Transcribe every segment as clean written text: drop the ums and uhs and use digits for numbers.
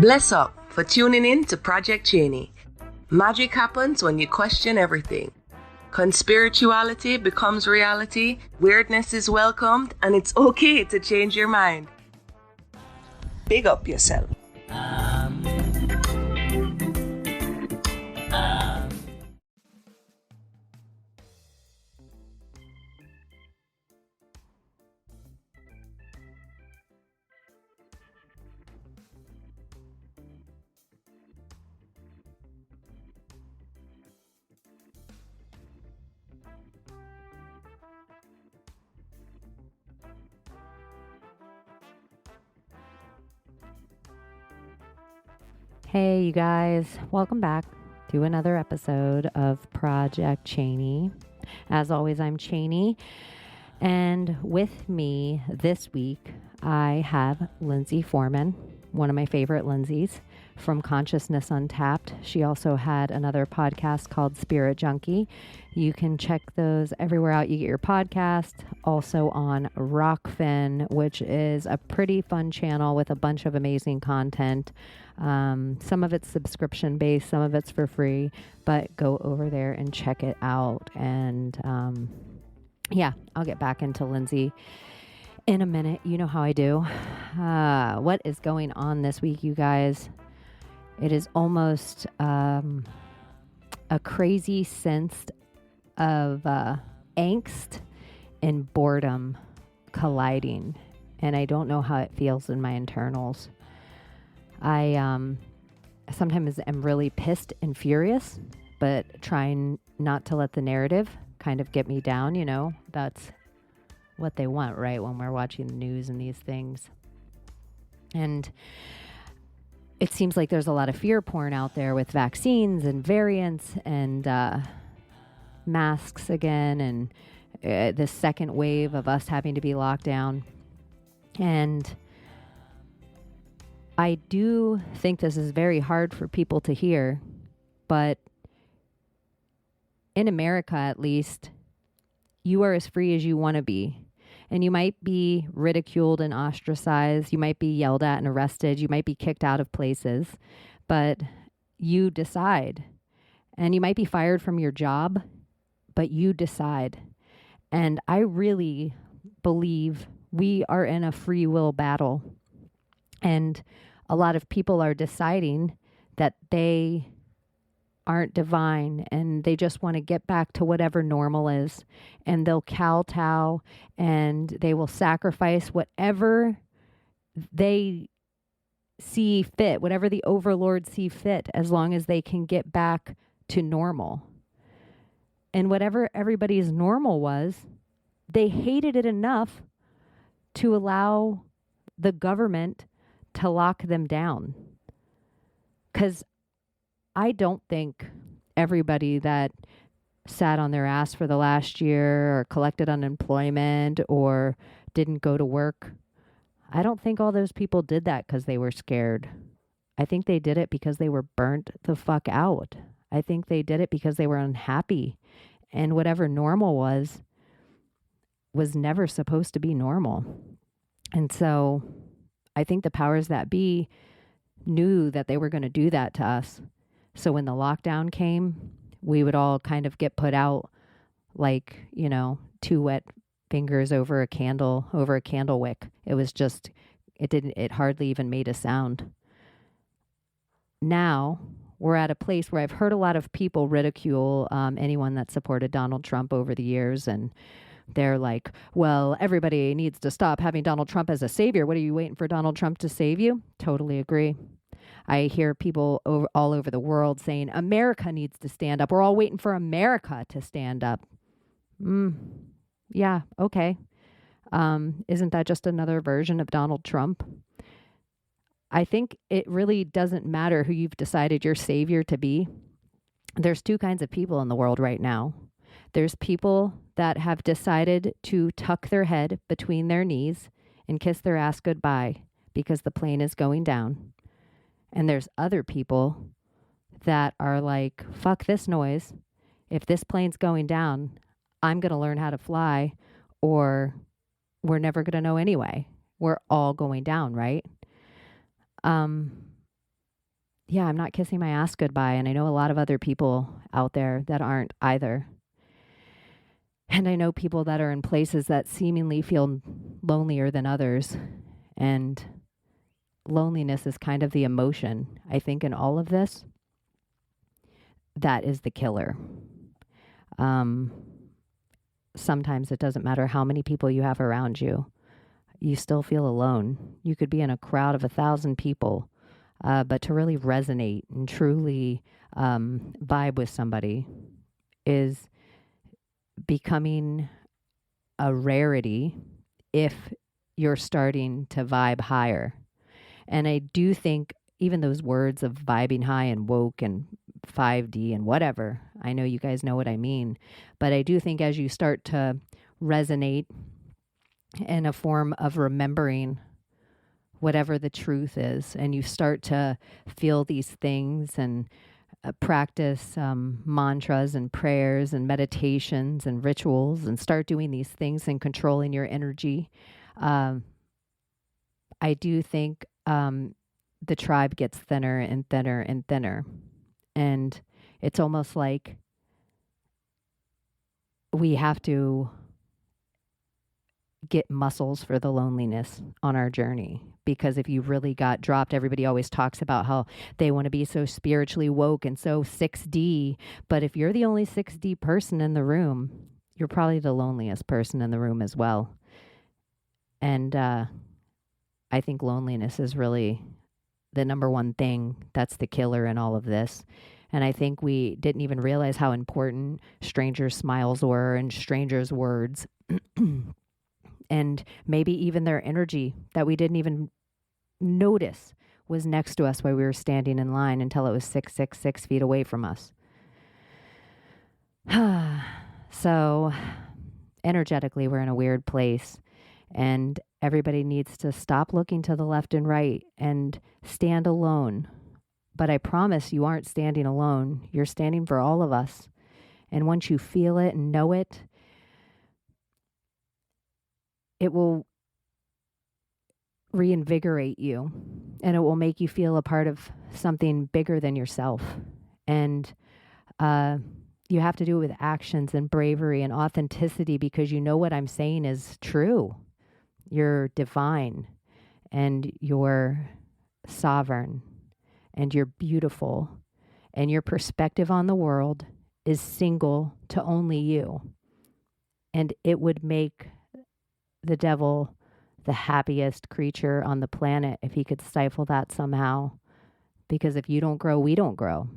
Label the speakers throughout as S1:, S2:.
S1: Bless up for tuning in to Project Cheney. Magic happens when you question everything. Conspirituality becomes reality, weirdness is welcomed, and it's okay to change your mind. Big up yourself.
S2: Hey, you guys, welcome back to another episode of Project Cheney. As always, I'm Cheney, and with me this week, I have Lindsay Foreman, one of my favorite Lindsays from Consciousness Untapped. She also had another podcast called Junkie. You can check those everywhere out you get your podcast. Also on Rockfin, which is a pretty fun channel with a bunch of amazing content. Some of it's subscription based, some of it's for free, but go over there and check it out. And I'll get back into Lindsay in a minute. You know how I do. What is going on this week, you guys? It is almost a crazy sense of angst and boredom colliding, and I don't know how it feels in my internals. I sometimes am really pissed and furious, but trying not to let the narrative kind of get me down. You know, that's what they want, right? When we're watching the news and these things. And it seems like there's a lot of fear porn out there with vaccines and variants and masks again, and this second wave of us having to be locked down. And I do think this is very hard for people to hear, but in America, at least, you are as free as you want to be. And you might be ridiculed and ostracized. You might be yelled at and arrested. You might be kicked out of places, but you decide. And you might be fired from your job, but you decide. And I really believe we are in a free will battle. And a lot of people are deciding that they aren't divine and they just want to get back to whatever normal is, and they'll kowtow and they will sacrifice whatever they see fit, whatever the overlords see fit, as long as they can get back to normal. And whatever everybody's normal was, they hated it enough to allow the government to lock them down. Because I don't think everybody that sat on their ass for the last year or collected unemployment or didn't go to work, I don't think all those people did that because they were scared. I think they did it because they were burnt the fuck out. I think they did it because they were unhappy. And whatever normal was never supposed to be normal. And so I think the powers that be knew that they were going to do that to us. So when the lockdown came, we would all kind of get put out like, you know, two wet fingers over a candle wick. It was just, it hardly even made a sound. Now we're at a place where I've heard a lot of people ridicule anyone that supported Donald Trump over the years. And they're like, well, everybody needs to stop having Donald Trump as a savior. What are you waiting for Donald Trump to save you? Totally agree. I hear people all over the world saying America needs to stand up. We're all waiting for America to stand up. Yeah, okay. Isn't that just another version of Donald Trump? I think it really doesn't matter who you've decided your savior to be. There's two kinds of people in the world right now. There's people that have decided to tuck their head between their knees and kiss their ass goodbye because the plane is going down. And there's other people that are like, fuck this noise. If this plane's going down, I'm going to learn how to fly, or we're never going to know anyway. We're all going down, right? yeah, I'm not kissing my ass goodbye. And I know a lot of other people out there that aren't either. And I know people that are in places that seemingly feel lonelier than others. And loneliness is kind of the emotion, I think, in all of this. That is the killer. Sometimes it doesn't matter how many people you have around you. You still feel alone. You could be in a crowd of 1,000 people, but to really resonate and truly vibe with somebody is becoming a rarity if you're starting to vibe higher. And I do think even those words of vibing high and woke and 5D and whatever, I know you guys know what I mean, but I do think as you start to resonate in a form of remembering whatever the truth is, and you start to feel these things and practice mantras and prayers and meditations and rituals and start doing these things and controlling your energy, I do think the tribe gets thinner and thinner and thinner. And it's almost like we have to get muscles for the loneliness on our journey. Because if you really got dropped, everybody always talks about how they want to be so spiritually woke and so 6D. But if you're the only 6D person in the room, you're probably the loneliest person in the room as well. And I think loneliness is really the number one thing that's the killer in all of this. And I think we didn't even realize how important strangers' smiles were and strangers' words. And maybe even their energy that we didn't even notice was next to us while we were standing in line until it was 6 feet away from us. So energetically, we're in a weird place. And everybody needs to stop looking to the left and right and stand alone. But I promise you aren't standing alone. You're standing for all of us. And once you feel it and know it, it will reinvigorate you, and it will make you feel a part of something bigger than yourself. And you have to do it with actions and bravery and authenticity, because you know what I'm saying is true. You're divine, and you're sovereign, and you're beautiful, and your perspective on the world is single to only you. And it would make the devil the happiest creature on the planet if he could stifle that somehow. Because if you don't grow, we don't grow.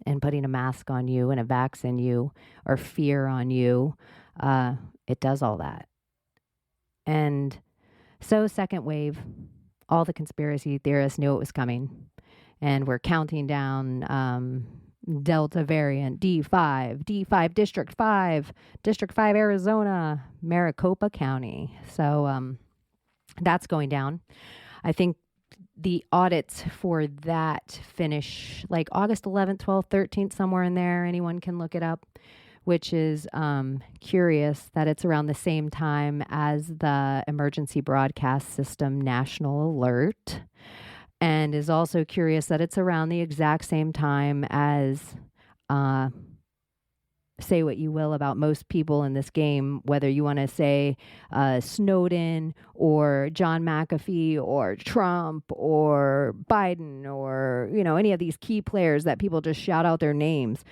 S2: And putting a mask on you and a vax in you or fear on you, it does all that. And so second wave, all the conspiracy theorists knew it was coming. And we're counting down Delta variant, D5 District 5 Arizona, Maricopa County. So that's going down. I think the audits for that finish like August 11th, 12th, 13th, somewhere in there. Anyone can look it up, which is curious that it's around the same time as the Emergency Broadcast System National Alert. And is also curious that it's around the exact same time as, say what you will about most people in this game, whether you want to say Snowden or John McAfee or Trump or Biden or, you know, any of these key players that people just shout out their names.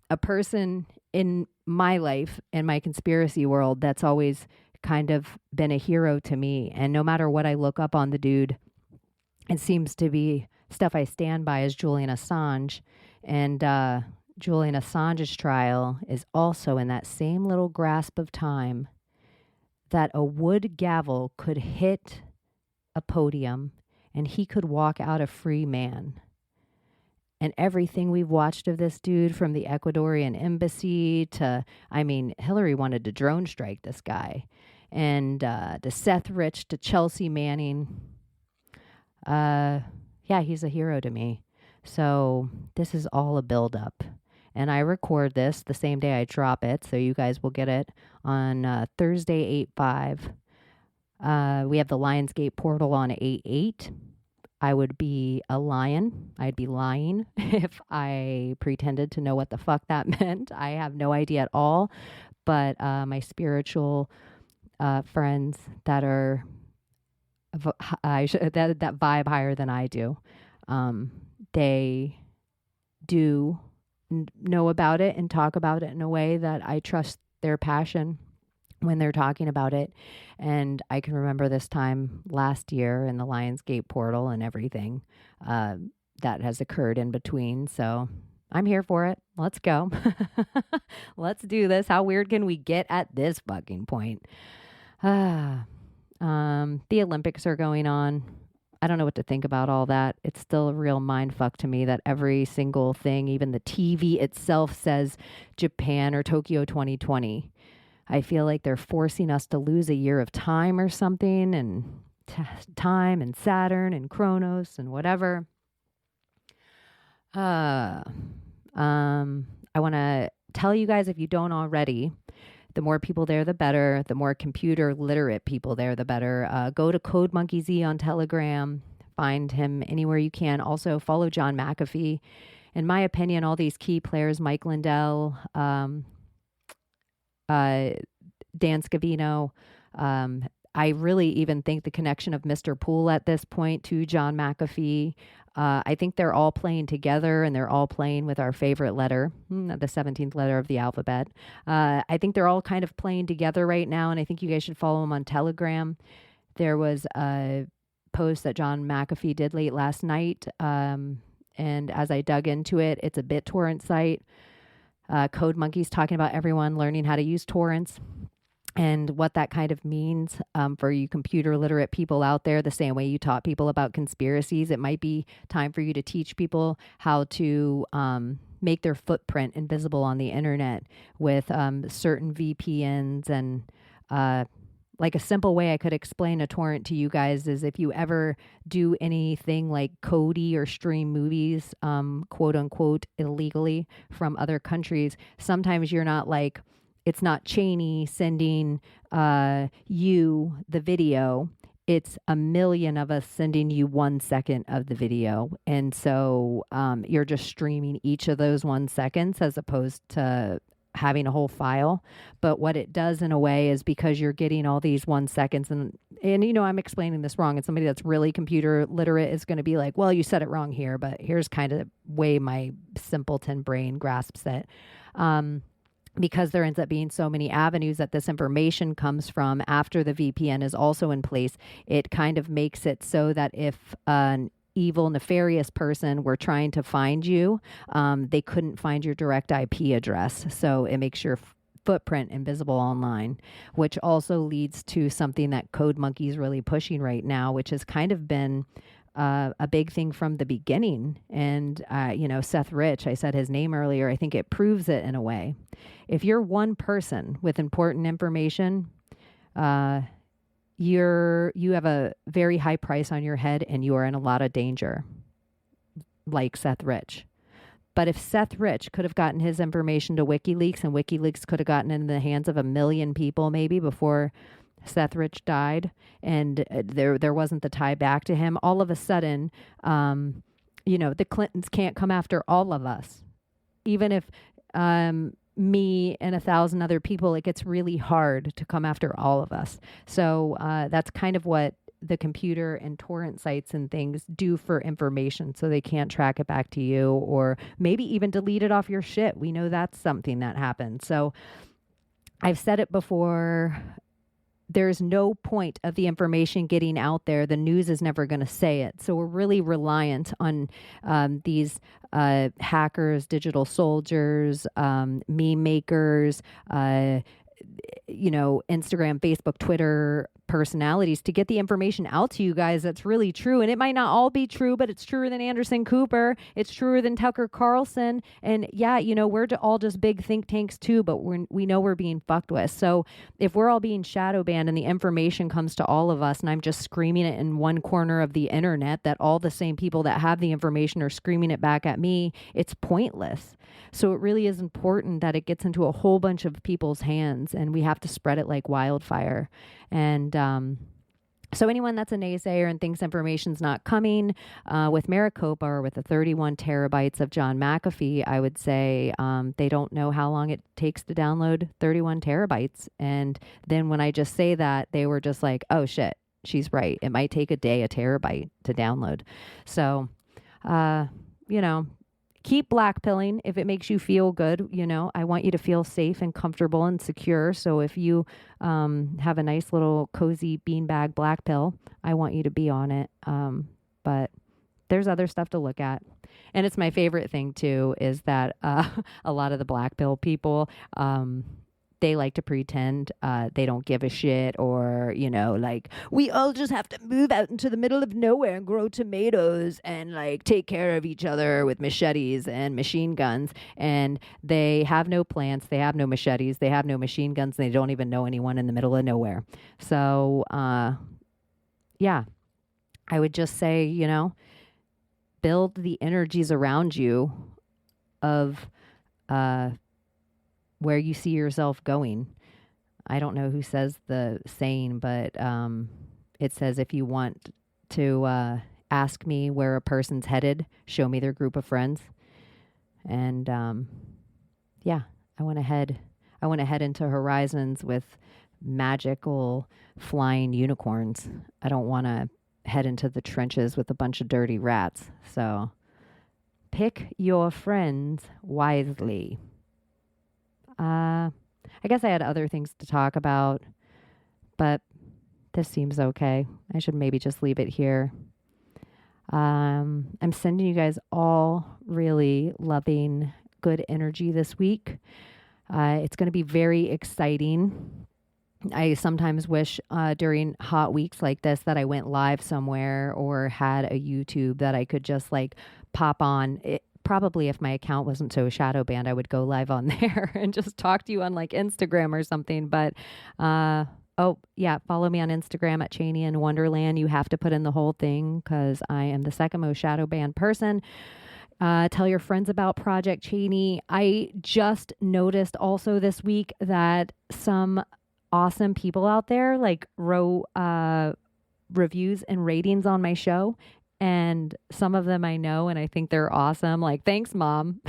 S2: A person in my life, in my conspiracy world, that's always kind of been a hero to me. And no matter what I look up on the dude, it seems to be stuff I stand by is Julian Assange. And Julian Assange's trial is also in that same little grasp of time that a wood gavel could hit a podium and he could walk out a free man. And everything we've watched of this dude, from the Ecuadorian embassy to, I mean, Hillary wanted to drone strike this guy. And to Seth Rich, to Chelsea Manning. Yeah, he's a hero to me. So this is all a buildup. And I record this the same day I drop it, so you guys will get it on Thursday, 8/5. We have the Lionsgate portal on 8/8. I would be a lion. I'd be lying if I pretended to know what the fuck that meant. I have no idea at all. But my spiritual friends that are that vibe higher than I do, they do know about it and talk about it in a way that I trust their passion when they're talking about it. And I can remember this time last year in the Lionsgate portal and everything that has occurred in between. So I'm here for it. Let's go. Let's do this. How weird can we get at this fucking point? The Olympics are going on. I don't know what to think about all that. It's still a real mind fuck to me that every single thing, even the TV itself, says Japan or Tokyo 2020. I feel like they're forcing us to lose a year of time or something, and time and Saturn and Kronos and whatever. I want to tell you guys, if you don't already, the more people there, the better. The more computer literate people there, the better. Go to Code Monkey Z on Telegram. Find him anywhere you can. Also, follow John McAfee. In my opinion, all these key players, Mike Lindell, Dan Scavino, I really even think the connection of Mr. Poole at this point to John McAfee, I think they're all playing together, and they're all playing with our favorite letter, the 17th letter of the alphabet. I think they're all kind of playing together right now, and I think you guys should follow them on Telegram. There was a post that John McAfee did late last night, and as I dug into it, it's a BitTorrent site. Code Monkey's talking about everyone learning how to use torrents and what that kind of means for you computer literate people out there. The same way you taught people about conspiracies, it might be time for you to teach people how to make their footprint invisible on the internet with certain VPNs. And like a simple way I could explain a torrent to you guys is, if you ever do anything like Kodi or stream movies, quote unquote, illegally from other countries, sometimes you're not like, it's not Cheney sending you the video. It's a million of us sending you 1 second of the video. And so you're just streaming each of those 1 seconds as opposed to having a whole file. But what it does in a way is, because you're getting all these 1 seconds, and you know, I'm explaining this wrong, and somebody that's really computer literate is going to be like, well, you said it wrong here, but here's kind of the way my simpleton brain grasps it. Because there ends up being so many avenues that this information comes from after the VPN is also in place, it kind of makes it so that if an evil, nefarious person were trying to find you, they couldn't find your direct IP address. So it makes your footprint invisible online, which also leads to something that Code Monkey is really pushing right now, which has kind of been a big thing from the beginning. And, you know, Seth Rich, I said his name earlier, I think it proves it in a way. If you're one person with important information, you have a very high price on your head, and you are in a lot of danger, like Seth Rich. But if Seth Rich could have gotten his information to WikiLeaks, and WikiLeaks could have gotten in the hands of 1 million people maybe before Seth Rich died, and there wasn't the tie back to him, all of a sudden, you know, the Clintons can't come after all of us. Even if me and 1,000 other people, it gets really hard to come after all of us. So that's kind of what the computer and torrent sites and things do for information, so they can't track it back to you, or maybe even delete it off your shit. We know that's something that happens. So I've said it before, there's no point of the information getting out there. The news is never going to say it. So we're really reliant on these hackers, digital soldiers, meme makers, you know, Instagram, Facebook, Twitter personalities to get the information out to you guys that's really true. And it might not all be true, but it's truer than Anderson Cooper. It's truer than Tucker Carlson. And yeah, you know, we're all just big think tanks too, but we know we're being fucked with. So if we're all being shadow banned and the information comes to all of us, and I'm just screaming it in one corner of the internet that all the same people that have the information are screaming it back at me, it's pointless. So it really is important that it gets into a whole bunch of people's hands, and we have to spread it like wildfire. And So anyone that's a naysayer and thinks information's not coming with Maricopa or with the 31 terabytes of John McAfee, I would say they don't know how long it takes to download 31 terabytes. And then when I just say that, they were just like, oh shit, she's right. It might take a day, a terabyte to download. So, you know, keep blackpilling if it makes you feel good. You know, I want you to feel safe and comfortable and secure. So if you have a nice little cozy beanbag black pill, I want you to be on it. But there's other stuff to look at. And it's my favorite thing too, is that a lot of the black pill people, they like to pretend they don't give a shit, or, you know, like, we all just have to move out into the middle of nowhere and grow tomatoes and like take care of each other with machetes and machine guns. And they have no plants, they have no machetes, they have no machine guns, and they don't even know anyone in the middle of nowhere. So, yeah, I would just say, you know, build the energies around you of where you see yourself going. I don't know who says the saying, but it says, if you want to ask me where a person's headed, show me their group of friends. And yeah, I want to head into horizons with magical flying unicorns. I don't want to head into the trenches with a bunch of dirty rats. So pick your friends wisely. I guess I had other things to talk about, but this seems okay. I should maybe just leave it here. I'm sending you guys all really loving, good energy this week. It's going to be very exciting. I sometimes wish during hot weeks like this that I went live somewhere or had a YouTube that I could just like pop on. Probably if my account wasn't so shadow banned, I would go live on there and just talk to you on like Instagram or something. But oh yeah, follow me on Instagram at Cheney in Wonderland. You have to put in the whole thing because I am the second most shadow banned person. Tell your friends about Project Cheney. I just noticed also this week that some awesome people out there like wrote reviews and ratings on my show. And some of them I know, and I think they're awesome. Like, thanks, Mom.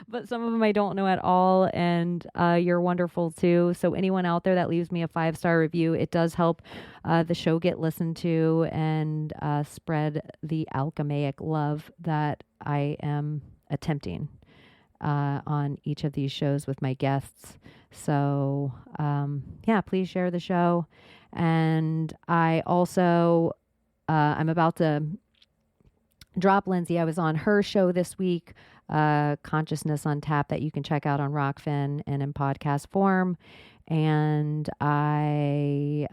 S2: But some of them I don't know at all. And you're wonderful, too. So anyone out there that leaves me a 5-star review, it does help the show get listened to and spread the alchemaic love that I am attempting on each of these shows with my guests. So, yeah, please share the show. And I also... I'm about to drop Lindsay. I was on her show this week, Consciousness Untapped, that you can check out on Rockfin and in podcast form. And I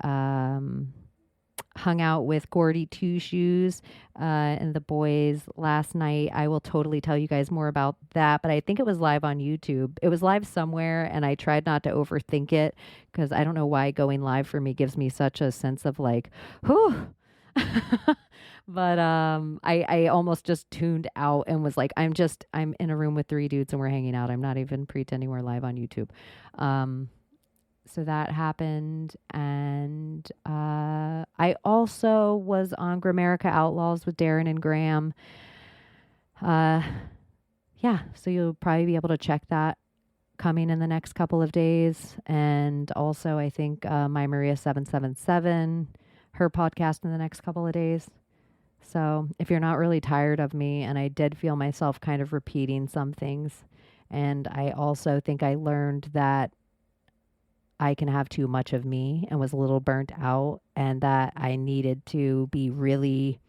S2: hung out with Gordy Two Shoes and the boys last night. I will totally tell you guys more about that, but I think it was live on YouTube. It was live somewhere, and I tried not to overthink it because I don't know why going live for me gives me such a sense of like, whew. But I almost just tuned out and was like, I'm in a room with 3 dudes and we're hanging out. I'm not even pretending we're live on YouTube. So that happened. And I also was on Grammarica Outlaws with Darren and Graham. Yeah, so you'll probably be able to check that coming in the next couple of days. And also, I think My Maria 777, her podcast in the next couple of days. So if you're not really tired of me, and I did feel myself kind of repeating some things, and I also think I learned that I can have too much of me and was a little burnt out, and that I needed to be really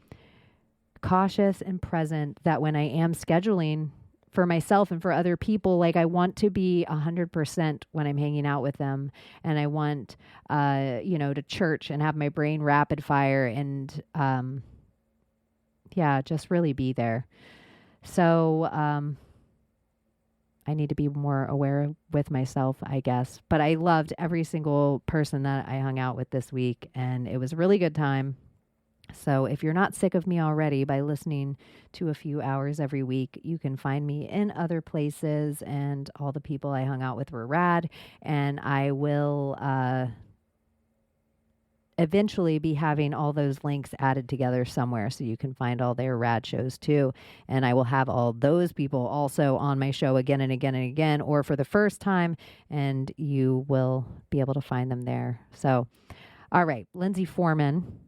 S2: cautious and present, that when I am scheduling for myself and for other people, like I want to be 100% when I'm hanging out with them. And I want, to church and have my brain rapid fire and, just really be there. So, I need to be more aware with myself, I guess. But I loved every single person that I hung out with this week, and it was a really good time. So if you're not sick of me already by listening to a few hours every week, you can find me in other places, and all the people I hung out with were rad. And I will eventually be having all those links added together somewhere so you can find all their rad shows too. And I will have all those people also on my show again and again and again, or for the first time, and you will be able to find them there. So, all right, Lindsay Foreman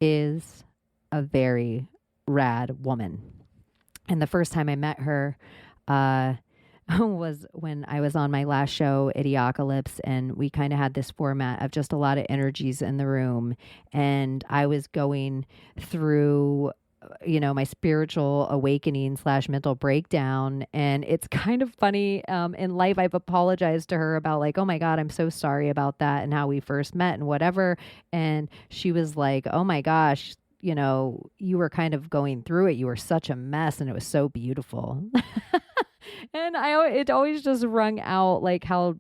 S2: is a very rad woman. And the first time I met her, was when I was on my last show, Idiocalypse, and we kind of had this format of just a lot of energies in the room. And I was going through, my spiritual awakening / mental breakdown. And it's kind of funny. In life, I've apologized to her about like, oh my God, I'm so sorry about that and how we first met and whatever. And she was like, oh my gosh, you were kind of going through it. You were such a mess and it was so beautiful. And it always just rung out like how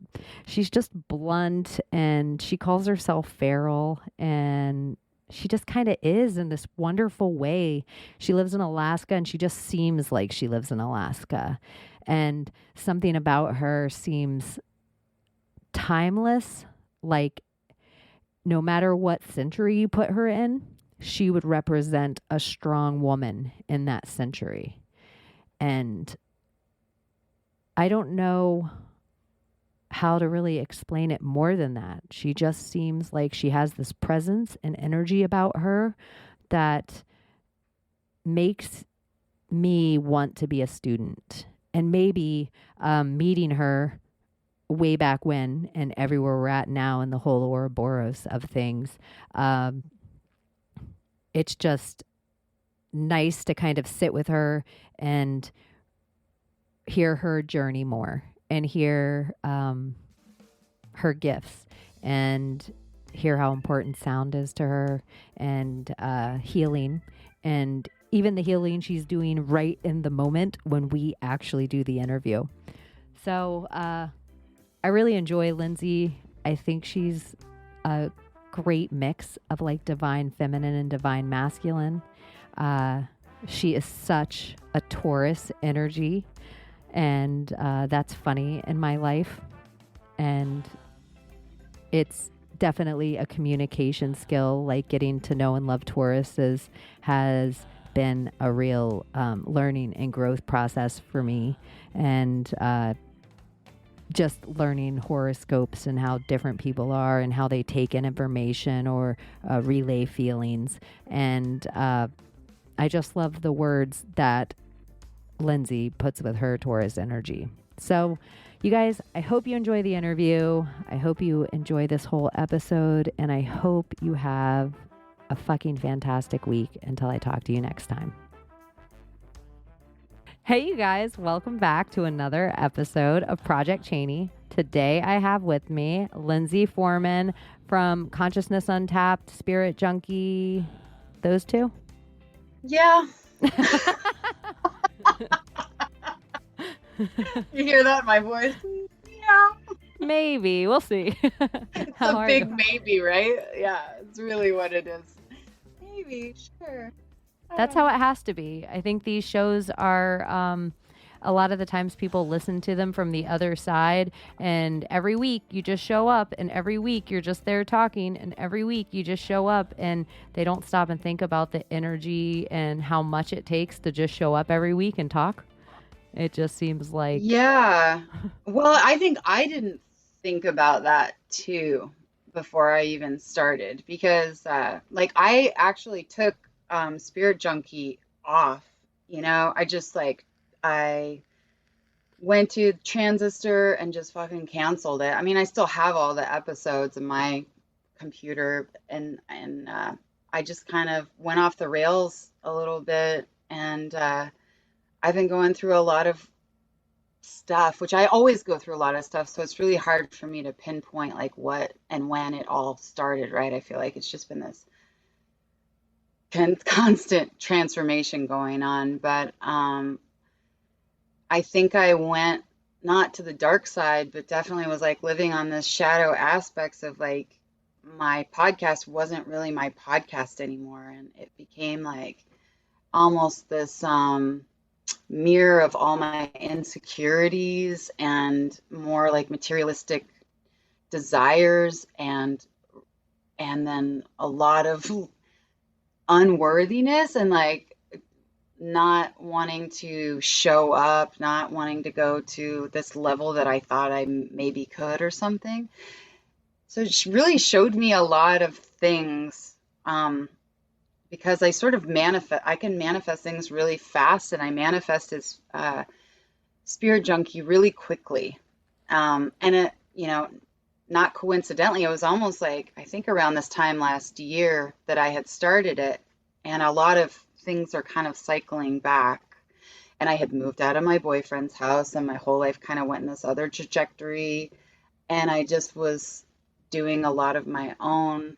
S2: she's just blunt, and she calls herself feral, and she just kind of is in this wonderful way. She lives in Alaska, and she just seems like she lives in Alaska. And something about her seems timeless, like no matter what century you put her in, she would represent a strong woman in that century. And I don't know how to really explain it more than that. She just seems like she has this presence and energy about her that makes me want to be a student. And maybe meeting her way back when and everywhere we're at now in the whole Ouroboros of things, it's just nice to kind of sit with her and hear her journey more and hear her gifts and hear how important sound is to her, and healing, and even the healing she's doing right in the moment when we actually do the interview. So I really enjoy Lindsay. I think she's a great mix of like divine feminine and divine masculine. She is such a Taurus energy. And that's funny in my life. And it's definitely a communication skill. Like getting to know and love Tauruses has been a real learning and growth process for me. And just learning horoscopes and how different people are and how they take in information or relay feelings. And I just love the words that Lindsay puts with her Taurus energy. So you guys, I hope you enjoy the interview. I hope you enjoy this whole episode, and I hope you have a fucking fantastic week until I talk to you next time. Hey, you guys, welcome back to another episode of Project Cheney. Today I have with me Lindsay Foreman from Consciousness Untapped, Spirit Junkie. Those two?
S3: Yeah. You hear that in my voice? Yeah.
S2: Maybe. We'll see.
S3: It's a big maybe, right? Yeah, it's really what it is. Maybe, sure.
S2: That's how it has to be. I think these shows are, a lot of the times people listen to them from the other side, and every week you just show up, and every week you're just there talking, and every week you just show up, and they don't stop and think about the energy and how much it takes to just show up every week and talk. It just seems like...
S3: Yeah. Well, I think I didn't think about that too before I even started, because I actually took Spirit Junkie off. I went to Transistor and just fucking canceled it. I mean, I still have all the episodes in my computer, and I just kind of went off the rails a little bit, and I've been going through a lot of stuff, which I always go through a lot of stuff, so it's really hard for me to pinpoint like what and when it all started, right? I feel like it's just been this constant transformation going on, but I think I went not to the dark side, but definitely was like living on this shadow aspects of like my podcast wasn't really my podcast anymore, and it became like almost this mirror of all my insecurities and more like materialistic desires and and then a lot of unworthiness and like not wanting to show up, not wanting to go to this level that I thought I maybe could or something. So it really showed me a lot of things, because I sort of I can manifest things really fast, and I manifest as spirit junkie really quickly. And it, not coincidentally, it was almost like, I think around this time last year that I had started it, and a lot of things are kind of cycling back. And I had moved out of my boyfriend's house, and my whole life kind of went in this other trajectory. And I just was doing a lot of my own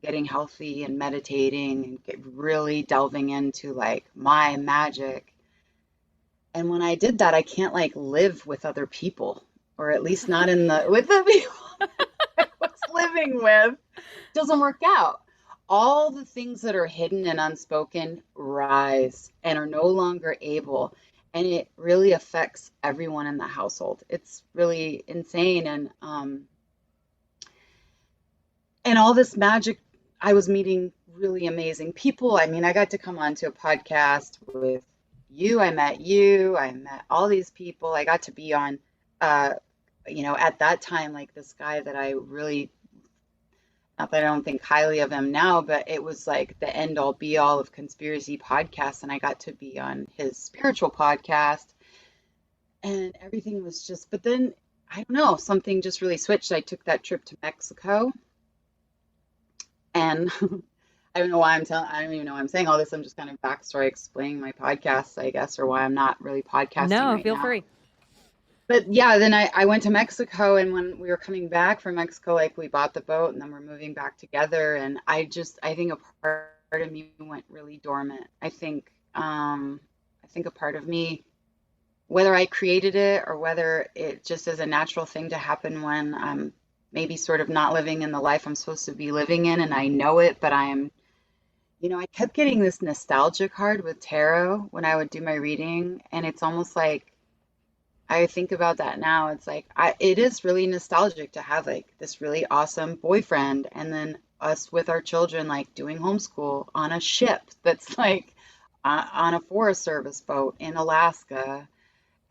S3: getting healthy and meditating and really delving into like my magic. And when I did that, I can't like live with other people, or at least not with the people I was living with. It doesn't work out. All the things that are hidden and unspoken rise and are no longer able. And it really affects everyone in the household. It's really insane. And all this magic, I was meeting really amazing people. I mean, I got to come on to a podcast with you. I met all these people. I got to be on, at that time, like this guy that I really, not that I don't think highly of him now, but it was like the end all be all of conspiracy podcasts. And I got to be on his spiritual podcast, and everything was just, but then I don't know, something just really switched. I took that trip to Mexico, and I don't even know why I'm saying all this. I'm just kind of backstory explaining my podcasts, I guess, or why I'm not really podcasting
S2: No,
S3: right
S2: feel
S3: now.
S2: free.
S3: But yeah, then I went to Mexico, and when we were coming back from Mexico, like we bought the boat and then we're moving back together. And I think a part of me went really dormant. I think a part of me, whether I created it or whether it just is a natural thing to happen when I'm maybe sort of not living in the life I'm supposed to be living in, and I know it, but I kept getting this nostalgia card with tarot when I would do my reading, and it's almost like I think about that now. It's like it is really nostalgic to have like this really awesome boyfriend, and then us with our children like doing homeschool on a ship that's like on a Forest Service boat in Alaska,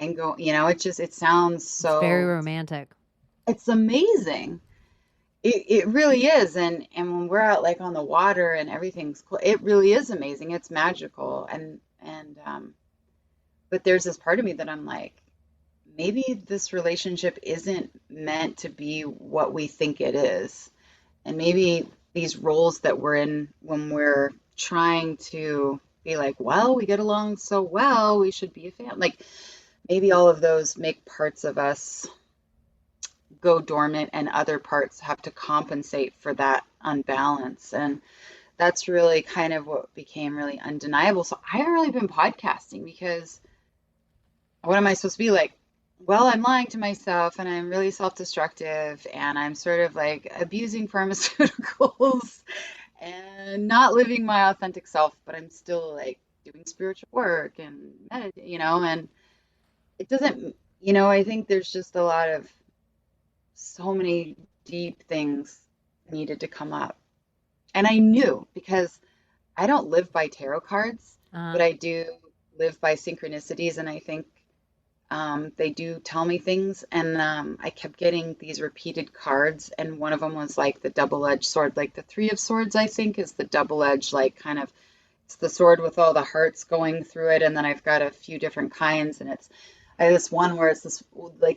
S3: and go, it sounds
S2: It's very
S3: so,
S2: romantic.
S3: it's amazing. It really is. And when we're out like on the water and everything's cool, it really is amazing. It's magical. But there's this part of me that I'm like, maybe this relationship isn't meant to be what we think it is. And maybe these roles that we're in when we're trying to be like, well, we get along so well, we should be a family. Like maybe all of those make parts of us go dormant, and other parts have to compensate for that unbalance. And that's really kind of what became really undeniable. So I haven't really been podcasting because what am I supposed to be like? Well, I'm lying to myself, and I'm really self-destructive, and I'm sort of like abusing pharmaceuticals and not living my authentic self, but I'm still like doing spiritual work and meditating, and it doesn't, I think there's just so many deep things needed to come up. And I knew, because I don't live by tarot cards, but I do live by synchronicities. And I think they do tell me things. And I kept getting these repeated cards. And one of them was like the double-edged sword, like the Three of Swords, I think, is the double-edged, like kind of, it's the sword with all the hearts going through it. And then I've got a few different kinds. And I have this one where it's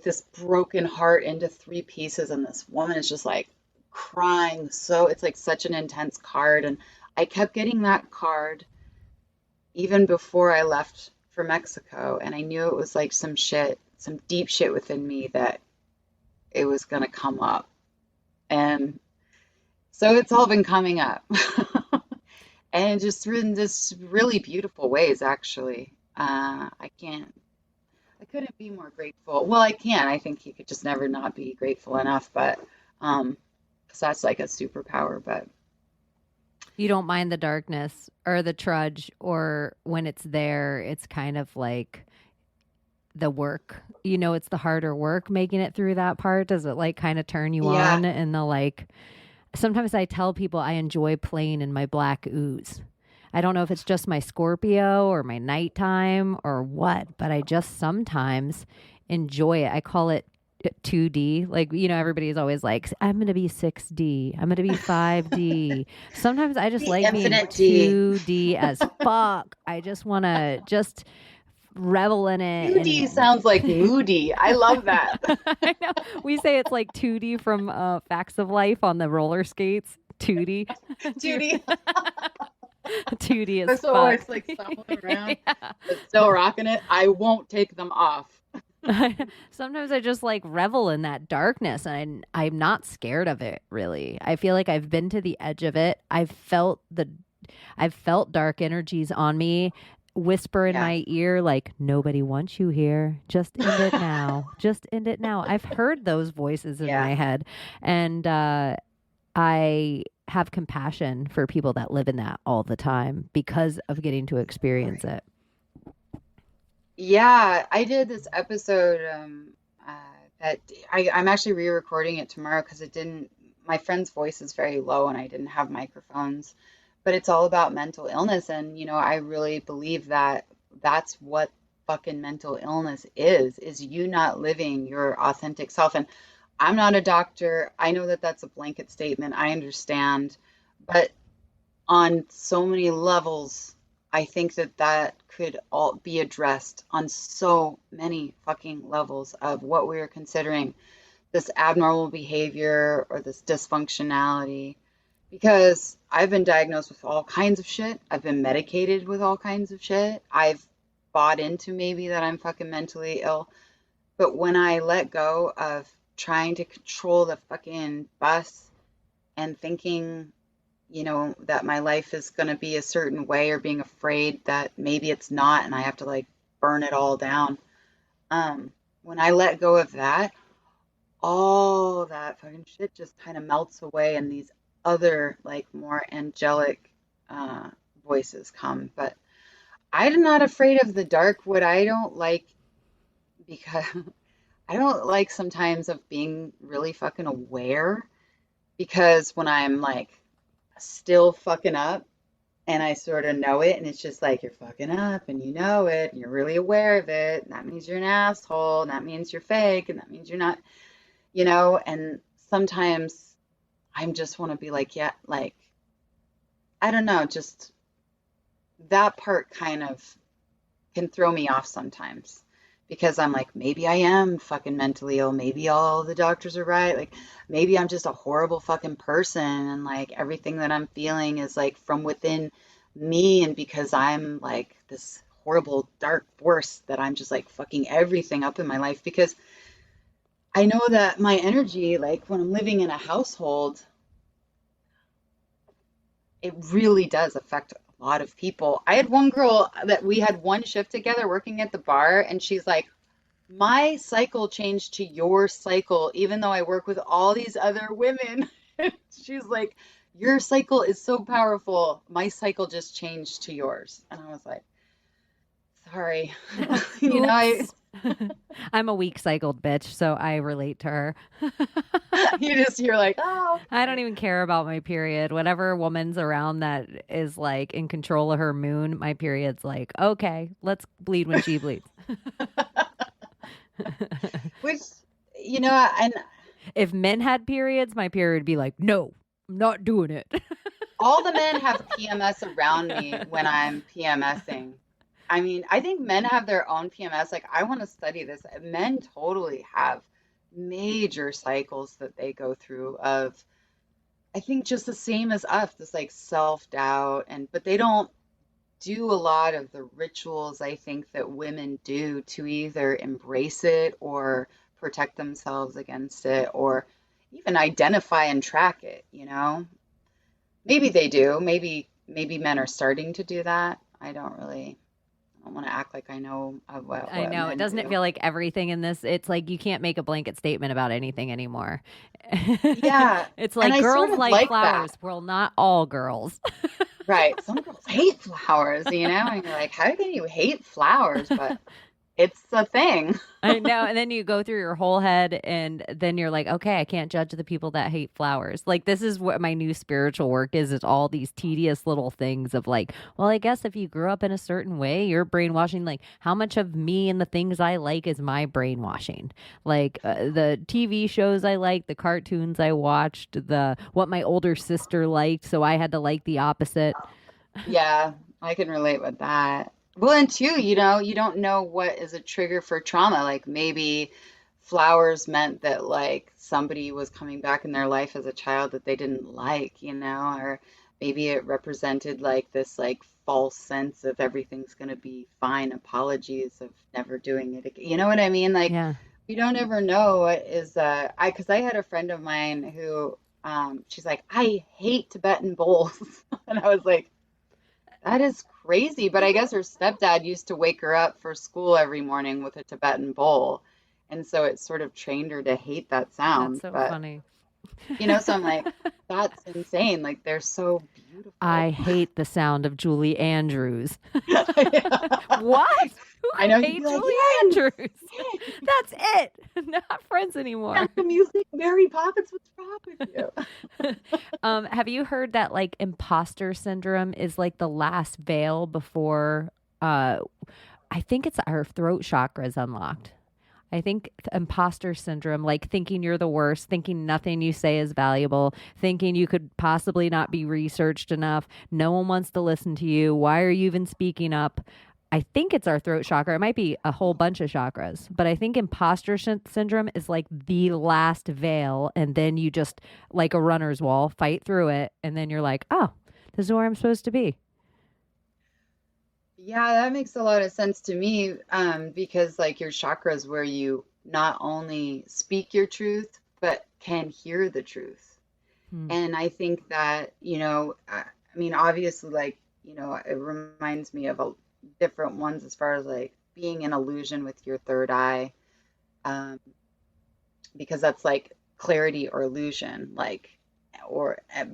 S3: this broken heart into three pieces, and this woman is just like crying. So it's like such an intense card. And I kept getting that card even before I left for Mexico. And I knew it was like some deep shit within me that it was going to come up. And so it's all been coming up. And just in this really beautiful ways, actually. I couldn't be more grateful. Well, I can. I think you could just never not be grateful enough, but because that's like a superpower. But
S2: You don't mind the darkness or the trudge, or when it's there, it's kind of like the work. It's the harder work making it through that part. Does it like kind of turn you
S3: yeah,
S2: on, and the like sometimes I tell people I enjoy playing in my black ooze. I don't know if it's just my Scorpio or my nighttime or what, but I just sometimes enjoy it. I call it 2D. Like, everybody is always like, I'm going to be 6D. I'm going to be 5D. Sometimes I just
S3: The
S2: like being
S3: infinite D.
S2: 2D as fuck. I just want to just revel in it.
S3: 2D sounds like moody. I love that.
S2: I know. We say it's like 2D from Facts of Life on the roller skates. 2D.
S3: 2D.
S2: 2D is
S3: That's
S2: fuck.
S3: always like stumbling around, but still rocking it. I won't take them off.
S2: Sometimes I just like revel in that darkness, and I'm not scared of it, really. I feel like I've been to the edge of it. I've felt dark energies on me whisper in my ear like, nobody wants you here. Just end it now. Just end it now. I've heard those voices in my head, and I have compassion for people that live in that all the time because of getting to experience it.
S3: Yeah, I did this episode that I'm actually re-recording it tomorrow because my friend's voice is very low and I didn't have microphones, but it's all about mental illness. And, I really believe that that's what fucking mental illness is you not living your authentic self. And I'm not a doctor. I know that that's a blanket statement. I understand. But on so many levels, I think that could all be addressed on so many fucking levels of what we are considering this abnormal behavior or this dysfunctionality. Because I've been diagnosed with all kinds of shit. I've been medicated with all kinds of shit. I've bought into maybe that I'm fucking mentally ill. But when I let go of trying to control the fucking bus and thinking, that my life is going to be a certain way or being afraid that maybe it's not and I have to like burn it all down. When I let go of that, all that fucking shit just kind of melts away and these other like more angelic voices come. But I'm not afraid of the dark. What I don't like, because I don't like sometimes of being really fucking aware, because when I'm like still fucking up and I sort of know it and it's just like you're fucking up and you know it and you're really aware of it, and that means you're an asshole and that means you're fake and that means you're not, and sometimes I just want to be like, yeah, like, I don't know, just that part kind of can throw me off sometimes. Because I'm like, maybe I am fucking mentally ill. Maybe all the doctors are right. Like, maybe I'm just a horrible fucking person. And like everything that I'm feeling is like from within me. And because I'm like this horrible dark force that I'm just like fucking everything up in my life. Because I know that my energy, like when I'm living in a household, it really does affect a lot of people. I had one girl that we had one shift together working at the bar, and she's like, my cycle changed to your cycle, even though I work with all these other women. She's like, your cycle is so powerful. My cycle just changed to yours. And I was like, sorry.
S2: I'm a weak cycled bitch, so I relate to her.
S3: You're like, oh.
S2: I don't even care about my period. Whatever woman's around that is like in control of her moon, my period's like, okay, let's bleed when she bleeds.
S3: Which, and
S2: if men had periods, my period would be like, no, I'm not doing it.
S3: All the men have PMS around me when I'm PMSing. I mean, I think men have their own PMS. Like, I want to study this. Men totally have major cycles that they go through of, I think, just the same as us, this like self-doubt, but they don't do a lot of the rituals I think that women do to either embrace it or protect themselves against it or even identify and track it, Maybe they do. Maybe men are starting to do that. I don't want to act like I know of what
S2: I know. It doesn't feel like everything in this, it's like you can't make a blanket statement about anything anymore.
S3: Yeah.
S2: It's like girls like flowers. That. Well, not all girls.
S3: Right. Some girls hate flowers, and you're like, how can you hate flowers? But It's a thing.
S2: I know. And then you go through your whole head and then you're like, okay, I can't judge the people that hate flowers. Like this is what my new spiritual work is all these tedious little things of like, well, I guess if you grew up in a certain way, you're brainwashing. Like how much of me and the things I like is my brainwashing? Like the TV shows I like, the cartoons I watched, the what my older sister liked, so I had to like the opposite.
S3: Yeah, I can relate with that. Well, and two, you don't know what is a trigger for trauma. Like maybe flowers meant that like somebody was coming back in their life as a child that they didn't like, or maybe it represented like this like false sense of everything's gonna be fine, apologies of never doing it again. You know what I mean? Like
S2: Yeah.
S3: we don't ever know what is because I had a friend of mine who she's like, I hate Tibetan bowls. And I was like, that is crazy. But I guess her stepdad used to wake her up for school every morning with a Tibetan bowl. And so it sort of trained her to hate that
S2: That's
S3: sound.
S2: so
S3: But,
S2: funny.
S3: so I'm like, that's insane. Like they're so
S2: I
S3: beautiful.
S2: hate the sound of Julie Andrews.
S3: Yeah.
S2: What? Who
S3: I
S2: could
S3: know you'd
S2: hate
S3: be like,
S2: Julie
S3: yes,
S2: Andrews?
S3: yes,
S2: That's it. Not friends
S3: that's
S2: anymore.
S3: the music, Mary Poppins. What's wrong with you?
S2: Have you heard that like imposter syndrome is like the last veil before uh I think it's our throat chakra is unlocked. I think imposter syndrome, like thinking you're the worst, thinking nothing you say is valuable, thinking you could possibly not be researched enough, no one wants to listen to you. Why are you even speaking up? I think it's our throat chakra. It might be a whole bunch of chakras, but I think syndrome is like the last veil. And then you just, like a runner's wall, fight through it. And then you're like, oh, this is where I'm supposed to be.
S3: Yeah, that makes a lot of sense to me, because like your chakras where you not only speak your truth, but can hear the truth.
S2: Hmm.
S3: And I think that, I mean, obviously, like, it reminds me of different ones as far as like being in illusion with your third eye, um, because that's like clarity or illusion, like,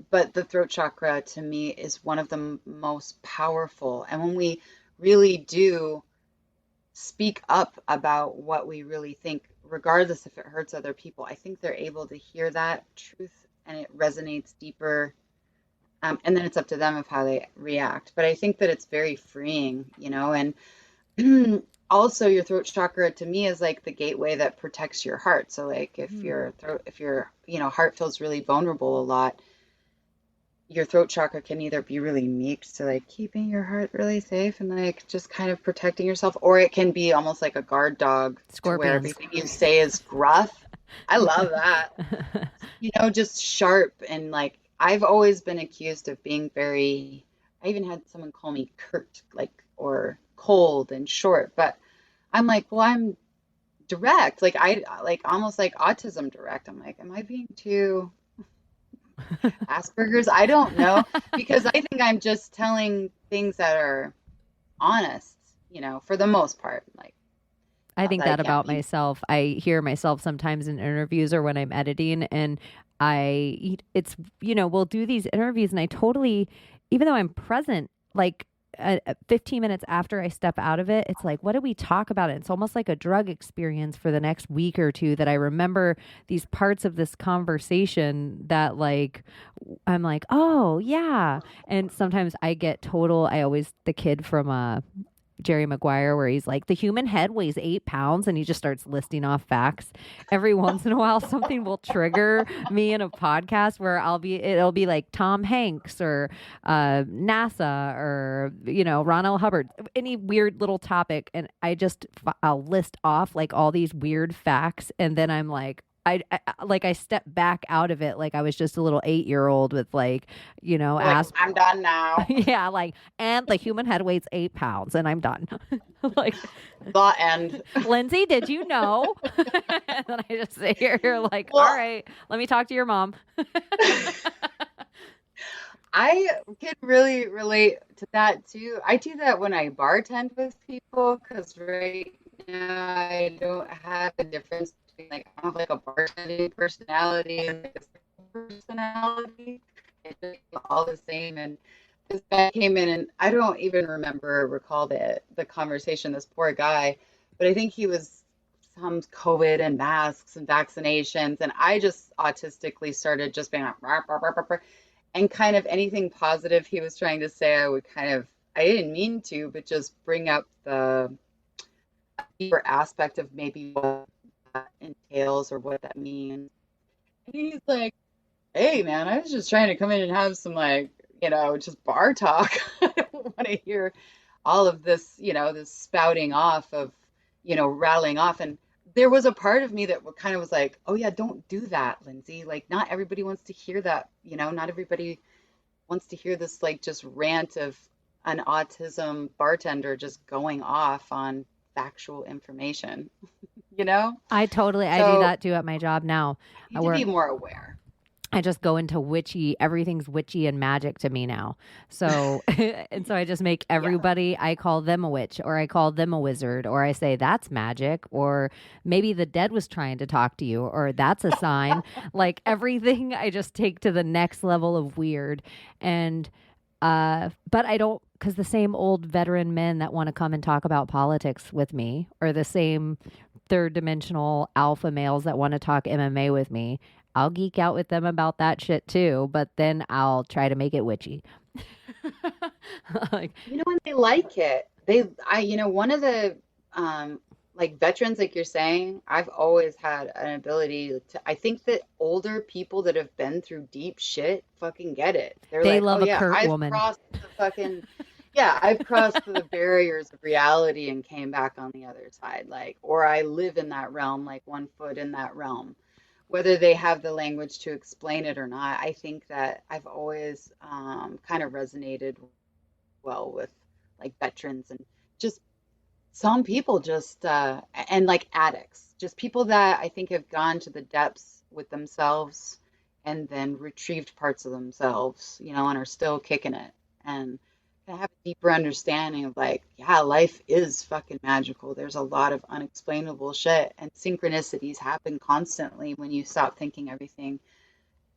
S3: but the throat chakra to me is one of the most powerful. And when we really do speak up about what we really think, regardless if it hurts other people, I think they're able to hear that truth and it resonates deeper. And then it's up to them of how they react. But I think that it's very freeing, and also your throat chakra to me is like the gateway that protects your heart. So like
S2: Hmm.
S3: if your heart feels really vulnerable a lot, your throat chakra can either be really meek to like keeping your heart really safe and like just kind of protecting yourself, or it can be almost like a guard dog to where
S2: Scorpions.
S3: everything you say is gruff. I love that. Just sharp and like I've always been accused of being very, I even had someone call me curt, like, or cold and short, but I'm like, well, I'm direct. Like I like almost like autism direct. I'm like, am I being too Asperger's? I don't know because I think I'm just telling things that are honest, for the most part. Like,
S2: I
S3: not
S2: think
S3: that I
S2: that
S3: can't
S2: about
S3: be.
S2: myself. I hear myself sometimes in interviews or when I'm editing, and it's, we'll do these interviews, and I totally, even though I'm present, like 15 minutes after I step out of it, it's like, what did we talk about? It's almost like a drug experience for the next week or two that I remember these parts of this conversation that, like, I'm like, oh, yeah. And sometimes I get I always, the kid from, Jerry Maguire, where he's like, the human head weighs 8 pounds, and he just starts listing off facts. Every once in a while, something will trigger me in a podcast where it'll be like Tom Hanks or NASA or, Ron L. Hubbard, any weird little topic. And I'll list off like all these weird facts. And then I'm like, I step back out of it like I was just a little 8-year-old with like,
S3: Like,
S2: ask.
S3: I'm done now.
S2: Yeah, like, and the human head weighs 8 pounds, and I'm done. Like,
S3: The end.
S2: Lindsay, did you know? And then I just sit here like, all
S3: Well,
S2: right, let me talk to your mom.
S3: I can really relate to that too. I do that when I bartend with people because right now I don't have a difference between like I have like a bartending personality and like a social personality. It's just all the same. And this guy came in and I don't even recall the conversation. This poor guy, but I think he was some COVID and masks and vaccinations. And I just autistically started just being like, "Rah, rah, rah, rah, rah," and kind of anything positive he was trying to say, I would kind of, I didn't mean to, but just bring up the deeper aspect of maybe what that entails or what that means. And he's like, hey, man, I was just trying to come in and have some, like, just bar talk. I don't want to hear all of this, this spouting off of, rattling off. And there was a part of me that kind of was like, oh, yeah, don't do that, Lindsay. Like, not everybody wants to hear that, not everybody wants to hear this, like, just rant of an autism bartender just going off on factual information, you know?
S2: I do
S3: So
S2: that too at my job now.
S3: you need to be more aware.
S2: I just go into witchy, everything's witchy and magic to me now. So, and so I just make everybody, I call them a witch, or I call them a wizard, or I say that's magic, or maybe the dead was trying to talk to you, or that's a sign. Like everything I just take to the next level of weird. And, but I don't, because the same old veteran men that want to come and talk about politics with me, or the same third dimensional alpha males that want to talk MMA with me, I'll geek out with them about that shit too, but then I'll try to make it witchy. Like,
S3: And they like it. One of the, like veterans, like you're saying, I've always had an ability to, I think that older people that have been through deep shit fucking get it. They're
S2: they
S3: like,
S2: love
S3: oh
S2: a
S3: yeah,
S2: Kurt
S3: I've
S2: woman.
S3: crossed the fucking, yeah, I've crossed the barriers of reality and came back on the other side. Like, or I live in that realm, like one foot in that realm. Whether they have the language to explain it or not, I think that I've always kind of resonated well with like veterans and just some people just and like addicts, just people that I think have gone to the depths with themselves and then retrieved parts of themselves, and are still kicking it and have a deeper understanding of like, yeah, life is fucking magical. There's a lot of unexplainable shit, and synchronicities happen constantly when you stop thinking everything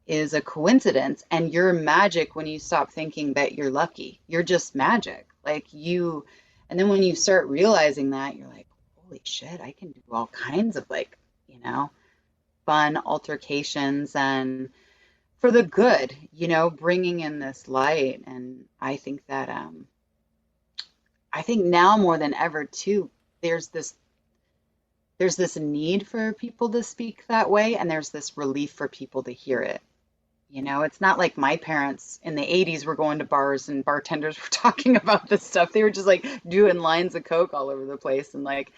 S3: is a coincidence, and you're magic when you stop thinking that you're lucky. You're just magic. And then when you start realizing that, you're like, holy shit, I can do all kinds of like, fun altercations and for the good, bringing in this light. And I think that, I think now more than ever too, there's this need for people to speak that way, and there's this relief for people to hear it. It's not like my parents in the 80s were going to bars and bartenders were talking about this stuff. They were just like doing lines of coke all over the place. And like,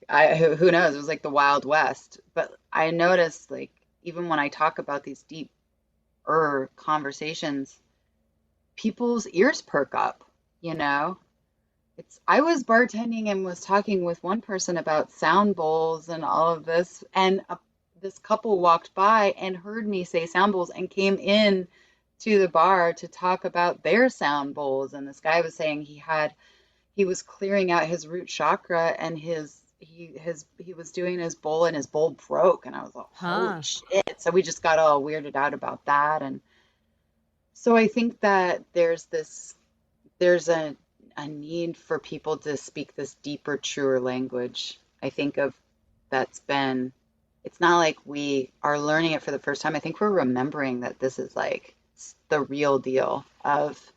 S3: who knows? It was like the Wild West. But I noticed, like, even when I talk about these deep conversations, people's ears perk up, I was bartending and was talking with one person about sound bowls and all of this, and this couple walked by and heard me say sound bowls and came in to the bar to talk about their sound bowls. And this guy was saying he was clearing out his root chakra, and he was doing his bowl and his bowl broke. And I was like, holy shit. So we just got all weirded out about that. And so I think that there's a need for people to speak this deeper, truer language. I think it's not like we are learning it for the first time. I think we're remembering that this is like the real deal of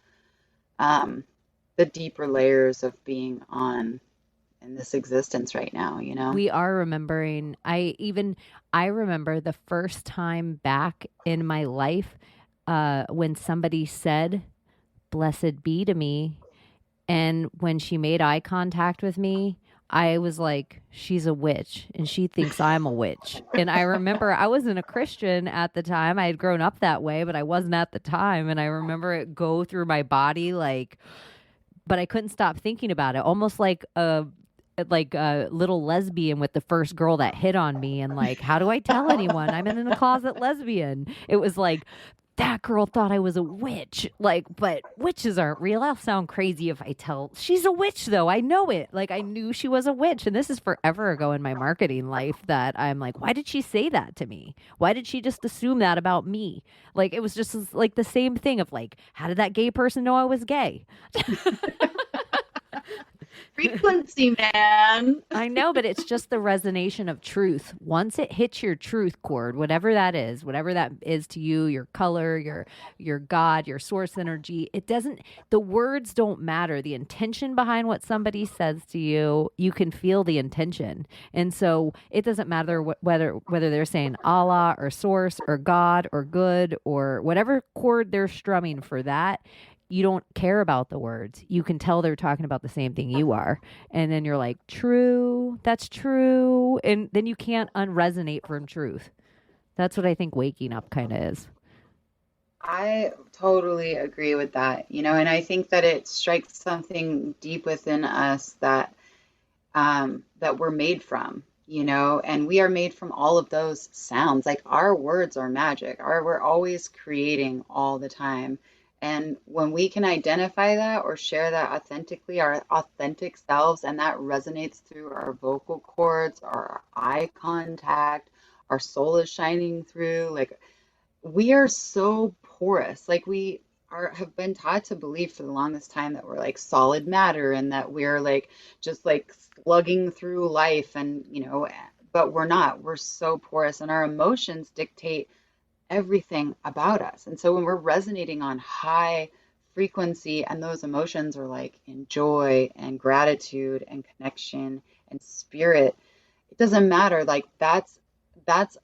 S3: the deeper layers of being on in this existence right now,
S2: We are remembering. I remember the first time back in my life when somebody said, "Blessed be to me." And when she made eye contact with me, I was like, she's a witch and she thinks I'm a witch. And I remember I wasn't a Christian at the time. I had grown up that way, but I wasn't at the time. And I remember it go through my body but I couldn't stop thinking about it. Almost like a little lesbian with the first girl that hit on me. And like, how do I tell anyone I'm in a closet lesbian? It was like, that girl thought I was a witch. Like, but witches aren't real. I'll sound crazy if I tell she's a witch, though. I know it. Like, I knew she was a witch. And this is forever ago in my marketing life that I'm like, why did she say that to me? Why did she just assume that about me? Like, it was just like the same thing of like, how did that gay person know I was gay?
S3: frequency, man.
S2: I know, but it's just the resonation of truth. Once it hits your truth chord, whatever that is to you, your color, your God, your source energy, it doesn't, the words don't matter. The intention behind what somebody says to you, you can feel the intention. And so it doesn't matter whether they're saying Allah or source or God or good or whatever chord they're strumming for that. You don't care about the words. You can tell they're talking about the same thing you are. And then you're like, true, that's true. And then you can't unresonate from truth. That's what I think waking up kind of is.
S3: I totally agree with that, and I think that it strikes something deep within us that we're made from, and we are made from all of those sounds. Like our words are magic. We're always creating all the time. And when we can identify that or share that authentically, our authentic selves, and that resonates through our vocal cords, our eye contact, our soul is shining through, like we are so porous. Like we have been taught to believe for the longest time that we're like solid matter and that we're like just like slugging through life and but we're not. We're so porous, and our emotions dictate everything about us. And so when we're resonating on high frequency and those emotions are like in joy and gratitude and connection and spirit, it doesn't matter. Like that's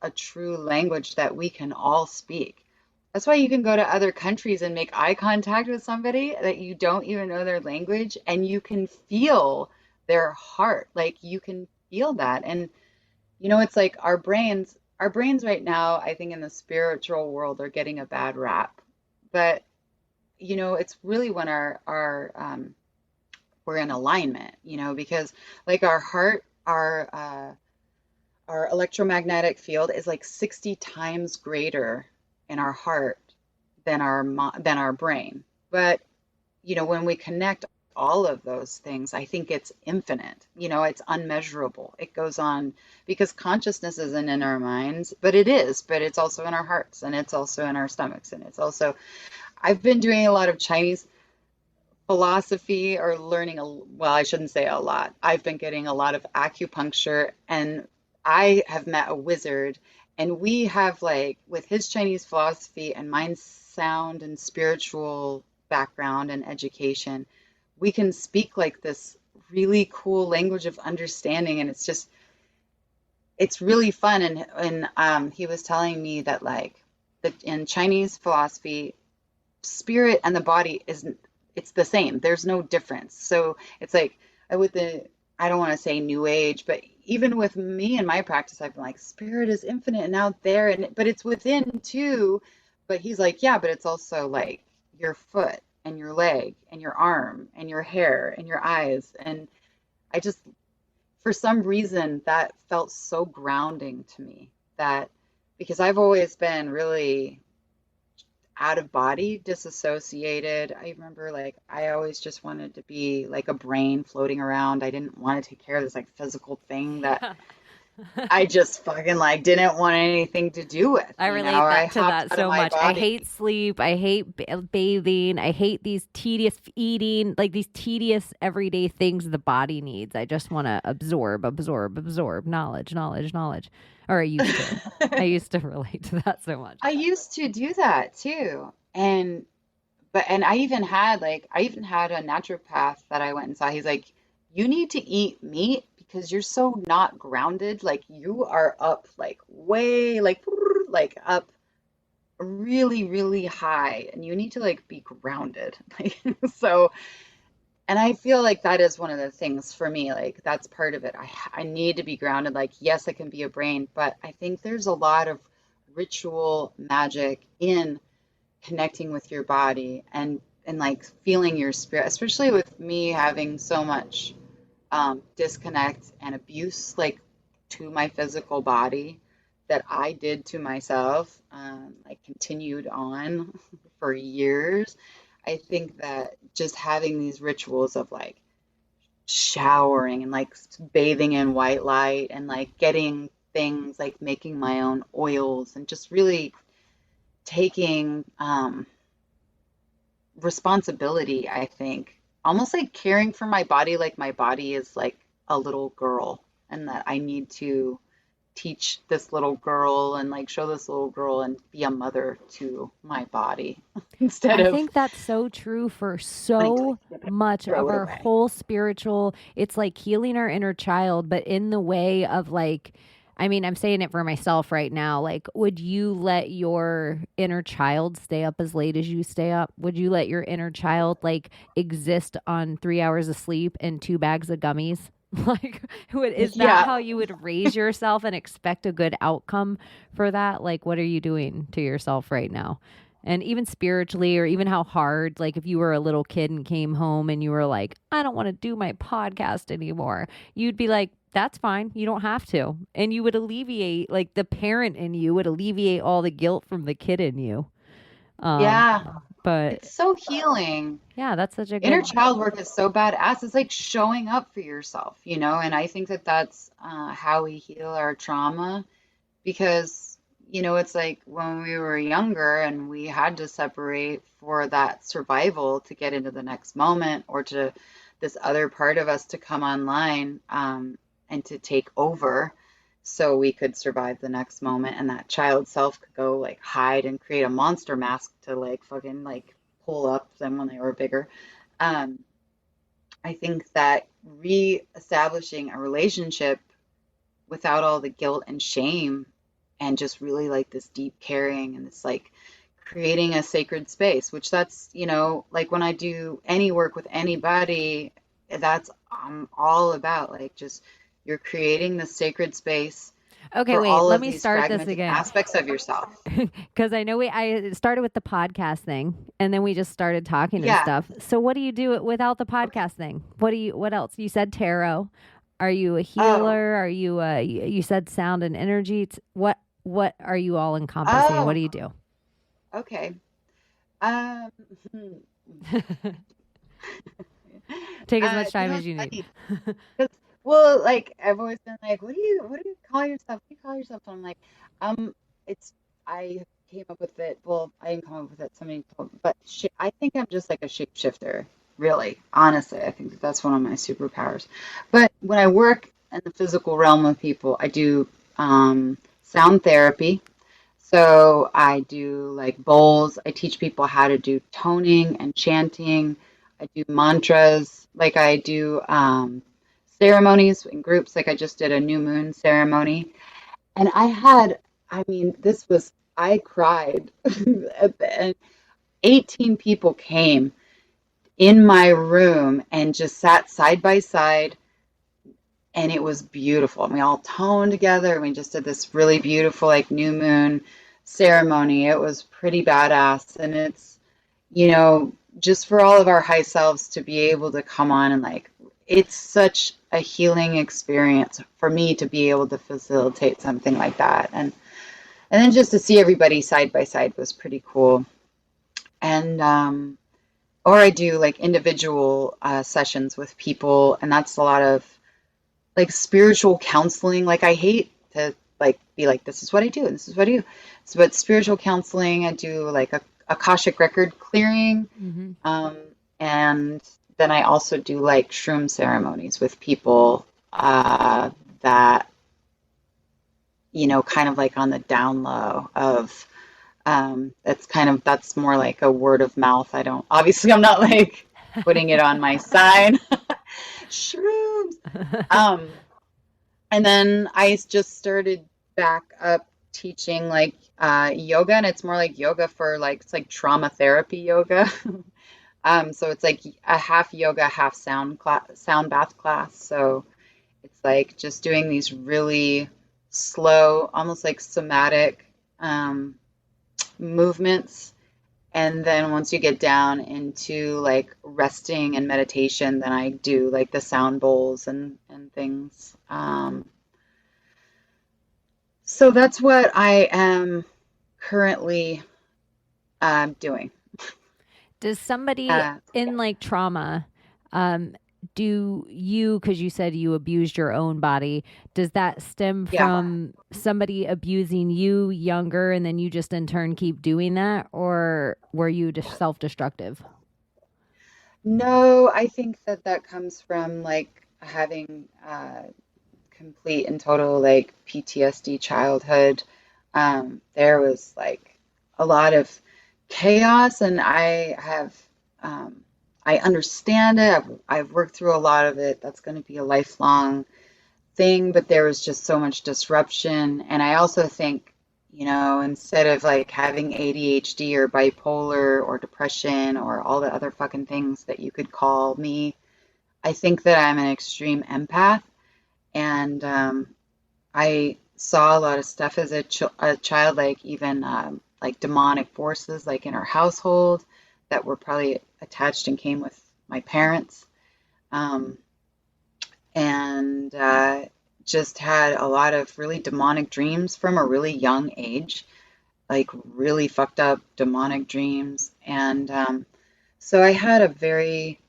S3: a true language that we can all speak. That's why you can go to other countries and make eye contact with somebody that you don't even know their language, and you can feel their heart. Like you can feel that. And it's like our brains right now, I think in the spiritual world are getting a bad rap. But it's really when we're in alignment, because like our heart, our electromagnetic field is like 60 times greater in our heart than our brain. But when we connect all of those things, I think it's infinite. It's unmeasurable. It goes on because consciousness isn't in our minds, but it's also in our hearts, and it's also in our stomachs, and it's also, I've been doing a lot of Chinese philosophy or learning well, I shouldn't say a lot. I've been getting a lot of acupuncture, and I have met a wizard, and we have like with his Chinese philosophy and mine sound and spiritual background and education, we can speak like this really cool language of understanding, and it's really fun. And he was telling me that like in Chinese philosophy, spirit and the body it's the same. There's no difference. So it's like I don't want to say new age, but even with me and my practice, I've been like, spirit is infinite and out there, but it's within too. But he's like, yeah, but it's also like your foot and your leg and your arm and your hair and your eyes. And I just, for some reason, that felt so grounding to me, that because I've always been really out of body, disassociated. I remember like I always just wanted to be like a brain floating around. I didn't want to take care of this like physical thing that I just fucking like didn't want anything to do with.
S2: I relate that to that so much.
S3: Body.
S2: I hate sleep. I hate bathing. I hate these tedious eating, like these tedious everyday things the body needs. I just want to absorb knowledge. Or I used to. I used to relate to that so much.
S3: I used to do that too. And I even had a naturopath that I went and saw. He's like, you need to eat meat because you're so not grounded. Like you are up like way like up really, really high, and you need to like be grounded. So, and I feel like that is one of the things for me, like that's part of it. I need to be grounded. Like, yes, I can be a brain, but I think there's a lot of ritual magic in connecting with your body and like feeling your spirit, especially with me having so much disconnect and abuse like to my physical body that I did to myself, like continued on for years. I think that just having these rituals of like showering and like bathing in white light and like getting things like making my own oils and just really taking responsibility, I think, almost like caring for my body, like my body is like a little girl, and that I need to teach this little girl and like show this little girl and be a mother to my body instead
S2: I
S3: of
S2: think that's so true for
S3: like
S2: so much
S3: throw
S2: of
S3: it
S2: our
S3: away.
S2: whole spiritual. It's like healing our inner child, but in the way of like, I mean, I'm saying it for myself right now. Like, would you let your inner child stay up as late as you stay up? Would you let your inner child like exist on 3 hours of sleep and 2 bags of gummies? Like, is that
S3: Yeah.
S2: how you would raise yourself and expect a good outcome for that? Like, what are you doing to yourself right now? And even spiritually, or even how hard, like if you were a little kid and came home and you were like, I don't want to do my podcast anymore, you'd be like, that's fine. You don't have to. And you would alleviate, like the parent in you would alleviate all the guilt from the kid in you. Um,
S3: Yeah.
S2: but
S3: It's so healing.
S2: yeah, that's such a
S3: Inner
S2: good,
S3: child work is so badass. It's like showing up for yourself, you know? And I think that that's how we heal our trauma because, you know, it's like when we were younger and we had to separate for that survival to get into the next moment or to this other part of us to come online and to take over so we could survive the next moment. And that child self could go like hide and create a monster mask to like fucking like pull up them when they were bigger. Um, I think that re-establishing a relationship without all the guilt and shame and just really like this deep caring and this like creating a sacred space, which that's, you know, like when I do any work with anybody, that's I'm all about like just you're creating the sacred space
S2: okay,
S3: for
S2: wait,
S3: all
S2: let
S3: of
S2: me
S3: these
S2: start this
S3: fragmented
S2: again.
S3: aspects of yourself.
S2: Because I know I started with the podcast thing and then we just started talking and
S3: Yeah.
S2: stuff. So what do you do without the
S3: Okay.
S2: podcast thing? What else? You said tarot. Are you a
S3: Oh,
S2: healer? Are you you said sound and energy? What are you all encompassing? What
S3: oh,
S2: do you do?
S3: okay. Um,
S2: Take as much
S3: you
S2: time
S3: know,
S2: as
S3: it's
S2: you need.
S3: funny. 'Cause, well, like I've always been like, what do you call yourself? What do you call yourself? And I'm like, it's I came up with it. Well, I didn't come up with it. Somebody told me, but sh I think I'm just like a shapeshifter. Really, honestly, I think that that's one of my superpowers. But when I work in the physical realm with people, I do sound therapy. So I do like bowls. I teach people how to do toning and chanting. I do mantras. Like I do ceremonies in groups. Like I just did a new moon ceremony. And I mean, I cried at the end. 18 people came in my room and just sat side by side. And it was beautiful. And we all toned together. And we just did this really beautiful, like new moon ceremony. It was pretty badass. And it's, you know, just for all of our high selves to be able to come on and like, it's such a healing experience for me to be able to facilitate something like that. And then just to see everybody side by side was pretty cool. And, or I do like individual sessions with people, and that's a lot of like spiritual counseling. Like I hate to like be like, this is what I do and this is what I do. So, but spiritual counseling, I do like a Akashic record clearing.
S2: Mm-hmm.
S3: Um, and then I also do like shroom ceremonies with people that, you know, kind of like on the down low of that's more like a word of mouth. Obviously I'm not like putting it on my sign. Shrooms. Um, And then I just started back up teaching like yoga, and it's more like yoga for like it's like trauma therapy yoga. So it's like a half yoga, half sound bath class. So it's like just doing these really slow, almost like somatic movements. And then once you get down into like resting and meditation, then I do like the sound bowls and things. So that's what I am currently doing.
S2: Does somebody
S3: Yeah.
S2: in like trauma, um, do you, because you said you abused your own body, does that stem
S3: Yeah.
S2: from somebody abusing you younger and then you just in turn keep doing that? Or were you just self destructive?
S3: No, I think that that comes from like having complete and total like PTSD childhood. There was like a lot of chaos, and um, I understand it. I've worked through a lot of it. That's going to be a lifelong thing, but there was just so much disruption. And I also think, instead of like having ADHD or bipolar or depression or all the other fucking things that you could call me, I think that I'm an extreme empath. And I saw a lot of stuff as a child, like even like demonic forces, like in our household, that were probably attached and came with my parents. Um, and just had a lot of really demonic dreams from a really young age, like really fucked up demonic dreams. And so I had a very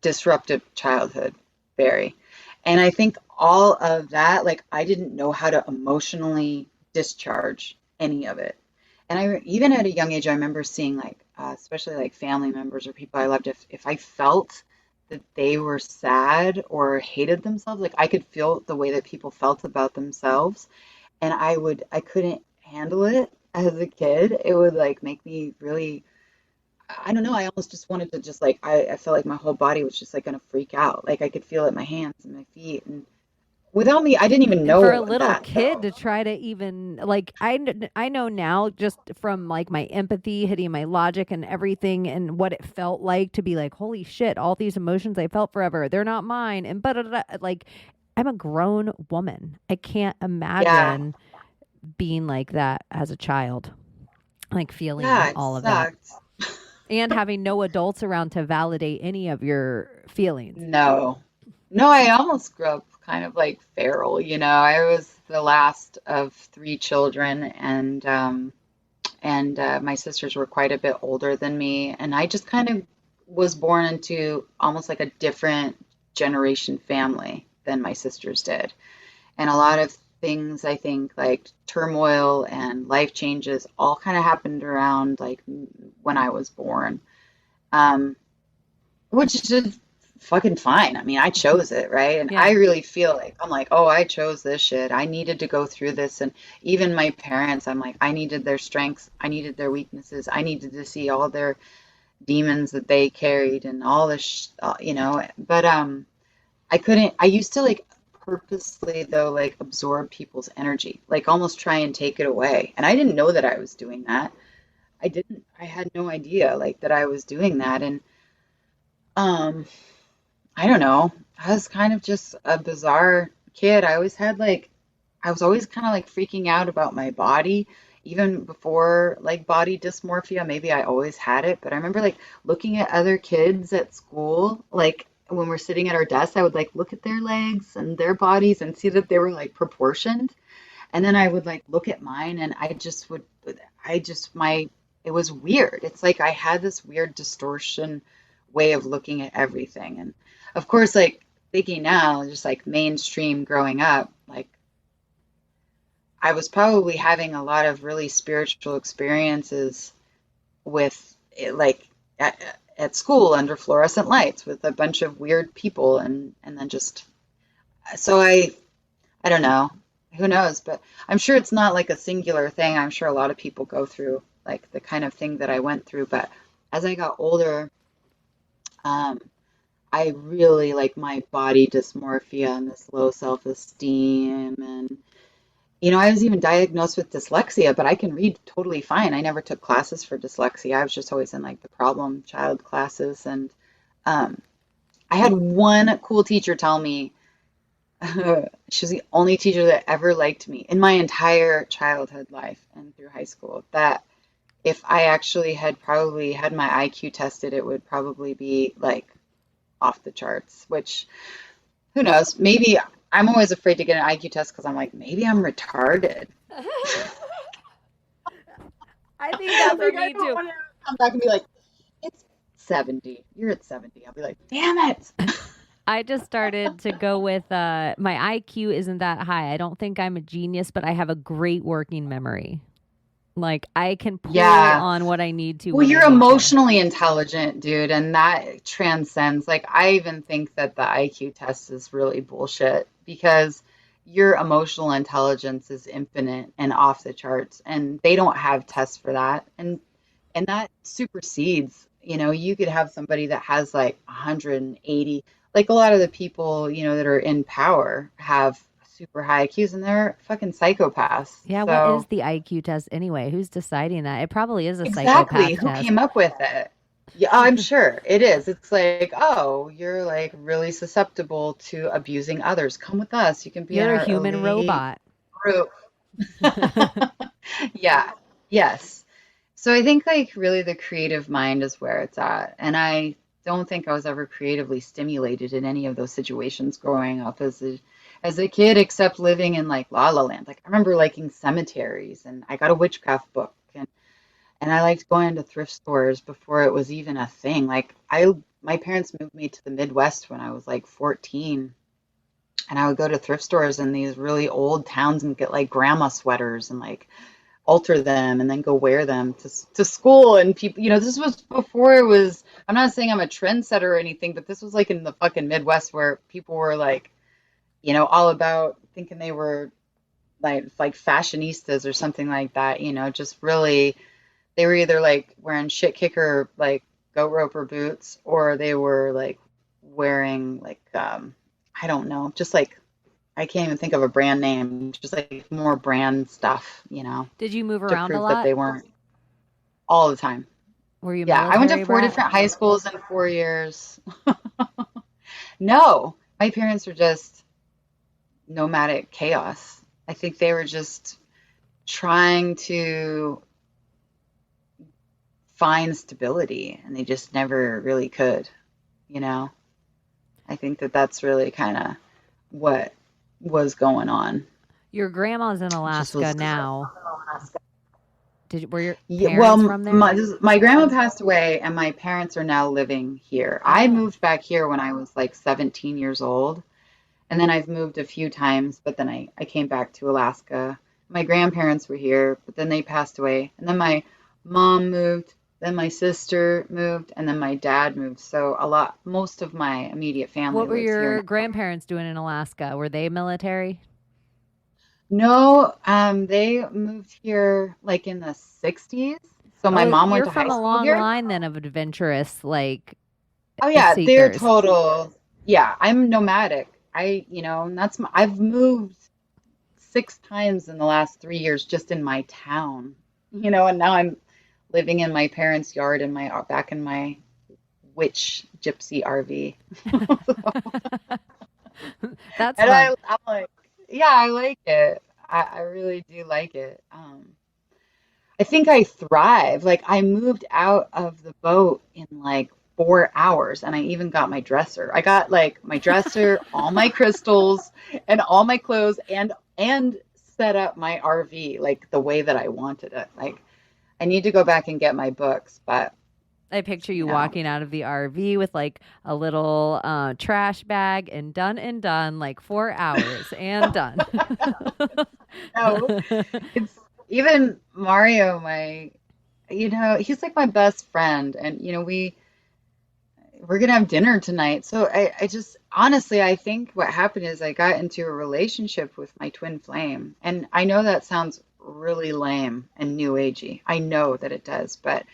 S3: disruptive childhood, very. And I think all of that, like I didn't know how to emotionally discharge any of it. And even at a young age, I remember seeing like, especially like family members or people I loved, if I felt that they were sad or hated themselves, like I could feel the way that people felt about themselves, and I couldn't handle it as a kid. It would like make me really, I don't know, I almost just wanted to just like, I felt like my whole body was just like gonna freak out. Like I could feel it in my hands and my feet. And without me, I didn't even
S2: And for a
S3: know
S2: little
S3: that
S2: kid
S3: though.
S2: to try to even like I know now just from like my empathy hitting my logic and everything and what it felt like to be like holy shit, all these emotions I felt forever, they're not mine, and but like I'm a grown woman. I can't
S3: Yeah,
S2: imagine being like that as a child, like feeling
S3: yeah, it
S2: all of that
S3: sucked.
S2: and having no adults around to validate any of your feelings.
S3: No. No, I almost grew up kind of like feral, I was the last of three children, and my sisters were quite a bit older than me, and I just kind of was born into almost like a different generation family than my sisters did. And a lot of things, I think, like turmoil and life changes all kind of happened around like when I was born. Um, which is just fucking fine. I mean, I chose it, right? And I
S2: Yeah.
S3: really feel like I'm like, oh, I chose this shit. I needed to go through this. And even my parents, I'm like, I needed their strengths, I needed their weaknesses, I needed to see all their demons that they carried and all this, But I couldn't. I used to like purposely though, like absorb people's energy, like almost try and take it away. And I didn't know that I was doing that. I didn't. I had no idea like that I was doing that. And um I don't know. I was kind of just a bizarre kid. I was always kind of like freaking out about my body, even before like body dysmorphia. Maybe I always had it, but I remember like looking at other kids at school, like when we're sitting at our desks, I would like look at their legs and their bodies and see that they were like proportioned. And then I would like look at mine and it was weird. It's like I had this weird distortion way of looking at everything. And of course, like thinking now, just like mainstream growing up, like I was probably having a lot of really spiritual experiences with it, like at school under fluorescent lights with a bunch of weird people, and then just so I don't know. Who knows? But I'm sure it's not like a singular thing. I'm sure a lot of people go through like the kind of thing that I went through. But as I got older, um, I really like my body dysmorphia and this low self-esteem. And, I was even diagnosed with dyslexia, but I can read totally fine. I never took classes for dyslexia. I was just always in like the problem child classes. And um, I had one cool teacher tell me, she was the only teacher that ever liked me in my entire childhood life and through high school. That if I actually had probably had my IQ tested, it would probably be like off the charts, which who knows? Maybe I'm always afraid to get an IQ test because I'm like, maybe I'm retarded.
S2: I think that for
S3: Like, I
S2: me
S3: don't
S2: too.
S3: want to come back and be like, it's 70. You're at 70. I'll be like, damn it.
S2: I just started to go with my IQ isn't that high. I don't think I'm a genius, but I have a great working memory. Like I can pull
S3: Yeah.
S2: on what I need to
S3: Well,
S2: when I
S3: you're
S2: need to.
S3: emotionally intelligent, dude, and that transcends. Like, I even think that the IQ test is really bullshit because your emotional intelligence is infinite and off the charts, and they don't have tests for that. And that supersedes, you could have somebody that has like 180, like a lot of the people, that are in power have super high IQs and they're fucking psychopaths.
S2: Yeah, what is
S3: So,
S2: the IQ test anyway? Who's deciding that? It probably is a
S3: exactly.
S2: psychopath
S3: Who
S2: test.
S3: came up with it? Yeah, I'm sure it is. It's like, oh, you're like really susceptible to abusing others. Come with us. You can be in
S2: You're a
S3: our
S2: human
S3: elite
S2: robot.
S3: group. Yeah. Yes. So I think like really the creative mind is where it's at. And I don't think I was ever creatively stimulated in any of those situations growing up as a kid, except living in like La La Land. Like I remember liking cemeteries and I got a witchcraft book and I liked going to thrift stores before it was even a thing. Like my parents moved me to the Midwest when I was like 14, and I would go to thrift stores in these really old towns and get like grandma sweaters and like alter them and then go wear them to school. And people, this was before it was, I'm not saying I'm a trendsetter or anything, but this was like in the fucking Midwest where people were like, all about thinking they were like fashionistas or something like that, just really they were either like wearing shit kicker like goat roper boots or they were like wearing like I don't know, just like I can't even think of a brand name, just like more brand stuff,
S2: Did you move
S3: to
S2: around a
S3: prove that
S2: lot?
S3: they weren't all the time.
S2: Were you a
S3: Yeah, I went to
S2: military
S3: four
S2: brat?
S3: different high schools in 4 years. No, my parents were just nomadic chaos. I think they were just trying to find stability and they just never really could, you know? I think that that's really kind of what was going on.
S2: Your grandma's in
S3: It just
S2: Alaska
S3: was.
S2: now. Were your
S3: Yeah,
S2: parents
S3: well,
S2: from there?
S3: my grandma passed away, and my parents are now living here. I
S2: Oh.
S3: moved back here when I was like 17 years old, and then I've moved a few times, but then I came back to Alaska. My grandparents were here, but then they passed away. And then my mom moved, then my sister moved, and then my dad moved. So most of my immediate family
S2: What were
S3: lives here
S2: your
S3: now.
S2: grandparents doing in Alaska? Were they military?
S3: No, they moved here like in the 60s. So my
S2: Oh,
S3: mom went
S2: you're
S3: to high
S2: from a
S3: school
S2: long
S3: here.
S2: line then of adventurous like
S3: Oh yeah, they're
S2: seekers.
S3: total. Yeah, I'm nomadic. And I've moved 6 times in the last 3 years just in my town. And now I'm living in my parents' yard in my back in my witch gypsy RV.
S2: That's
S3: And
S2: fun.
S3: I'm like, yeah, I like it. I really do like it. I think I thrive. Like I moved out of the boat in like 4 hours and I even got my dresser. I got like my dresser, all my crystals and all my clothes and set up my RV like the way that I wanted it. Like I need to go back and get my books, but
S2: I picture you
S3: you know,
S2: walking out of the RV with like a little trash bag and done, like 4 hours and done.
S3: no, it's even Mario, he's like my best friend and we're gonna have dinner tonight. So I just honestly, I think what happened is I got into a relationship with my twin flame. And I know that sounds really lame and new agey. I know that it does, but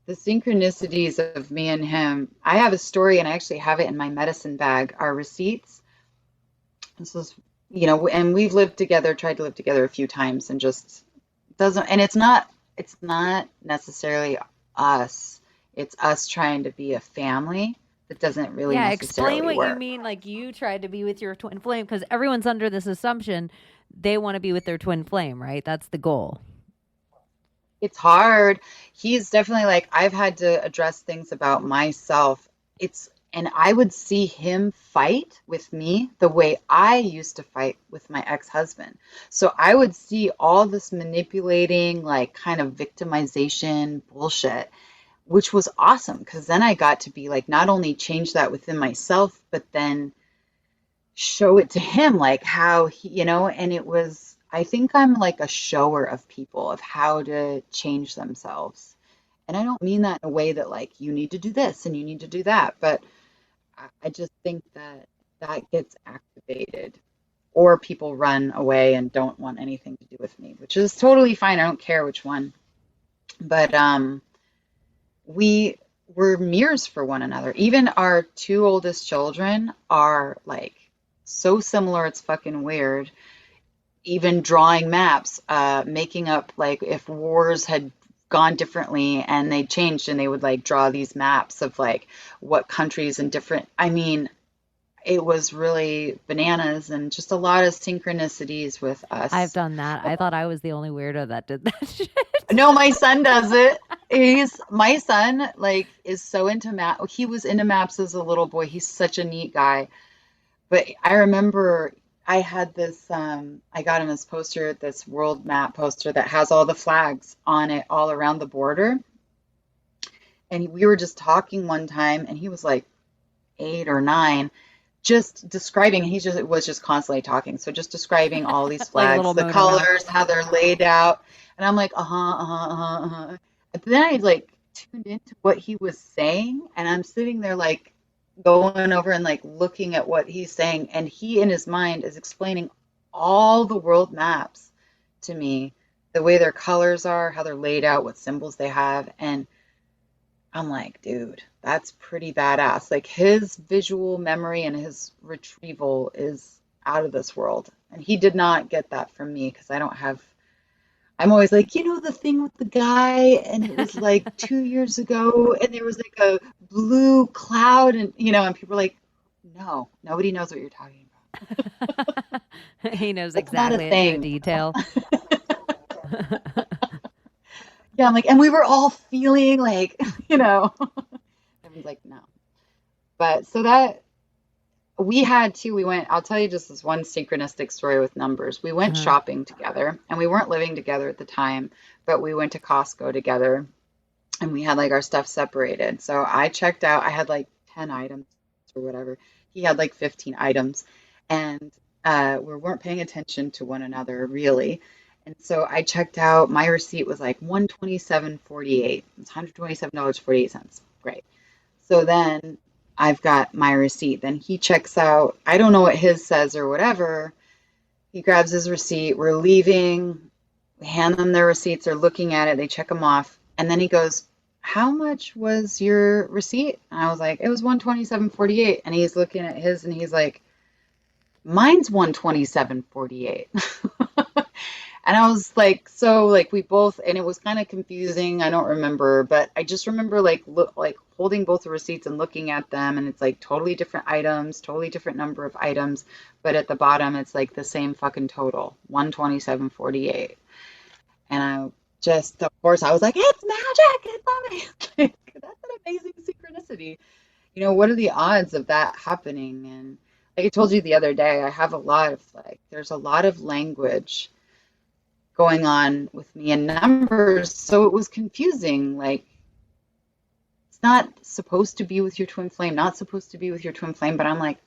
S3: the synchronicities of me and him, I have a story and I actually have it in my medicine bag, our receipts. This is, and we've tried to live together a few times and just doesn't, and it's not necessarily us. It's us trying to be a family that doesn't really
S2: Yeah, explain
S3: necessarily
S2: what you
S3: work.
S2: mean. Like you tried to be with your twin flame because everyone's under this assumption they want to be with their twin flame, right? That's the goal.
S3: It's hard. He's definitely like, I've had to address things about myself. And I would see him fight with me the way I used to fight with my ex-husband. So I would see all this manipulating, like kind of victimization bullshit, which was awesome because then I got to be like, not only change that within myself, but then show it to him, like how and it was I think I'm like a shower of people of how to change themselves. And I don't mean that in a way that like you need to do this and you need to do that, but I just think that that gets activated or people run away and don't want anything to do with me, which is totally fine. I don't care which one. But we were mirrors for one another. Even our two oldest children are like so similar, it's fucking weird. Even drawing maps, making up like if wars had gone differently and they changed and they would like draw these maps of like what countries and different, I mean, it was really bananas and just a lot of synchronicities with us.
S2: I've done that. I thought I was the only weirdo that did that shit.
S3: No, my son does it. My son like is so into map. He was into maps as a little boy. He's such a neat guy. But I remember I had this I got him this poster, this world map poster that has all the flags on it all around the border. And we were just talking one time and he was like 8 or 9, just describing, was just constantly talking. So just describing all these
S2: Like a
S3: flags,
S2: little
S3: the
S2: motor
S3: colors, how they're laid out. And I'm like, But then I like tuned into what he was saying, and I'm sitting there like going over and like looking at what he's saying, and he in his mind is explaining all the world maps to me, the way their colors are, how they're laid out, what symbols they have, and I'm like, dude, that's pretty badass. Like his visual memory and his retrieval is out of this world. And he did not get that from me because I don't have, I'm always like, the thing with the guy, and it was like 2 years ago, and there was like a blue cloud, and and people are like, no, nobody knows what you're talking about.
S2: He knows
S3: That's not a
S2: exactly to a
S3: thing.
S2: detail.
S3: Yeah, I'm like, and we were all feeling like, everyone's like, no. But so that we went, I'll tell you just this one synchronistic story with numbers. We went
S2: Uh-huh.
S3: shopping together and we weren't living together at the time, but we went to Costco together and we had like our stuff separated. So I checked out, I had like 10 items or whatever. He had like 15 items and we weren't paying attention to one another really. And so I checked out, my receipt was like 127.48. It's $127.48. Great. So then I've got my receipt. Then he checks out. I don't know what his says or whatever. He grabs his receipt. We're leaving. We hand them their receipts. They're looking at it. They check them off. And then he goes, how much was your receipt? And I was like, it was 127.48. And he's looking at his and he's like, mine's 127.48. And I was like, so like we both, and it was kind of confusing. I don't remember, but I just remember like holding both the receipts and looking at them, and it's like totally different items, totally different number of items, but at the bottom it's like the same fucking total, 127.48. And I just, of course, I was like, it's magic, it's amazing. That's an amazing synchronicity. What are the odds of that happening? And like I told you the other day, I have there's a lot of language going on with me in numbers, so it was confusing. Like, it's not supposed to be with your twin flame, not supposed to be with your twin flame, but I'm like,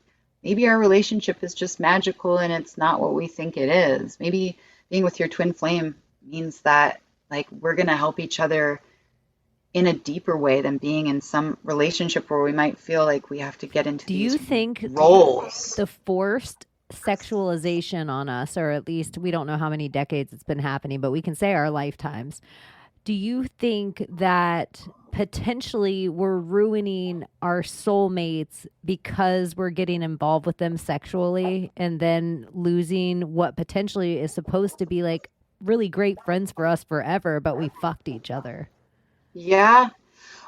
S3: maybe our relationship is just magical and it's not what we think it is. Maybe being with your twin flame means that like we're gonna help each other in a deeper way than being in some relationship where we might feel like we have to get into
S2: Do you
S3: these
S2: think
S3: roles.
S2: the forced sexualization on us, or at least we don't know how many decades it's been happening, but we can say our lifetimes. Do you think that potentially we're ruining our soulmates because we're getting involved with them sexually and then losing what potentially is supposed to be like really great friends for us forever, but we fucked each other?
S3: Yeah.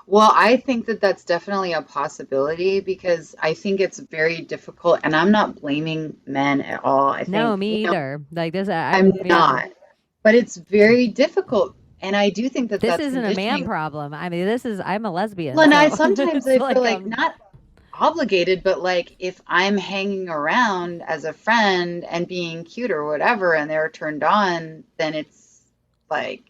S3: Well, I think that that's definitely a possibility because I think it's very difficult, and I'm not blaming men at all. I
S2: No,
S3: think,
S2: me either. Like this,
S3: I'm
S2: yeah.
S3: not, but it's very difficult. And I do think that
S2: This
S3: that's
S2: isn't a man
S3: conditioning.
S2: problem. I mean, I'm a lesbian,
S3: Well, and
S2: so
S3: sometimes
S2: it's
S3: I feel
S2: like
S3: like not obligated, but like if I'm hanging around as a friend and being cute or whatever, and they're turned on, then it's like,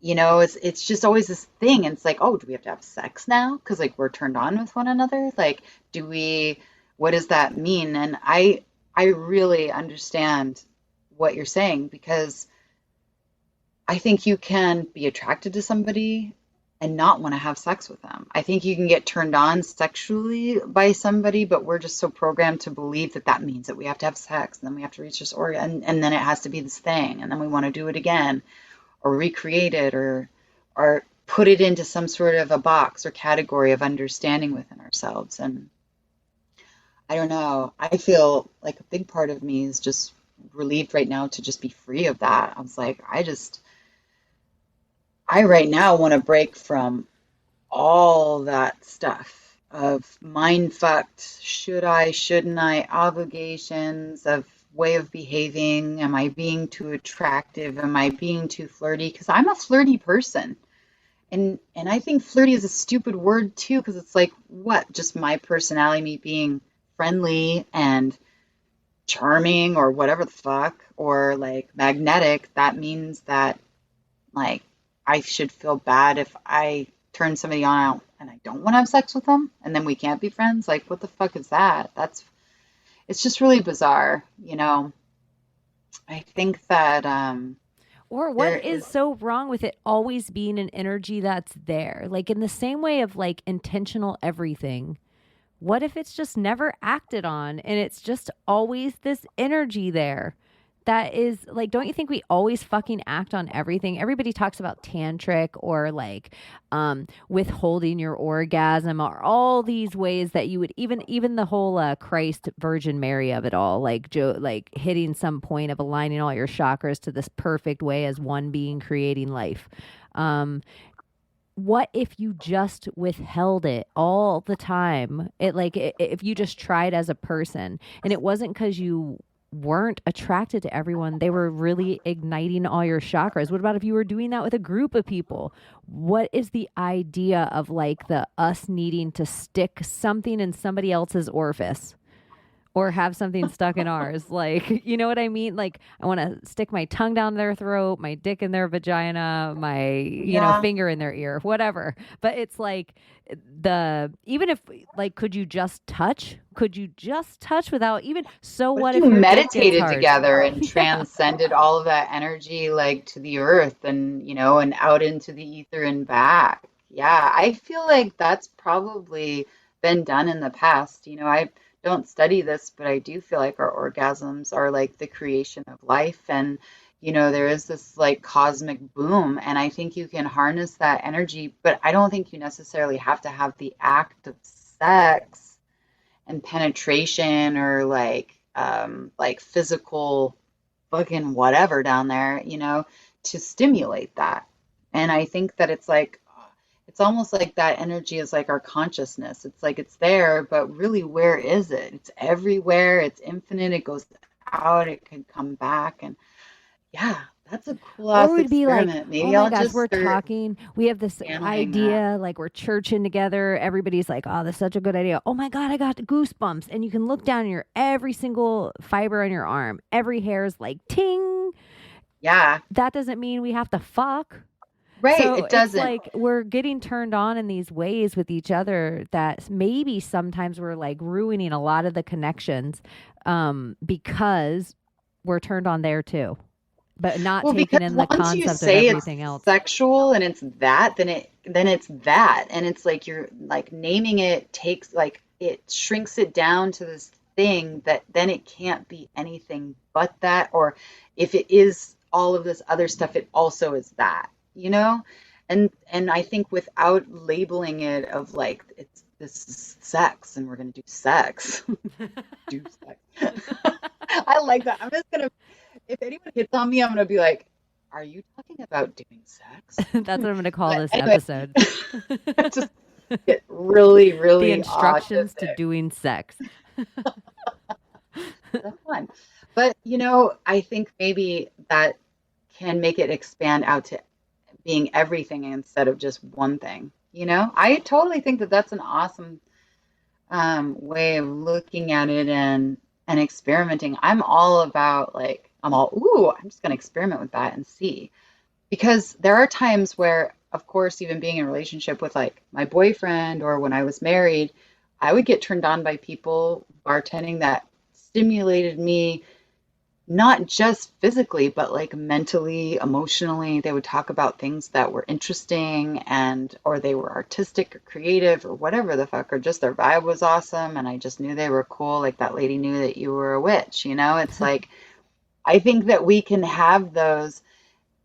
S3: it's just always this thing. And it's like, oh, do we have to have sex now? Because like we're turned on with one another. Like, what does that mean? And I really understand what you're saying, because I think you can be attracted to somebody and not want to have sex with them. I think you can get turned on sexually by somebody, but we're just so programmed to believe that that means that we have to have sex, and then we have to reach this organ, and then it has to be this thing, and then we want to do it again or recreate it or put it into some sort of a box or category of understanding within ourselves. And I don't know. I feel like a big part of me is just relieved right now to just be free of that. I was like, I right now want to break from all that stuff of mind fucked, should I, shouldn't I, obligations of way of behaving. Am I being too attractive? Am I being too flirty? Because I'm a flirty person. And I think flirty is a stupid word too, because it's like, what? Just my personality, me being friendly and charming or whatever the fuck, or like magnetic. That means that like I should feel bad if I turn somebody on and I don't want to have sex with them, and then we can't be friends. Like, what the fuck is that? It's just really bizarre, you know. I think that
S2: Or
S3: there
S2: what is
S3: is,
S2: so wrong with it always being an energy that's there? Like in the same way of like intentional everything. What if it's just never acted on and it's just always this energy there? That is like, don't you think we always fucking act on everything? Everybody talks about tantric or like withholding your orgasm, or all these ways that you would even the whole Christ Virgin Mary of it all, like like hitting some point of aligning all your chakras to this perfect way as one being creating life. Um, what if you just withheld it all the time? If you just tried as a person and it wasn't because you weren't attracted to everyone, they were really igniting all your chakras. What about if you were doing that with a group of people? What is the idea of like the us needing to stick something in somebody else's orifice? Or have something stuck in ours. Like, you know what I mean? Like, I want to stick my tongue down their throat, my dick in their vagina, my,
S3: yeah.
S2: finger in their ear, whatever. But it's like even if, like, could you just touch? Could you just touch without even, so
S3: What if
S2: what
S3: you
S2: if your dick gets
S3: meditated
S2: hard?
S3: together and
S2: Yeah.
S3: transcended all of that energy like to the earth and, you know, and out into the ether and back? Yeah, I feel like that's probably been done in the past. You know, I don't study this, but I do feel like our orgasms are like the creation of life. And, you know, there is this like cosmic boom. And I think you can harness that energy, but I don't think you necessarily have to have the act of sex and penetration or like physical fucking whatever down there, you know, to stimulate that. And I think that it's almost like that energy is like our consciousness. It's like it's there, but really, where is it? It's everywhere. It's infinite. It goes out. It can come back. And yeah, that's a cool
S2: Or
S3: ass
S2: we'd be like,
S3: experiment.
S2: oh
S3: Maybe
S2: my
S3: I'll
S2: gosh,
S3: just
S2: we're
S3: start
S2: talking. We have this
S3: channeling that.
S2: idea, like we're churching together. Everybody's like, oh, that's such a good idea. Oh my God, I got goosebumps. And you can look down your every single fiber on your arm. Every hair is like ting.
S3: Yeah,
S2: That doesn't mean we have to fuck.
S3: right.
S2: So
S3: It
S2: it's
S3: doesn't.
S2: like we're getting turned on in these ways with each other that maybe sometimes we're like ruining a lot of the connections because we're turned on there too, but not
S3: Well, because
S2: taking in the
S3: once you
S2: concept of
S3: say it's
S2: everything else.
S3: sexual and it's that, then it's that. And it's like you're like naming it takes like it shrinks it down to this thing that then it can't be anything but that. Or if it is all of this other stuff, it also is that, you know? And I think without labeling it of like it's this is sex and we're gonna do sex. Do sex. I like that. I'm just gonna if anyone hits on me, I'm gonna be like, "Are you talking about doing sex?"
S2: That's what I'm going to call
S3: But
S2: this
S3: anyway,
S2: episode.
S3: just get really,
S2: The
S3: really
S2: instructions to
S3: autistic.
S2: doing sex.
S3: That's fun. But you know, I think maybe that can make it expand out to being everything instead of just one thing. You know, I totally think that that's an awesome way of looking at it and experimenting. I'm all about like I'm just gonna experiment with that and see. Because there are times where, of course, even being in a relationship with like my boyfriend or when I was married, I would get turned on by people bartending that stimulated me not just physically, but like mentally, emotionally. They would talk about things that were interesting and, or they were artistic or creative or whatever the fuck, or just their vibe was awesome. And I just knew they were cool. Like that lady knew that you were a witch, you know? It's like, I think that we can have those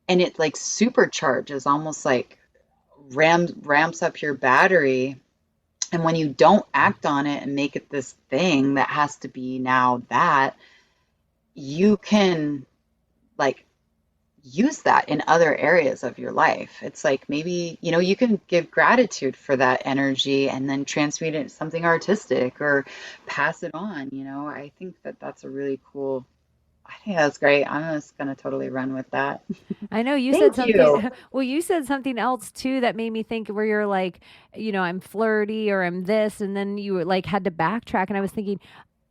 S3: and it like supercharges, almost like ramps up your battery. And when you don't act on it and make it this thing that has to be now that, you can like use that in other areas of your life. It's like maybe, you know, you can give gratitude for that energy and then transmute it into something artistic or pass it on, you know. I think that that's a really cool, I think that's great. I'm just going to totally run with that.
S2: I know you said
S3: Thank
S2: something.
S3: you.
S2: Well, you said something else too that made me think where you're like, I'm flirty or I'm this. And then you like had to backtrack. And I was thinking,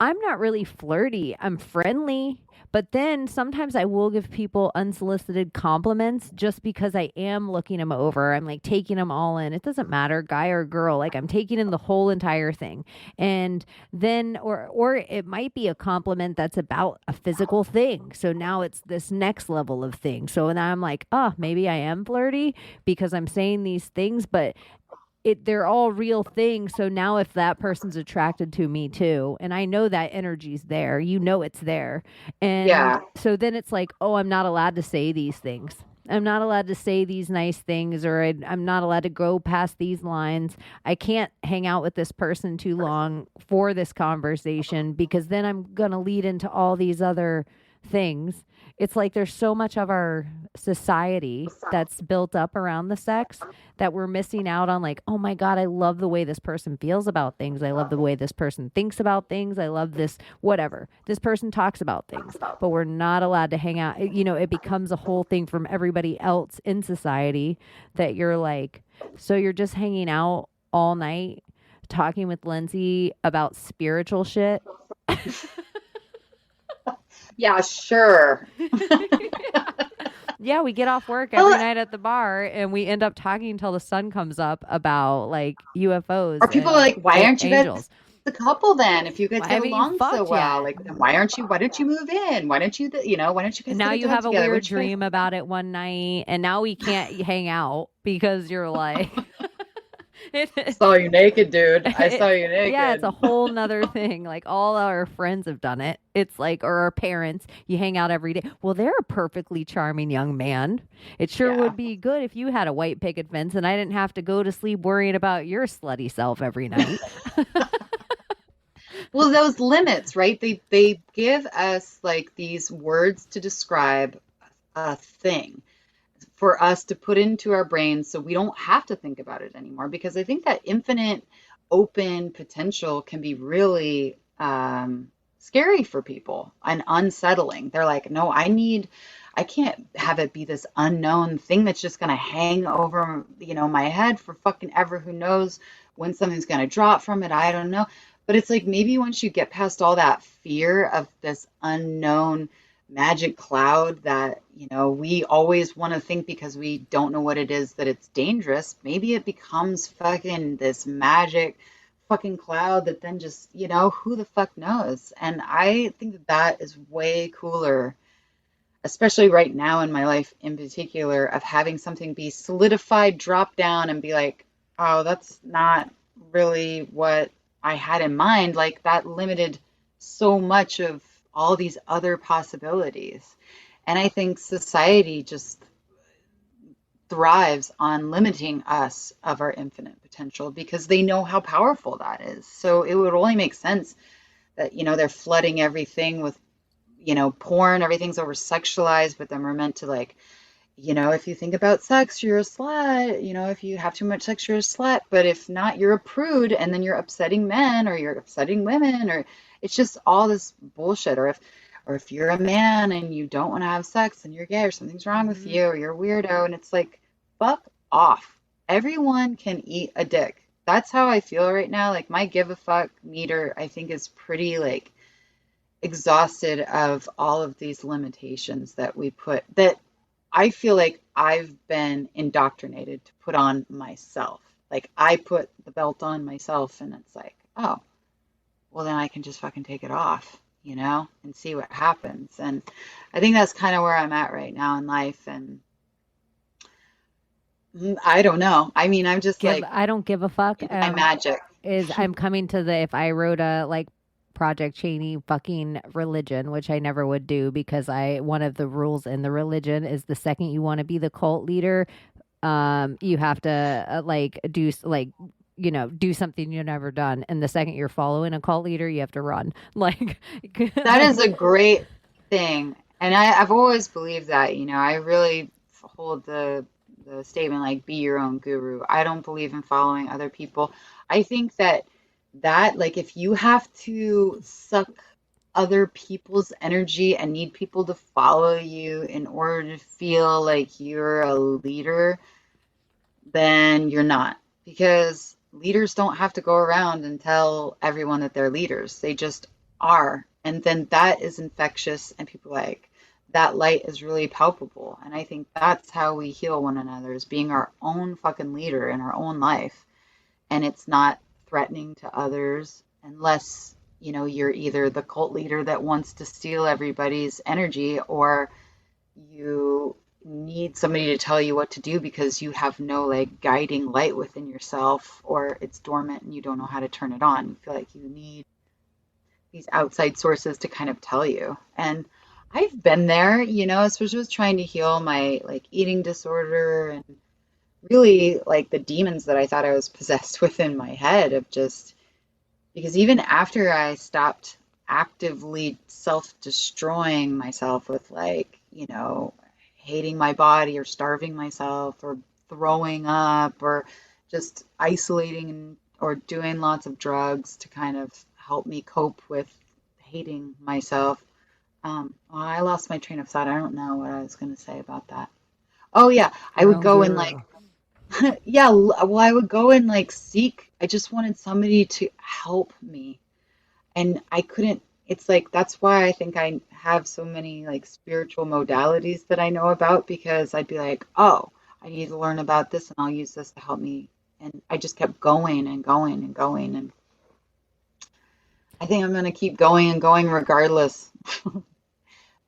S2: I'm not really flirty. I'm friendly. But then sometimes I will give people unsolicited compliments just because I am looking them over. I'm like taking them all in. It doesn't matter, guy or girl. Like I'm taking in the whole entire thing. And then or it might be a compliment that's about a physical thing. So now it's this next level of thing. So now I'm like, oh, maybe I am flirty because I'm saying these things, but they're all real things. So now if that person's attracted to me too, and I know that energy's there, it's there. And
S3: Yeah.
S2: so then it's like, oh, I'm not allowed to say these things. I'm not allowed to say these nice things, or I'm not allowed to go past these lines. I can't hang out with this person too long for this conversation because then I'm going to lead into all these other things. It's like there's so much of our society that's built up around the sex that we're missing out on, like, oh my God, I love the way this person feels about things. I love the way this person thinks about things. I love this, whatever. This person talks about things, but we're not allowed to hang out. It becomes a whole thing from everybody else in society that you're like, so you're just hanging out all night talking with Lindsay about spiritual shit.
S3: Yeah, sure.
S2: Yeah, we get off work every
S3: Well,
S2: night at the bar and we end up talking until the sun comes up about like UFOs
S3: or people are
S2: and
S3: like, why aren't you guys
S2: angels.
S3: a couple then? If you guys
S2: Why
S3: get
S2: haven't you
S3: along so
S2: fucked
S3: well,
S2: yet?
S3: like, then why don't you move in? Why don't you, why don't you
S2: And
S3: guys
S2: now
S3: get a
S2: you
S3: dog
S2: have a
S3: together? Why
S2: weird
S3: don't you guys?
S2: dream about it one night and now we can't hang out because you're like it,
S3: Saw you naked, dude. I saw
S2: it's
S3: you
S2: yeah, it's a
S3: naked.
S2: whole nother thing. Like all our friends have done it. It's like, or our parents, you hang out every day. Well, they're a perfectly charming young man. It sure
S3: Yeah.
S2: would be good if you had a white picket fence and I didn't have to go to sleep worrying about your slutty self every night.
S3: Well, those limits, right? They give us like these words to describe a thing for us to put into our brains so we don't have to think about it anymore. Because I think that infinite open potential can be really scary for people and unsettling. They're like, no, I can't have it be this unknown thing that's just going to hang over, my head for fucking ever. Who knows when something's going to drop from it? I don't know. But it's like maybe once you get past all that fear of this unknown magic cloud that, we always want to think because we don't know what it is that it's dangerous, maybe it becomes fucking this magic fucking cloud that then just, who the fuck knows? And I think that that is way cooler, especially right now in my life in particular, of having something be solidified, drop down, and be like, oh, that's not really what I had in mind. Like that limited so much of all these other possibilities. And I think society just thrives on limiting us of our infinite potential because they know how powerful that is. So it would only make sense that, they're flooding everything with, porn, everything's over sexualized, but then we're meant to like, if you think about sex, you're a slut. If you have too much sex, you're a slut. But if not, you're a prude, and then you're upsetting men or you're upsetting women, or it's just all this bullshit. Or if you're a man and you don't want to have sex and you're gay or something's wrong with
S2: Mhm.
S3: you or you're a weirdo, and it's like, fuck off. Everyone can eat a dick. That's how I feel right now. Like my give a fuck meter, I think is pretty like exhausted of all of these limitations that we put that I feel like I've been indoctrinated to put on myself. Like I put the belt on myself and it's like, oh, well then I can just fucking take it off. and see what happens. And I think that's kind of where I'm at right now in life. And I don't know. I mean, I'm just like
S2: I don't give a fuck.
S3: in my magic.
S2: I'm coming to the, if I wrote a like Project Cheney fucking religion, which I never would do, because one of the rules in the religion is the second you want to be the cult leader, you have to do something you've never done, and the second you're following a cult leader, you have to run. Like
S3: That is a great thing. And I've always believed that, I really hold the statement like be your own guru. I don't believe in following other people. I think that like if you have to suck other people's energy and need people to follow you in order to feel like you're a leader, then you're not. Because leaders don't have to go around and tell everyone that they're leaders. They just are. And then that is infectious, and people are like, that light is really palpable. And I think that's how we heal one another, is being our own fucking leader in our own life. And it's not threatening to others unless, you're either the cult leader that wants to steal everybody's energy, or you need somebody to tell you what to do because you have no like guiding light within yourself, or it's dormant and you don't know how to turn it on. You feel like you need these outside sources to kind of tell you. And I've been there, especially with trying to heal my like eating disorder, and really like the demons that I thought I was possessed with in my head, of just because even after I stopped actively self-destroying myself with like, hating my body or starving myself or throwing up or just isolating or doing lots of drugs to kind of help me cope with hating myself. I lost my train of thought. I don't know what I was going to say about that. Oh yeah, I
S2: your
S3: would
S2: own
S3: go and
S2: guru.
S3: like, yeah, well, I would go and like seek. I just wanted somebody to help me, and I couldn't. It's like that's why I think I have so many like spiritual modalities that I know about, because I'd be like, oh, I need to learn about this, and I'll use this to help me. And I just kept going and going and going, and I think I'm gonna keep going and going regardless.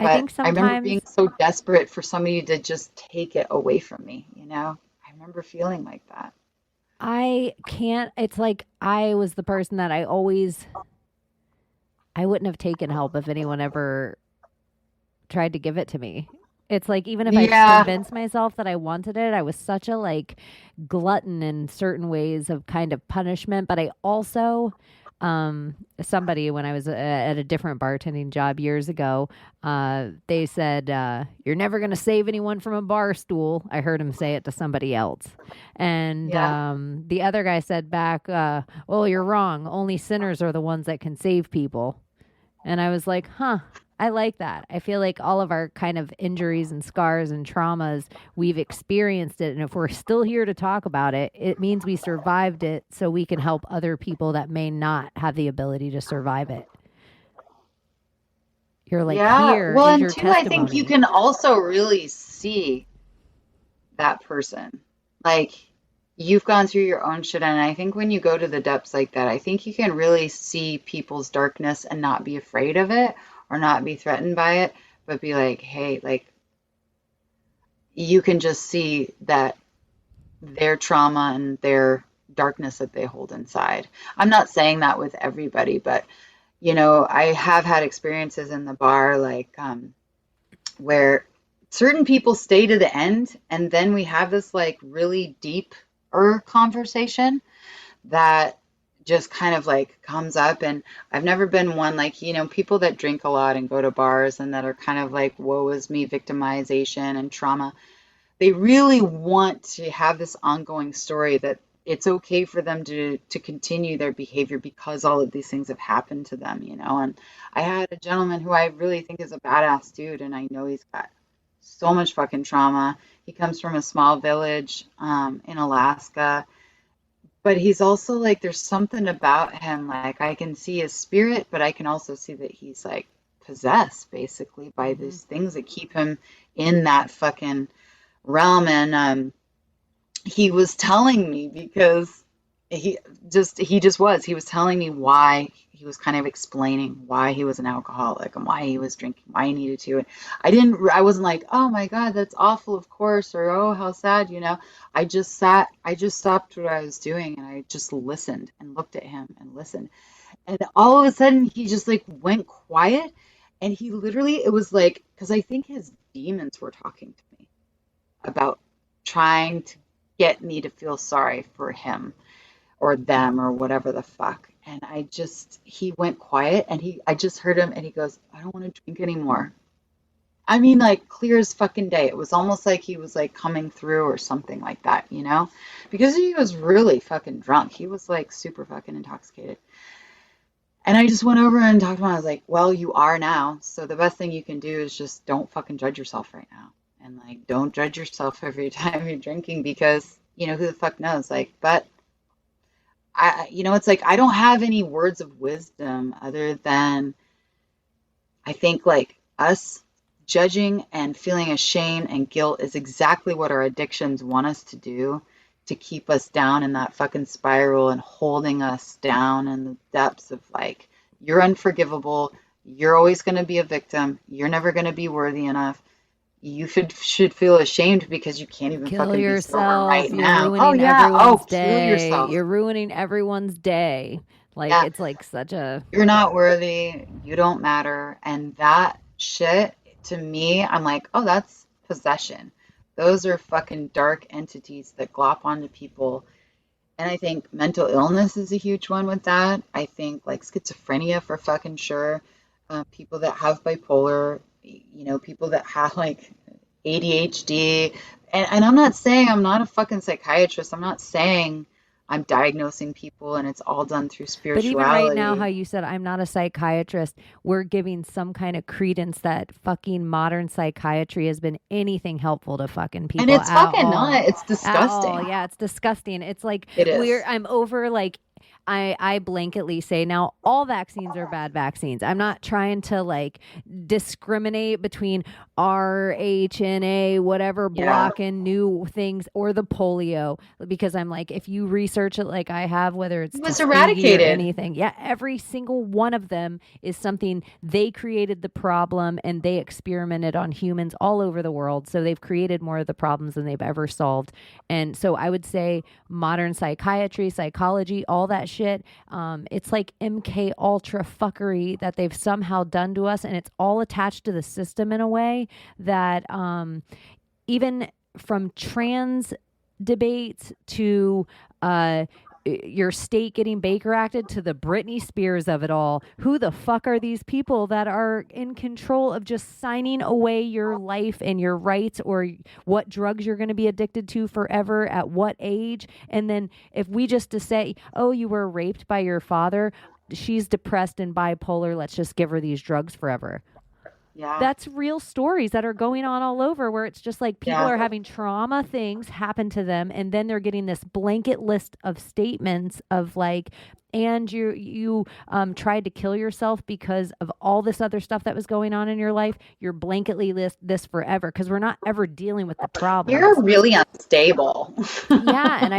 S2: I
S3: But
S2: think
S3: I remember
S2: sometimes
S3: being so desperate for somebody to just take it away from me. I remember feeling like that.
S2: I can't, it's like I was the person that I wouldn't have taken help if anyone ever tried to give it to me. It's like even if I
S3: Yeah,
S2: convinced myself that I wanted it, I was such a like glutton in certain ways of kind of punishment. But I also, somebody when I was at a different bartending job years ago, they said, "You're never going to save anyone from a bar stool." I heard him say it to somebody else, and
S3: yeah.
S2: the other guy said back, "Well, you're wrong. Only sinners are the ones that can save people." And I was like, huh, I like that. I feel like all of our kind of injuries and scars and traumas, we've experienced it. And if we're still here to talk about it, it means we survived it so we can help other people that may not have the ability to survive it. You're like,
S3: Yeah.
S2: here
S3: Well,
S2: is
S3: and
S2: your
S3: two, I think you
S2: testimony.
S3: can also really see that person. Like you've gone through your own shit, and I think when you go to the depths like that, I think you can really see people's darkness and not be afraid of it or not be threatened by it, but be like, hey, like you can just see that their trauma and their darkness that they hold inside. I'm not saying that with everybody, but I have had experiences in the bar like where certain people stay to the end, and then we have this like really deeper conversation that just kind of like comes up. And I've never been one like, people that drink a lot and go to bars and that are kind of like woe is me victimization and trauma. They really want to have this ongoing story that it's okay for them to continue their behavior because all of these things have happened to them. And I had a gentleman who I really think is a badass dude, and I know he's got so much fucking trauma. He comes from a small village in Alaska, but he's also like, there's something about him. Like, I can see his spirit, but I can also see that he's like possessed basically by
S2: Hmm.
S3: these things that keep him in that fucking realm. And he was telling me because he he was telling me why, he was kind of explaining why he was an alcoholic and why he was drinking, why he needed to. And I wasn't like, oh my God, that's awful, of course, or oh, how sad, I just stopped what I was doing and I just listened and looked at him and listened. And all of a sudden he just like went quiet, and he literally, it was like, because I think his demons were talking to me about trying to get me to feel sorry for him or them or whatever the fuck. And he went quiet, and I just heard him, and he goes, I don't want to drink anymore. I mean, like clear as fucking day. It was almost like he was like coming through or something like that, because he was really fucking drunk. He was like super fucking intoxicated. And I just went over and talked to him. I was like, well, you are now. So the best thing you can do is just don't fucking judge yourself right now. And like, don't judge yourself every time you're drinking, because, who the fuck knows? Like, but it's like, I don't have any words of wisdom other than I think like us judging and feeling ashamed and guilt is exactly what our addictions want us to do, to keep us down in that fucking spiral and holding us down in the depths of like, you're unforgivable. You're always going to be a victim. You're never going to be worthy enough. You should feel ashamed because you can't even
S2: kill
S3: fucking
S2: yourself.
S3: be sober right
S2: You're
S3: now.
S2: ruining everyone's day.
S3: Kill yourself.
S2: You're ruining everyone's day. Like,
S3: Yeah.
S2: it's like such a...
S3: You're not worthy. You don't matter. And that shit, to me, I'm like, oh, that's possession. Those are fucking dark entities that glop onto people. And I think mental illness is a huge one with that. I think like schizophrenia for fucking sure. People that have bipolar, people that have like ADHD. And I'm not saying I'm not a fucking psychiatrist. I'm not saying I'm diagnosing people and it's all done through spirituality.
S2: But even right now, how you said, I'm not a psychiatrist, we're giving some kind of credence that fucking modern psychiatry has been anything helpful to fucking people.
S3: And it's fucking not. It's disgusting.
S2: Yeah, it's disgusting. It's like,
S3: it is.
S2: I'm over like, I blanketly say now all vaccines are bad vaccines. I'm not trying to like discriminate between RHNA, whatever, blocking new things, or the polio, because I'm like, if you research it like I have, whether it's
S3: eradicated
S2: or anything, every single one of them is something they created the problem and they experimented on humans all over the world. So they've created more of the problems than they've ever solved. And so I would say modern psychiatry, psychology, all that shit, it's like MK Ultra fuckery that they've somehow done to us, and it's all attached to the system in a way that even from trans debates to your state getting Baker acted to the Britney Spears of it all. Who the fuck are these people that are in control of just signing away your life and your rights, or what drugs you're going to be addicted to forever at what age? And then if we just to say, oh, you were raped by your father, she's depressed and bipolar, let's just give her these drugs forever.
S3: Yeah.
S2: That's real stories that are going on all over, where it's just like people are having trauma things happen to them, and then they're getting this blanket list of statements of like, and you tried to kill yourself because of all this other stuff that was going on in your life. You're blanketly list this forever, because we're not ever dealing with the problem.
S3: You're really unstable.
S2: Yeah, and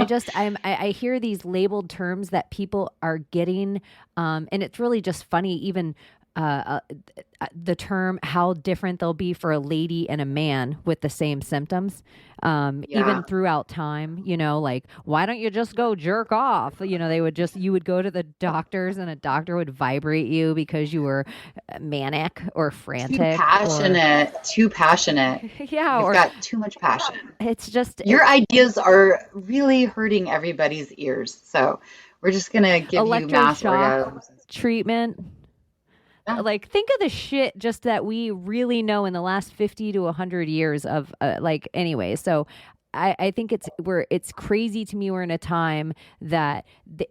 S2: I hear these labeled terms that people are getting, and it's really just funny, even the term how different they'll be for a lady and a man with the same symptoms, even throughout time, like, why don't you just go jerk off? You would go to the doctors and a doctor would vibrate you because you were manic or frantic.
S3: Too passionate.
S2: Yeah.
S3: You've got too much passion.
S2: It's just,
S3: your ideas are really hurting everybody's ears. So we're just going to give you mass orgasms.
S2: Treatment. Like, think of the shit just that we really know in the last 50 to 100 years of anyway. So I think it's crazy to me. We're in a time that,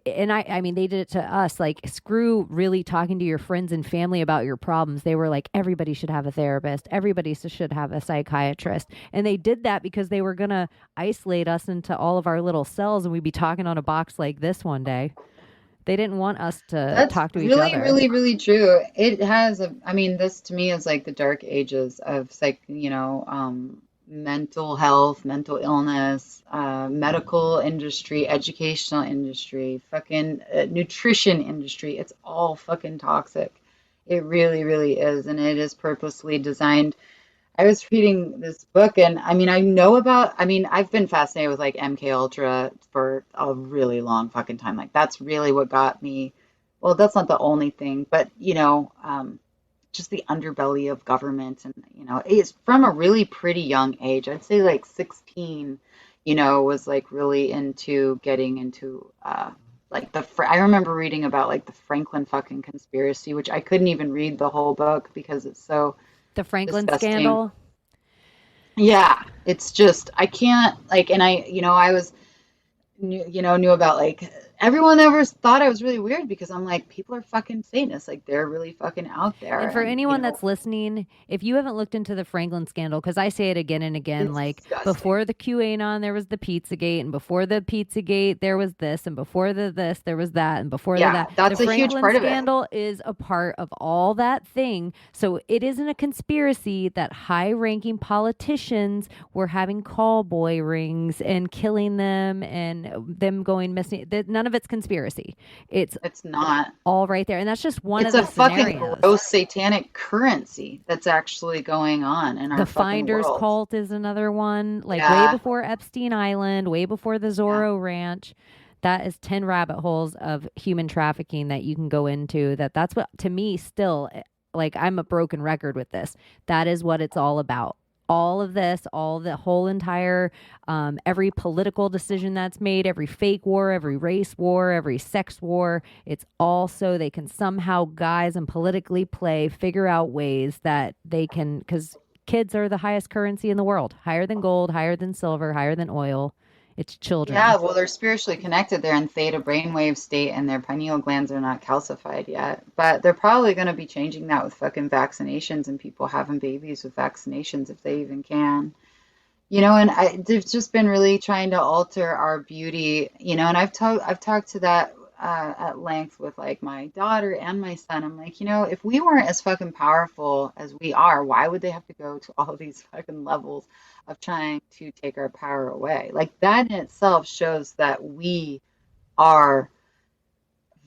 S2: I mean, they did it to us, like, screw really talking to your friends and family about your problems. They were like, everybody should have a therapist. Everybody should have a psychiatrist. And they did that because they were going to isolate us into all of our little cells, and we'd be talking on a box like this one day. They didn't want us to talk to each other.
S3: That's really, really true. It has this to me is like the dark ages of mental health, mental illness, medical industry, educational industry, fucking nutrition industry. It's all fucking toxic. It really, really is. And it is purposely designed. I was reading this book and I've been fascinated with like MK Ultra for a really long fucking time. Like that's really what got me. Well, that's not the only thing, but just the underbelly of government. And, it's from a really pretty young age. I'd say like 16, was like really into getting into like I remember reading about like the Franklin fucking conspiracy, which I couldn't even read the whole book because it's so
S2: The Franklin
S3: disgusting.
S2: scandal.
S3: Yeah, it's just I can't like, and I was knew about like everyone ever thought I was really weird because I'm like people are fucking Satanists, like they're really fucking out there,
S2: And for
S3: and
S2: anyone that's listening, if you haven't looked into the Franklin scandal, because I say it again and again,
S3: it's
S2: like
S3: disgusting.
S2: before the QAnon, there was the Pizzagate, and before the Pizzagate, there was this, and before the this, there was that, and before the
S3: Yeah,
S2: that. The
S3: that's a huge
S2: Franklin
S3: part of it.
S2: scandal is a part of all that thing. So it isn't a conspiracy that high ranking politicians were having cowboy rings and killing them and them going missing. None of it's conspiracy. It's
S3: It's not.
S2: all right there. And that's just one
S3: It's
S2: of
S3: a
S2: the
S3: fucking
S2: scenarios.
S3: gross satanic currency that's actually going on in
S2: The
S3: our fucking
S2: Finders
S3: world.
S2: cult is another one, like way
S3: Yeah,
S2: before Epstein Island, way before the
S3: yeah.
S2: Zorro Ranch. That is 10 rabbit holes of human trafficking that you can go into. That's what, to me, still, like, I'm a broken record with this. That is what it's all about. All of this, all the whole entire, every political decision that's made, every fake war, every race war, every sex war, it's all so they can somehow guise and politically play, figure out ways that they can, because kids are the highest currency in the world, higher than gold, higher than silver, higher than oil. It's
S3: Yeah,
S2: children.
S3: well, they're spiritually connected. They're in theta brainwave state and their pineal glands are not calcified yet. But they're probably going to be changing that with fucking vaccinations and people having babies with vaccinations if they even can. They've just been really trying to alter our beauty, and I've talked to that at length with like my daughter and my son. I'm like, if we weren't as fucking powerful as we are, why would they have to go to all these fucking levels of trying to take our power away? Like that in itself shows that we are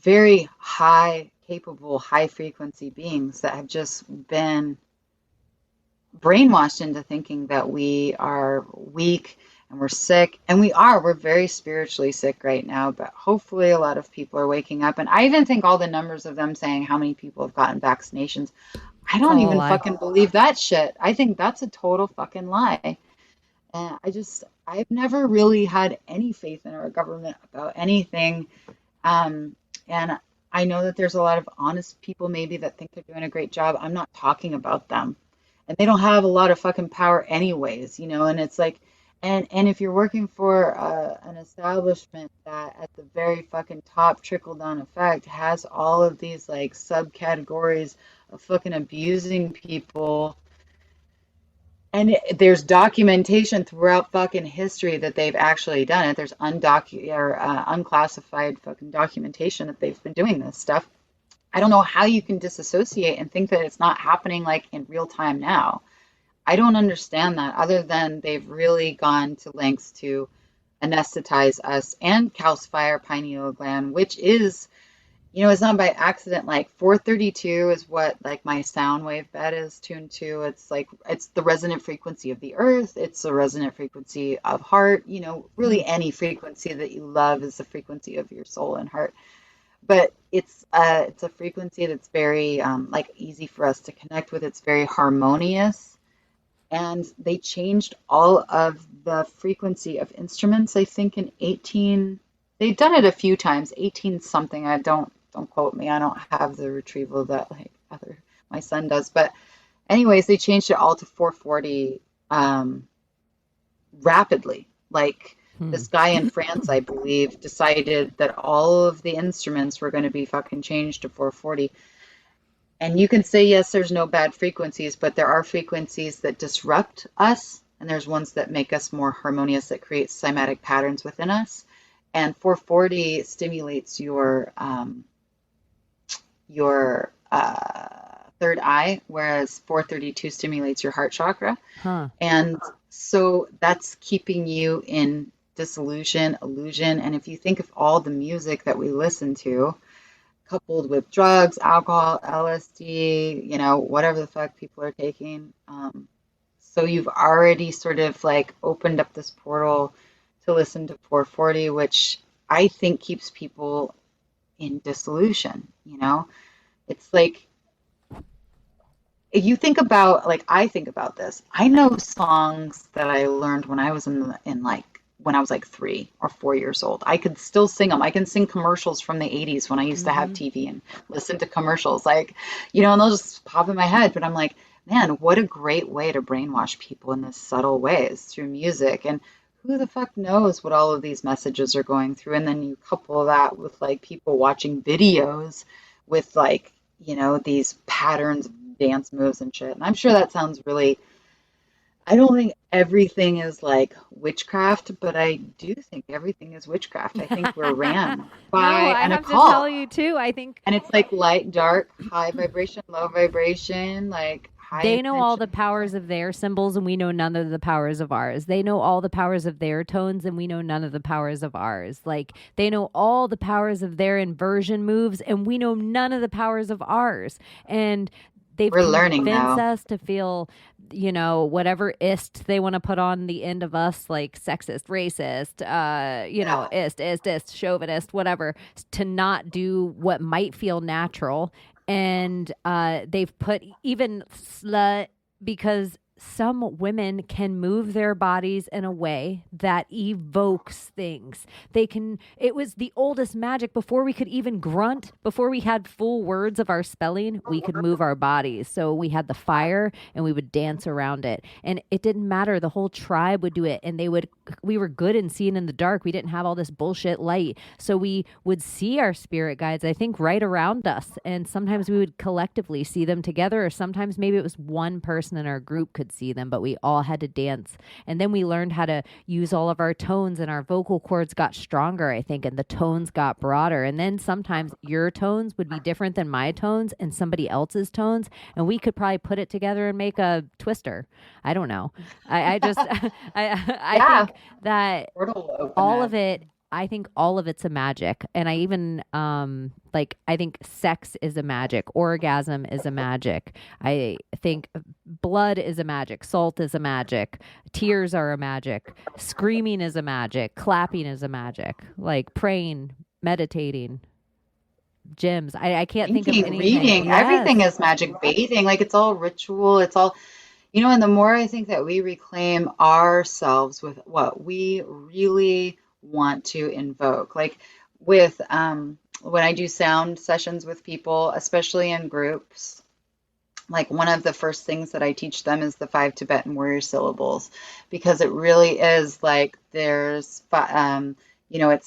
S3: very high capable, high frequency beings that have just been brainwashed into thinking that we are weak and we're sick. And we're very spiritually sick right now, but hopefully a lot of people are waking up. And I even think all the numbers of them saying how many people have gotten vaccinations, I
S2: It's
S3: don't
S2: all a
S3: even
S2: lie.
S3: fucking believe that shit. I think that's a total fucking lie. And I've never really had any faith in our government about anything. And I know that there's a lot of honest people maybe that think they're doing a great job. I'm not talking about them. And they don't have a lot of fucking power anyways, and it's like, and if you're working for an establishment that at the very fucking top trickle down effect has all of these like subcategories of fucking abusing people, and there's documentation throughout fucking history that they've actually done it. There's unclassified fucking documentation that they've been doing this stuff. I don't know how you can disassociate and think that it's not happening like in real time now. I don't understand that other than they've really gone to lengths to anesthetize us and calcify our pineal gland, which is, it's not by accident. Like 432 is what like my sound wave bed is tuned to. It's like it's the resonant frequency of the earth. It's the resonant frequency of heart.
S2: Hmm.
S3: Really any frequency that you love is the frequency of your soul and heart. But it's a frequency that's very like easy for us to connect with. It's very harmonious, and they changed all of the frequency of instruments. I think in 18, they've done it a few times. 18 something. I don't quote me. I don't have the retrieval that like other my son does. But anyways, they changed it all to 440 rapidly. Like
S2: Hmm.
S3: this guy in France, I believe, decided that all of the instruments were going to be fucking changed to 440. And you can say, yes, there's no bad frequencies, but there are frequencies that disrupt us, and there's ones that make us more harmonious, that create cymatic patterns within us. And 440 stimulates your third eye, whereas 432 stimulates your heart chakra.
S2: Huh.
S3: And So that's keeping you in disillusion, illusion. And if you think of all the music that we listen to, coupled with drugs, alcohol, LSD, whatever the fuck people are taking, so you've already sort of like opened up this portal to listen to 440, which I think keeps people in dissolution. It's like, if you think about, like, I think about this. I know songs that I learned when I was when I was like 3 or 4 years old. I could still sing them. I can sing commercials from the 80s when I used to have TV and listen to commercials, like, and they'll just pop in my head. But I'm like, man, what a great way to brainwash people in this subtle ways through music. And who the fuck knows what all of these messages are going through? And then you couple that with like people watching videos with like, these patterns of dance moves and shit. And I'm sure that sounds really, I don't think everything is like witchcraft, but I do think everything is witchcraft. I think we're ran
S2: No,
S3: by
S2: I
S3: an
S2: have to tell
S3: occult.
S2: you too. I think
S3: And it's like light, dark, high vibration, low vibration, like high
S2: they know all the
S3: intention.
S2: powers of their symbols and we know none of the powers of ours. They know all the powers of their tones and we know none of the powers of ours. Like they know all the powers of their inversion moves and we know none of the powers of ours. And they've
S3: We're learning
S2: convinced
S3: though.
S2: us to feel, whatever ist they want to put on the end of us, like sexist, racist,
S3: Yeah.
S2: ist, chauvinist, whatever, to not do what might feel natural. And they've put even slut, because some women can move their bodies in a way that evokes things. It was the oldest magic. Before we could even grunt, before we had full words of our spelling, we could move our bodies. So we had the fire and we would dance around it. And it didn't matter. The whole tribe would do it. And we were good in seeing in the dark. We didn't have all this bullshit light. So we would see our spirit guides, I think, right around us. And sometimes we would collectively see them together, or sometimes maybe it was one person in our group could see them, but we all had to dance. And then we learned how to use all of our tones, and our vocal cords got stronger, I think, and the tones got broader. And then sometimes your tones would be different than my tones and somebody else's tones, and we could probably put it together and make a twister. I don't know. I just I
S3: Yeah.
S2: think that
S3: Portal will open
S2: all
S3: up.
S2: of it, I think all of it's a magic. And I even I think sex is a magic, orgasm is a magic. I think blood is a magic, salt is a magic, tears are a magic, screaming is a magic, clapping is a magic, like praying, meditating, gyms. I can't think of
S3: Thinking,
S2: anything.
S3: reading, everything
S2: Yes.
S3: is magic. Bathing, like it's all ritual. It's all, and the more I think that we reclaim ourselves with what we really want to invoke, like with when I do sound sessions with people, especially in groups, like one of the first things that I teach them is the 5 Tibetan warrior syllables, because it really is like it's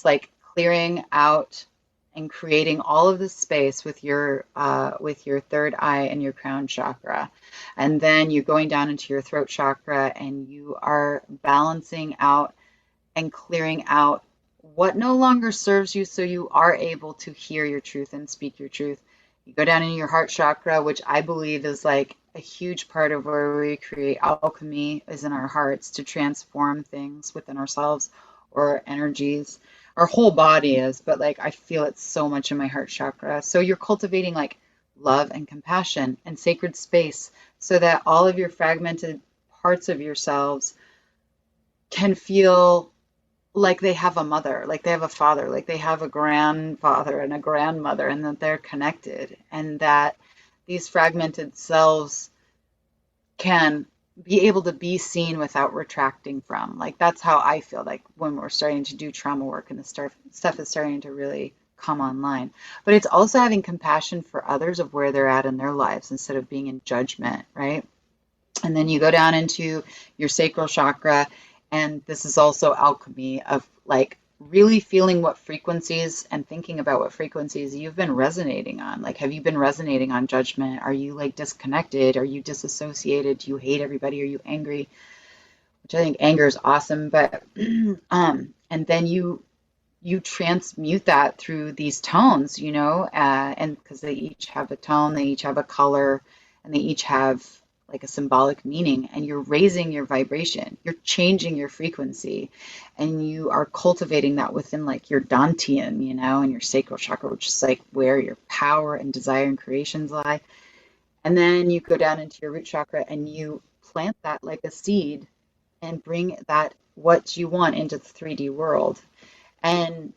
S3: like clearing out and creating all of this space with your third eye and your crown chakra. And then you're going down into your throat chakra and you are balancing out and clearing out what no longer serves you, so you are able to hear your truth and speak your truth. You go down into your heart chakra, which I believe is like a huge part of where we create alchemy, is in our hearts, to transform things within ourselves or energies. Our whole body is, but like I feel it so much in my heart chakra. So you're cultivating like love and compassion and sacred space so that all of your fragmented parts of yourselves can feel like they have a mother, like they have a father, like they have a grandfather and a grandmother, and that they're connected, and that these fragmented selves can be able to be seen without retracting from. Like that's how I feel like when we're starting to do trauma work and the stuff is starting to really come online. But it's also having compassion for others of where they're at in their lives instead of being in judgment, right? And then you go down into your sacral chakra, and this is also alchemy of like really feeling what frequencies and thinking about what frequencies you've been resonating on. Like, have you been resonating on judgment? Are you like disconnected? Are you disassociated? Do you hate everybody? Are you angry? Which I think anger is awesome, but and then you transmute that through these tones, and because they each have a tone, they each have a color, and they each have like a symbolic meaning, and you're raising your vibration, you're changing your frequency, and you are cultivating that within like your dantian, and your sacral chakra, which is like where your power and desire and creations lie. And then you go down into your root chakra and you plant that like a seed and bring that what you want into the 3D world. And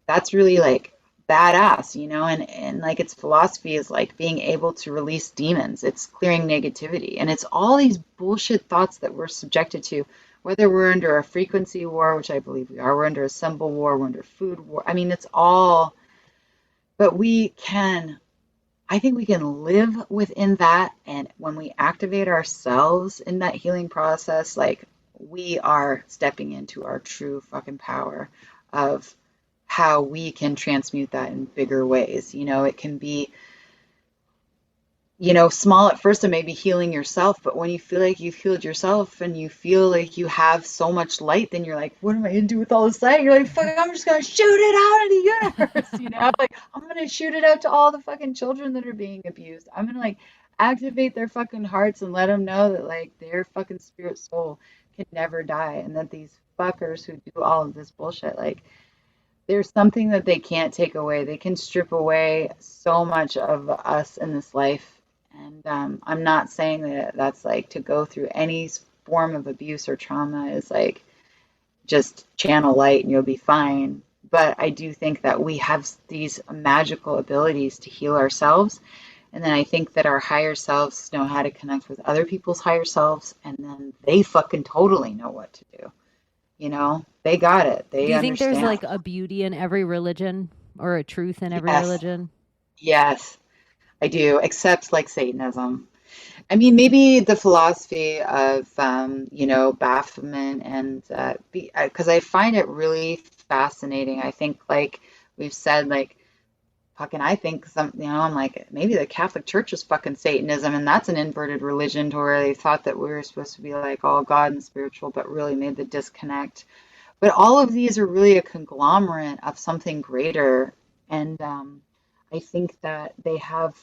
S3: that's really like badass, and like its philosophy is like being able to release demons. It's clearing negativity. And it's all these bullshit thoughts that we're subjected to, whether we're under a frequency war, which I believe we are, we're under a symbol war, we're under food war. I mean, it's all, but I think we can live within that. And when we activate ourselves in that healing process, like we are stepping into our true fucking power of how we can transmute that in bigger ways. It can be, small at first and maybe healing yourself, but when you feel like you've healed yourself and you feel like you have so much light, then you're like, what am I gonna do with all this light? You're like, fuck, I'm just gonna shoot it out in the universe, like I'm gonna shoot it out to all the fucking children that are being abused. I'm gonna like activate their fucking hearts and let them know that like their fucking spirit soul can never die, and that these fuckers who do all of this bullshit, like there's something that they can't take away. They can strip away so much of us in this life. And I'm not saying that that's like to go through any form of abuse or trauma is like just channel light and you'll be fine. But I do think that we have these magical abilities to heal ourselves. And then I think that our higher selves know how to connect with other people's higher selves. And then they fucking totally know what to do. They got it. They
S2: Do you
S3: understand.
S2: think there's like a beauty in every religion or a truth in every religion?
S3: Yes, I do, except like Satanism. I mean, maybe the philosophy of, Baphomet and because I find it really fascinating. I think like we've said, like fucking, I think I'm like, maybe the Catholic Church is fucking Satanism, and that's an inverted religion to where they thought that we were supposed to be like all God and spiritual, but really made the disconnect. But all of these are really a conglomerate of something greater. And I think that they have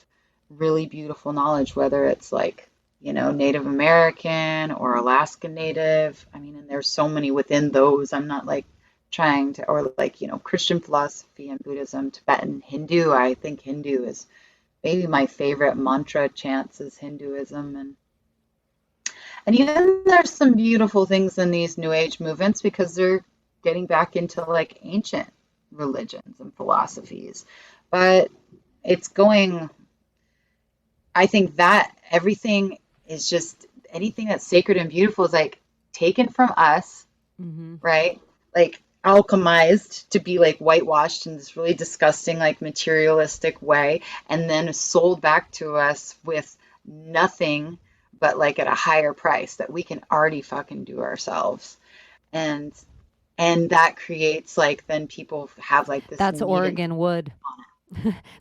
S3: really beautiful knowledge, whether it's like, Native American or Alaskan Native. I mean, and there's so many within those. I'm not like trying to, or like, Christian philosophy and Buddhism, Tibetan, Hindu. I think Hindu is maybe my favorite mantra chants is Hinduism. And even there's some beautiful things in these New Age movements because they're getting back into like ancient religions and philosophies. But it's going, I think that everything is just, anything that's sacred and beautiful is like taken from us, right? Like alchemized to be like whitewashed in this really disgusting, like materialistic way, and then sold back to us with nothing but like at a higher price that we can already fucking do ourselves. And that creates like, then people have like this.
S2: That's Oregon wood.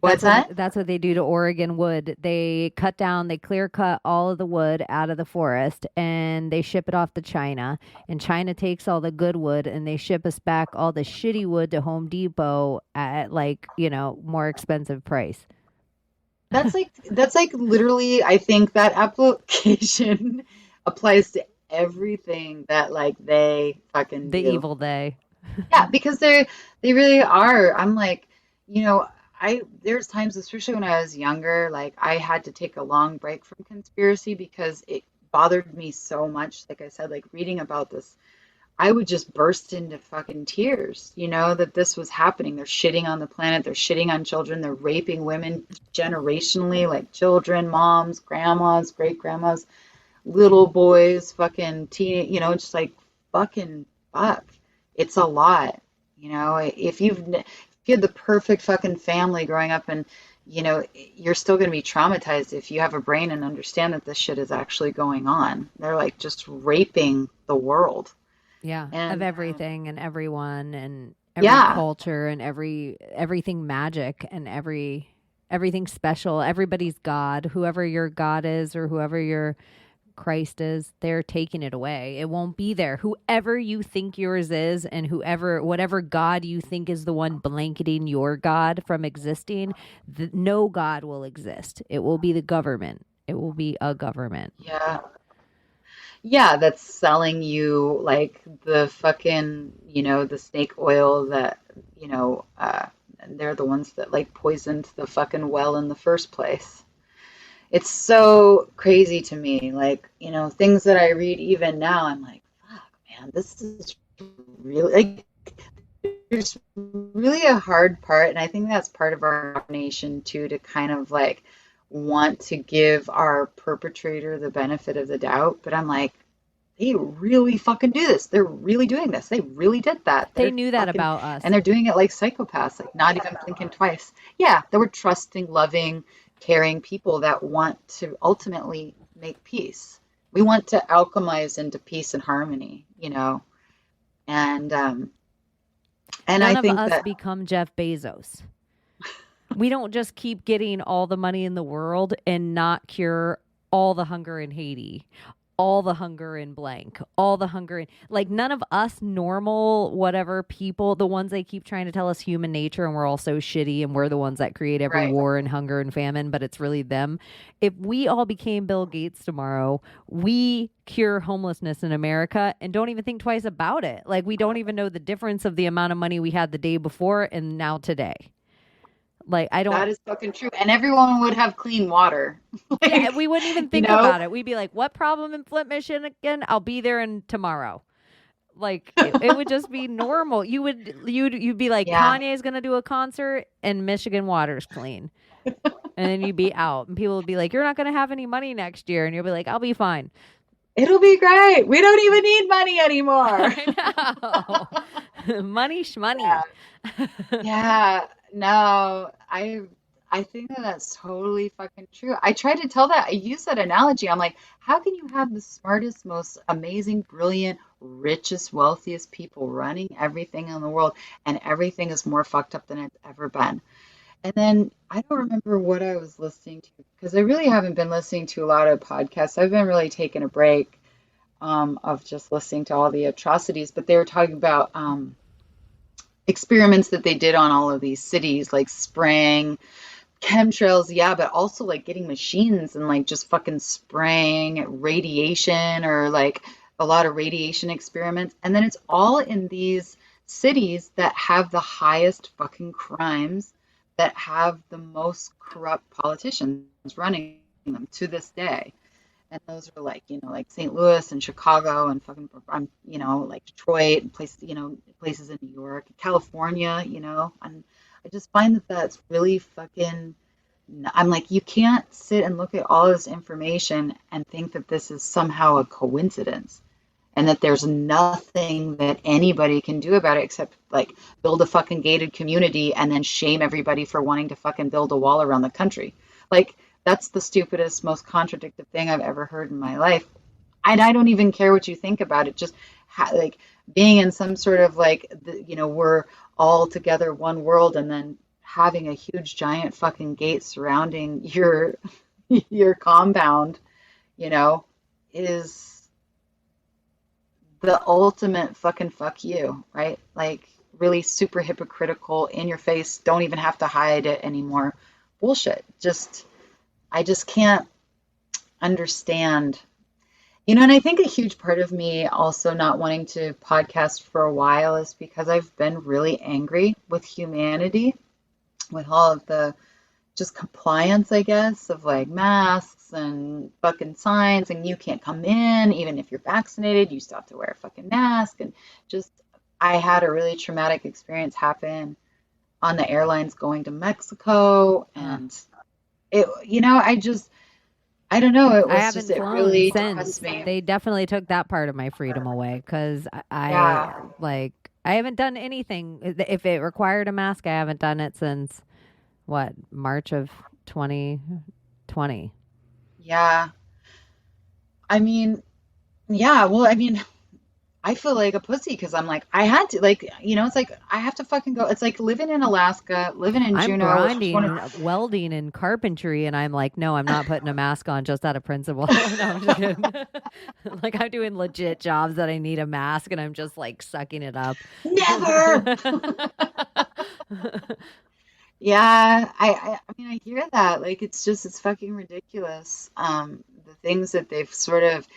S3: What's that?
S2: That's what they do to Oregon wood. They clear cut all of the wood out of the forest and they ship it off to China. And China takes all the good wood and they ship us back all the shitty wood to Home Depot at like, more expensive price.
S3: That's like literally, I think that application applies to everything that like they fucking
S2: the
S3: do.
S2: Evil they.
S3: Yeah, because they really are. I'm like, there's times, especially when I was younger, like I had to take a long break from conspiracy because it bothered me so much. Like I said, like reading about this, I would just burst into fucking tears, that this was happening. They're shitting on the planet. They're shitting on children. They're raping women generationally, like children, moms, grandmas, great grandmas, little boys, fucking teen, just like fucking fuck. It's a lot, if you had the perfect fucking family growing up and, you're still going to be traumatized if you have a brain and understand that this shit is actually going on. They're like just raping the world.
S2: Yeah,
S3: and,
S2: of everything and everyone and every culture and everything magic and everything special. Everybody's God, whoever your God is or whoever your Christ is, they're taking it away. It won't be there. Whoever you think yours is and whatever God you think is the one blanketing your God from existing, no God will exist. It will be the government. It will be a government.
S3: Yeah. Yeah, that's selling you like the fucking, the snake oil that, and they're the ones that like poisoned the fucking well in the first place. It's so crazy to me. Like, things that I read even now, I'm like, fuck, man, this is really like there's really a hard part, and I think that's part of our nation too, to kind of like want to give our perpetrator the benefit of the doubt. But I'm like, they really fucking do this. They're really doing this. They really did that.
S2: They
S3: They're
S2: knew that
S3: fucking,
S2: about us.
S3: and they're doing it like psychopaths, like not even thinking twice. Yeah, they were trusting, loving, caring people that want to ultimately make peace. We want to alchemize into peace and harmony, and
S2: None
S3: I
S2: of
S3: think
S2: us
S3: that
S2: become Jeff Bezos. We don't just keep getting all the money in the world and not cure all the hunger in Haiti, all the hunger in blank, all the hunger in, like, none of us normal whatever people, the ones they keep trying to tell us human nature and we're all so shitty and we're the ones that create every
S3: right.
S2: war and hunger and famine, but it's really them. If we all became Bill Gates tomorrow, we cure homelessness in America and don't even think twice about it. Like, we don't even know the difference of the amount of money we had the day before and now today. Like, I don't.
S3: That is fucking true. And everyone would have clean water.
S2: Yeah,
S3: Like,
S2: we wouldn't even think about it. We'd be like, what problem in Flint, Michigan? I'll be there in tomorrow. Like, it would just be normal. You'd be like,
S3: Yeah.
S2: Kanye's gonna do a concert and Michigan water's clean. And then you'd be out. And people would be like, you're not gonna have any money next year. And you'll be like, I'll be fine.
S3: It'll be great. We don't even need money anymore.
S2: I know. Money shmoney.
S3: Yeah. Yeah. No, I think that that's totally fucking true. I try to tell that. I use that analogy. I'm like, how can you have the smartest, most amazing, brilliant, richest, wealthiest people running everything in the world, and everything is more fucked up than it's ever been? And then I don't remember what I was listening to, because I really haven't been listening to a lot of podcasts. I've been really taking a break of just listening to all the atrocities, but they were talking about experiments that they did on all of these cities, like spraying chemtrails, yeah, but also like getting machines and like just fucking spraying radiation, or like a lot of radiation experiments. And then it's all in these cities that have the highest fucking crimes, that have the most corrupt politicians running them to this day. And those are like, like St. Louis and Chicago and fucking, like Detroit and places in New York, California, and I just find that that's really fucking, I'm like, you can't sit and look at all this information and think that this is somehow a coincidence and that there's nothing that anybody can do about it except like build a fucking gated community and then shame everybody for wanting to fucking build a wall around the country. Like, that's the stupidest, most contradictory thing I've ever heard in my life. And I don't even care what you think about it. Just like being in some sort of like, we're all together one world, and then having a huge giant fucking gate surrounding your compound, is the ultimate fucking fuck you, right? Like, really super hypocritical, in your face, don't even have to hide it anymore. Bullshit. I just can't understand. And I think a huge part of me also not wanting to podcast for a while is because I've been really angry with humanity, with all of the just compliance, I guess, of like masks and fucking signs, and you can't come in, even if you're vaccinated, you still have to wear a fucking mask. And just, I had a really traumatic experience happen on the airlines going to Mexico, and it, I don't know. It
S2: I
S3: was
S2: haven't
S3: just, it
S2: flown
S3: really
S2: since.
S3: depressed me.
S2: They definitely took that part of my freedom away, because
S3: Yeah.
S2: I haven't done anything. If it required a mask, I haven't done it since March of 2020.
S3: Yeah. I mean, yeah. Well, I mean, I feel like a pussy because I'm like, I had to, like, it's like I have to fucking go. It's like living in Alaska, living in
S2: I'm
S3: Juneau.
S2: grinding, welding, and carpentry, and I'm like, no, I'm not putting a mask on just out of principle. No, I'm just kidding. Like, I'm doing legit jobs that I need a mask, and I'm just like sucking it up.
S3: Never. Yeah, I mean, I hear that. Like, it's fucking ridiculous. The things that they've sort of,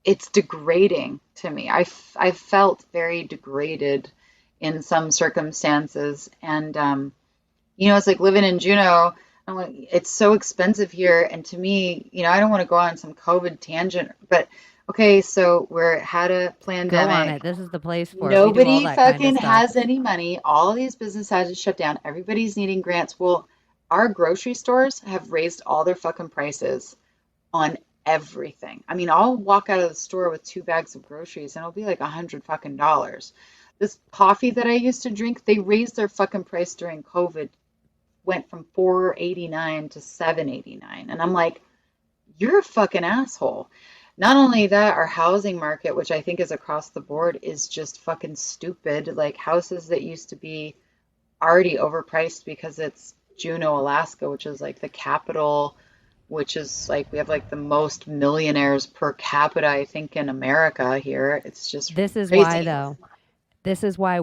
S3: it's degrading to me. I felt very degraded in some circumstances. And, it's like living in Juneau. I'm like, it's so expensive here. And to me, I don't want to go on some COVID tangent, but okay, so we're had a
S2: Go on
S3: pandemic.
S2: it. This is the place for it. We do all
S3: Nobody
S2: that kind of
S3: fucking
S2: stuff.
S3: has any money. All these businesses had to shut down. Everybody's needing grants. Well, our grocery stores have raised all their fucking prices on everything. I mean, I'll walk out of the store with 2 bags of groceries and it'll be like $100 fucking. This coffee that I used to drink, they raised their fucking price during COVID, went from 4.89 to 7.89. And I'm like, you're a fucking asshole. Not only that, our housing market, which I think is across the board, is just fucking stupid. Like houses that used to be already overpriced because it's Juneau, Alaska, which is like the capital, which is like we have like the most millionaires per capita, I think, in America here. It's just
S2: This is why,
S3: crazy.
S2: though. This is why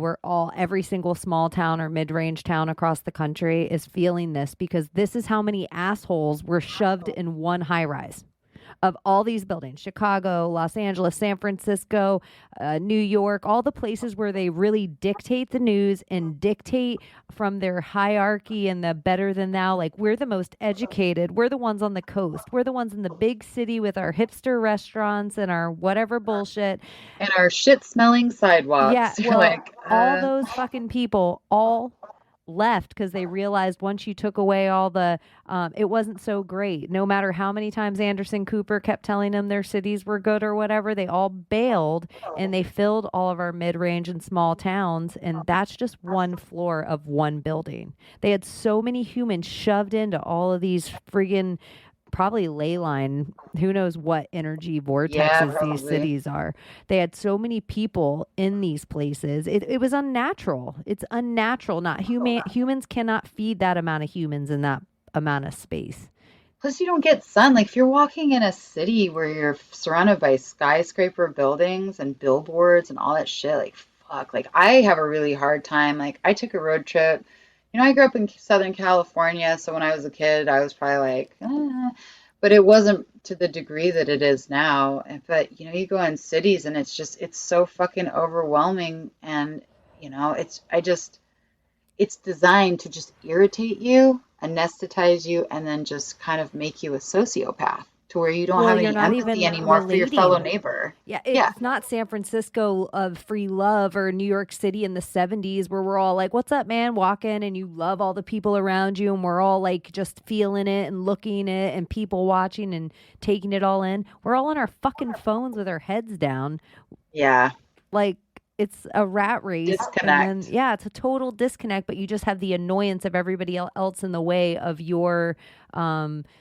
S2: every single small town or mid range town across the country is feeling this because this is how many assholes were shoved in one high rise of all these buildings: Chicago, Los Angeles, San Francisco, New York, all the places where they really dictate the news and dictate from their hierarchy and the better than thou. Like, we're the most educated. We're the ones on the coast. We're the ones in the big city with our hipster restaurants and our whatever bullshit.
S3: And our shit smelling
S2: Yeah,
S3: sidewalks. You're
S2: well,
S3: like,
S2: all those fucking people all left because they realized once you took away all the, it wasn't so great. No matter how many times Anderson Cooper kept telling them their cities were good or whatever, they all bailed and they filled all of our mid-range and small towns. And that's just one floor of one building. They had so many humans shoved into all of these friggin' probably ley line, who knows what energy
S3: yeah,
S2: vortexes these
S3: probably.
S2: cities are. They had so many people in these places. It was unnatural. It's unnatural. Not human. Humans cannot feed that amount of humans in that amount of space.
S3: Plus, you don't get sun. Like, if you're walking in a city where you're surrounded by skyscraper buildings and billboards and all that shit, like, fuck. Like, I have a really hard time. Like, I took a road trip. I grew up in Southern California, so when I was a kid, I was probably like, but it wasn't to the degree that it is now. But, you go in cities and it's so fucking overwhelming. And, it's designed to just irritate you, anesthetize you, and then just kind of make you a sociopath to where you don't
S2: Well,
S3: have
S2: you're
S3: any
S2: not
S3: empathy
S2: even
S3: anymore for your fellow
S2: relating.
S3: neighbor.
S2: Yeah,
S3: Yeah.
S2: it's not San Francisco of free love or New York City in the 70s where we're all like, what's up, man? Walking and you love all the people around you and we're all like just feeling it and looking it and people watching and taking it all in. We're all on our fucking phones with our heads down.
S3: Yeah.
S2: Like, it's a rat race. And then,
S3: Disconnect.
S2: yeah, it's a total disconnect, but you just have the annoyance of everybody else in the way of your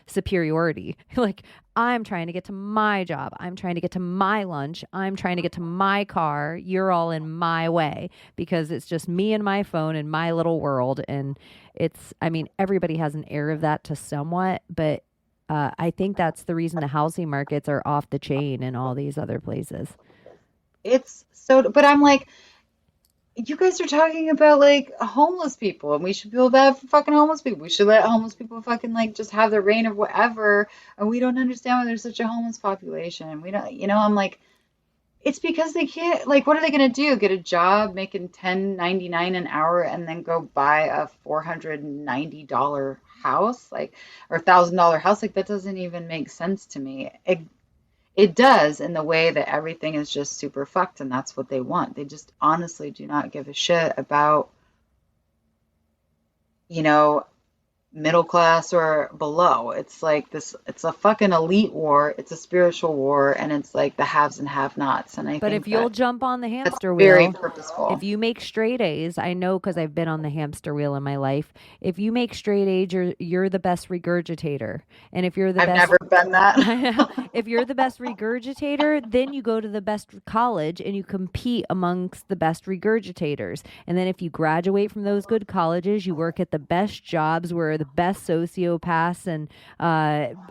S2: superiority. Like, I'm trying to get to my job. I'm trying to get to my lunch. I'm trying to get to my car. You're all in my way because it's just me and my phone and my little world. And I mean, everybody has an air of that to somewhat, but I think that's the reason the housing markets are off the chain in all these other places.
S3: It's so, but I'm like, you guys are talking about like homeless people, and we should feel bad for fucking homeless people. We should let homeless people fucking like just have their reign of whatever. And we don't understand why there's such a homeless population. And we don't, I'm like, it's because they can't, like, what are they going to do? Get a job making 10.99 an hour and then go buy a $490 house, like, or $1,000 house? Like, that doesn't even make sense to me. It does in the way that everything is just super fucked and that's what they want. They just honestly do not give a shit about, you know, middle class or below. It's like this, it's a fucking elite war. It's a spiritual war, and it's like the haves and have nots. And I
S2: But if
S3: think
S2: you'll
S3: that
S2: jump on the
S3: that's
S2: hamster
S3: very
S2: wheel,
S3: purposeful.
S2: if you make straight A's, I know because I've been on the hamster wheel in my life. If you make straight A's, you're the best regurgitator. And if you're the
S3: I've
S2: best,
S3: never been that.
S2: if you're the best regurgitator, then you go to the best college and you compete amongst the best regurgitators. And then if you graduate from those good colleges, you work at the best jobs where the the best sociopaths and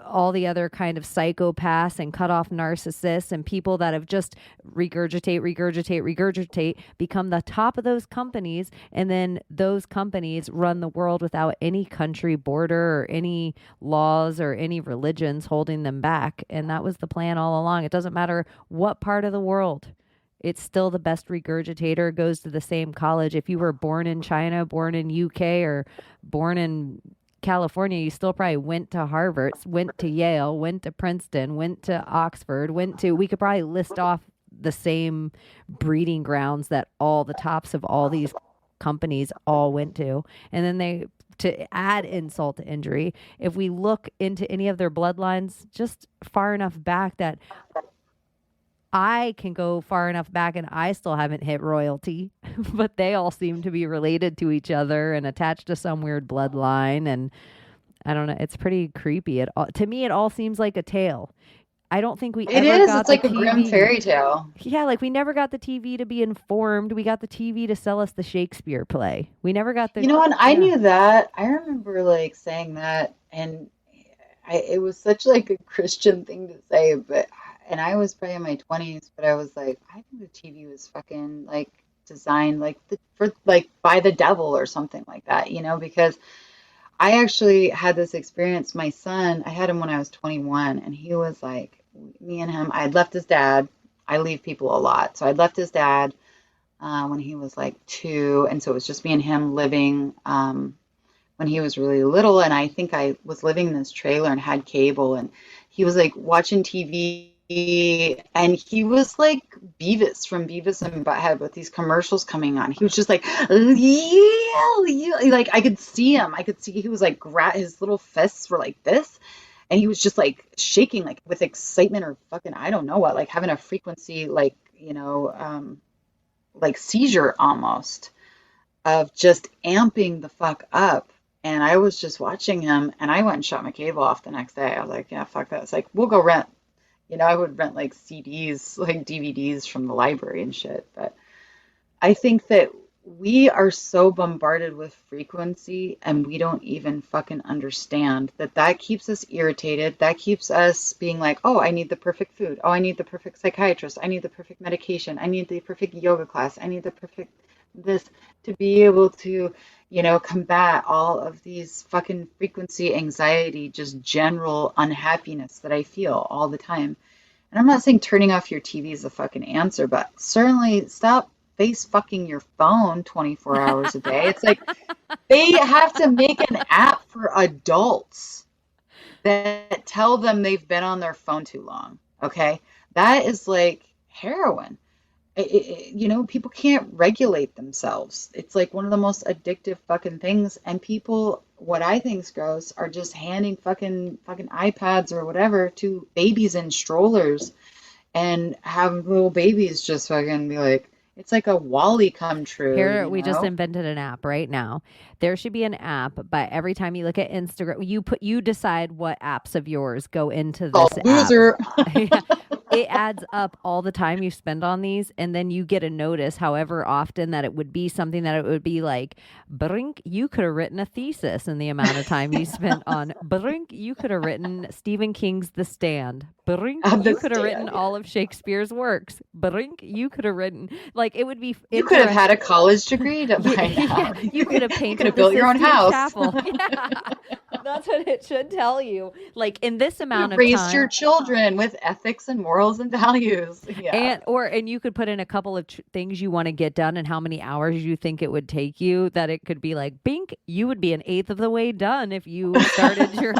S2: all the other kind of psychopaths and cut off narcissists and people that have just regurgitate, become the top of those companies. And then those companies run the world without any country border or any laws or any religions holding them back. And that was the plan all along. It doesn't matter what part of the world. It's still the best regurgitator, goes to the same college. If you were born in China, born in UK, or born in California, you still probably went to Harvard, went to Yale, went to Princeton, went to Oxford, we could probably list off the same breeding grounds that all the tops of all these companies all went to. And then to add insult to injury, if we look into any of their bloodlines just far enough back that I can go far enough back and I still haven't hit royalty, but they all seem to be related to each other and attached to some weird bloodline. And I don't know. It's pretty creepy. To me, it all seems like a tale. I don't think we ever got
S3: It's like a grim fairy tale.
S2: Yeah, like we never got the TV to be informed. We got the TV to sell us the Shakespeare play. We never got the...
S3: And I knew that. I remember like saying that, and it was such like a Christian thing to say, and I was probably in my 20s, but I was like, I think the TV was fucking like designed like by the devil or something like that, because I actually had this experience. My son, I had him when I was 21, and he was like, me and him, I had left his dad. I leave people a lot. So I'd left his dad when he was like 2. And so it was just me and him living when he was really little. And I think I was living in this trailer and had cable, and he was like watching TV. And he was like Beavis from Beavis and Butthead with these commercials coming on. He was just like, yeah, like I could see him. I could see he was like, his little fists were like this. And he was just like shaking, like with excitement or fucking, I don't know what, like having a frequency, like, like seizure almost of just amping the fuck up. And I was just watching him, and I went and shut my cable off the next day. I was like, yeah, fuck that. It's like, we'll go rent. I would rent like CDs, like DVDs from the library and shit. But I think that we are so bombarded with frequency, and we don't even fucking understand that keeps us irritated. That keeps us being like, oh, I need the perfect food. Oh, I need the perfect psychiatrist. I need the perfect medication. I need the perfect yoga class. I need the perfect this to be able to, combat all of these fucking frequency anxiety, just general unhappiness that I feel all the time. And I'm not saying turning off your TV is the fucking answer, but certainly stop face fucking your phone 24 hours a day. It's like they have to make an app for adults that tell them they've been on their phone too long. Okay. That is like heroin. People can't regulate themselves. It's like one of the most addictive fucking things. And people, what I think is gross, are just handing fucking iPads or whatever to babies in strollers and have little babies just fucking be like, it's like a Wall-E come true.
S2: Here, we just invented an app right now. There should be an app, but every time you look at Instagram, you decide what apps of yours go into this app.
S3: Loser.
S2: Yeah. It adds up all the time you spend on these, and then you get a notice, however often, that it would be something that it would be like, brink, you could have written a thesis in the amount of time you spent on, brink, you could have written Stephen King's The Stand, brink, you could have written all of Shakespeare's works, brink, you could have written, like, it would be...
S3: You could have had a college degree to find out.
S2: Yeah, you could have painted,
S3: you could have built your own house.
S2: Chapel. Yeah. That's what it should tell you. Like, in this amount of
S3: raised
S2: time,
S3: your children with ethics and morals and values. Yeah.
S2: And you could put in a couple of things you want to get done and how many hours you think it would take you, that it could be like, bink, you would be an eighth of the way done if you started your...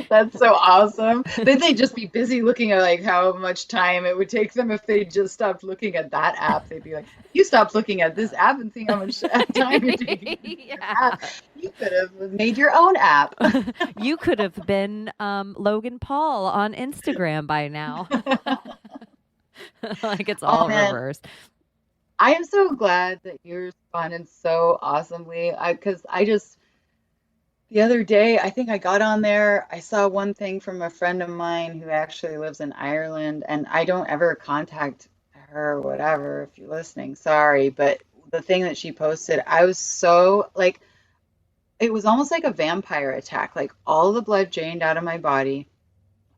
S3: That's so awesome. Then they'd just be busy looking at like how much time it would take them if they just stopped looking at that app. They'd be like, you stopped looking at this app and seeing how much time you're taking. Yeah. You could have made your own app.
S2: You could have been Logan Paul on Instagram by now. Like it's all reversed.
S3: I am so glad that you responded so awesomely. The other day, I think I got on there, I saw one thing from a friend of mine who actually lives in Ireland, and I don't ever contact her or whatever, if you're listening, sorry, but the thing that she posted, I was so, like, it was almost like a vampire attack. Like all the blood drained out of my body.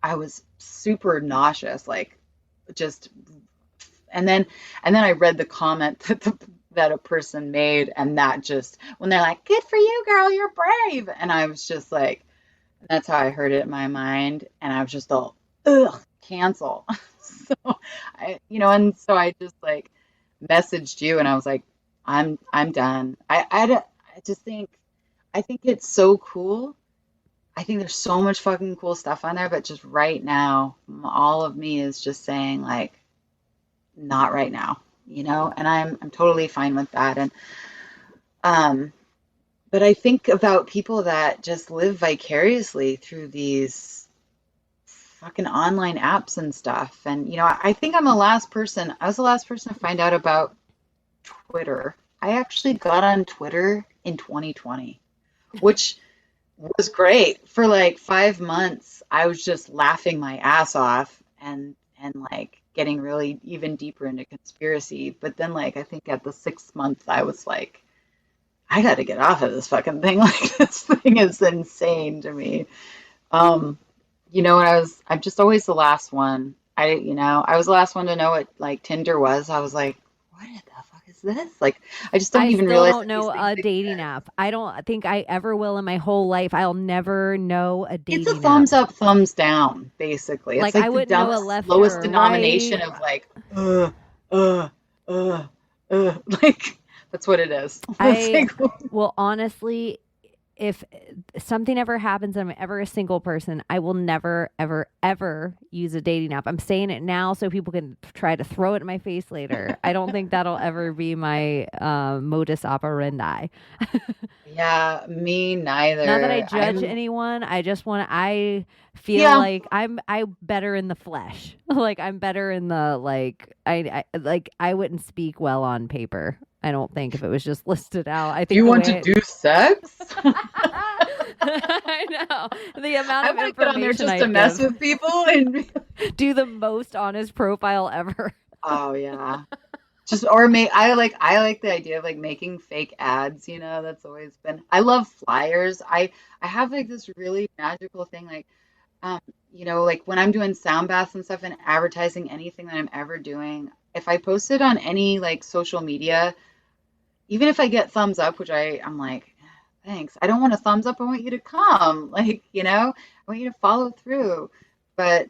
S3: I was super nauseous, like just, and then I read the comment that a person made, and that just, when they're like, "Good for you, girl, you're brave," and I was just like, that's how I heard it in my mind, and I was just all, ugh, cancel. So and so I just like messaged you, and I was like, I'm done. I just think, I think it's so cool. I think there's so much fucking cool stuff on there, but just right now, all of me is just saying like, not right now, and I'm totally fine with that. And um, but I think about people that just live vicariously through these fucking online apps and stuff. And I think I was the last person to find out about Twitter. I actually got on Twitter in 2020, which was great. For like 5 months. I was just laughing my ass off and like getting really even deeper into conspiracy. But then like I think at the 6th month I was like, I got to get off of this fucking thing. Like this thing is insane to me. Um, and I'm just always the last one. I was the last one to know what like Tinder was. I was like, what the fuck is this? Like, I just don't
S2: I
S3: even
S2: still
S3: realize
S2: don't
S3: that these
S2: know
S3: things
S2: a dating
S3: exist.
S2: app. I don't think I ever will in my whole life. I'll never know a
S3: It's a
S2: dating app.
S3: thumbs up, thumbs down, basically. It's
S2: Like I
S3: like the
S2: wouldn't know a
S3: dumbest,
S2: left
S3: lowest
S2: or a
S3: denomination
S2: right.
S3: of like, uh, uh, like that's what it is. It's
S2: I
S3: like,
S2: will honestly, if something ever happens and I'm ever a single person, I will never, ever, ever use a dating app. I'm saying it now so people can try to throw it in my face later. I don't think that'll ever be my modus operandi.
S3: yeah, me
S2: Not that I
S3: neither.
S2: judge anyone. I just want to, I feel
S3: Yeah,
S2: like I better in the flesh. Like I'm better in the I wouldn't speak well on paper. I don't think if it was just listed out. I
S3: do
S2: think
S3: you
S2: the
S3: want to
S2: way
S3: do sex?
S2: I know the amount
S3: I
S2: of
S3: want to get on there
S2: information
S3: just to
S2: I'd
S3: mess
S2: give.
S3: with people and
S2: Do the most honest profile ever.
S3: oh yeah. Just or make I like the idea of like making fake ads, that's always been I love flyers. I have like this really magical thing like um like when I'm doing sound baths and stuff and advertising anything that I'm ever doing, if I post it on any like social media, even if I get thumbs up, which I'm like, thanks. I don't want a thumbs up. I want you to come. Like, I want you to follow through. But